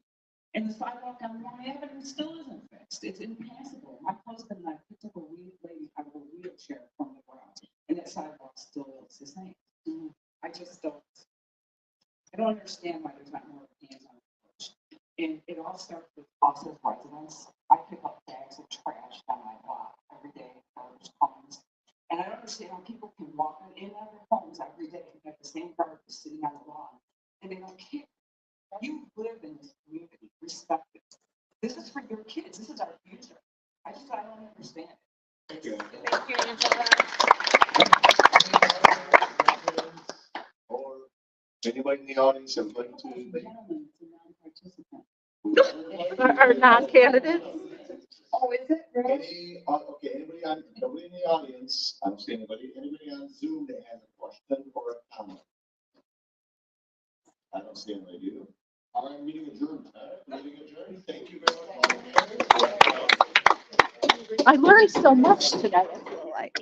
Speaker 14: And the sidewalk on Long Avenue still isn't fixed. It's impassable. My husband and I picked up a lady out of a wheelchair from the ground, and that sidewalk still looks the same. I just don't. I don't understand why there's not more hands-on approach. And it all starts with us as residents. I pick up bags of trash on my block every day, garbage comes. And I don't understand how people can walk in and out of their homes every day and have the same garbage sitting on the lawn, and they don't care. You live in this community, respect it. This is for your kids. This is our future. I don't understand it.
Speaker 3: Thank you.
Speaker 1: Thank you, Angela.
Speaker 3: Or anybody in the audience that would like to make?
Speaker 14: Gentlemen, it's a non-participant.
Speaker 1: Our non-candidates?
Speaker 11: Oh, is it really?
Speaker 3: Okay, nobody in the audience, I don't see anybody on Zoom that has a question or a comment. I don't see anybody, do you?
Speaker 2: All right, meeting adjourned.
Speaker 3: Meeting adjourned, thank you very much.
Speaker 1: I learned so much today, I feel like.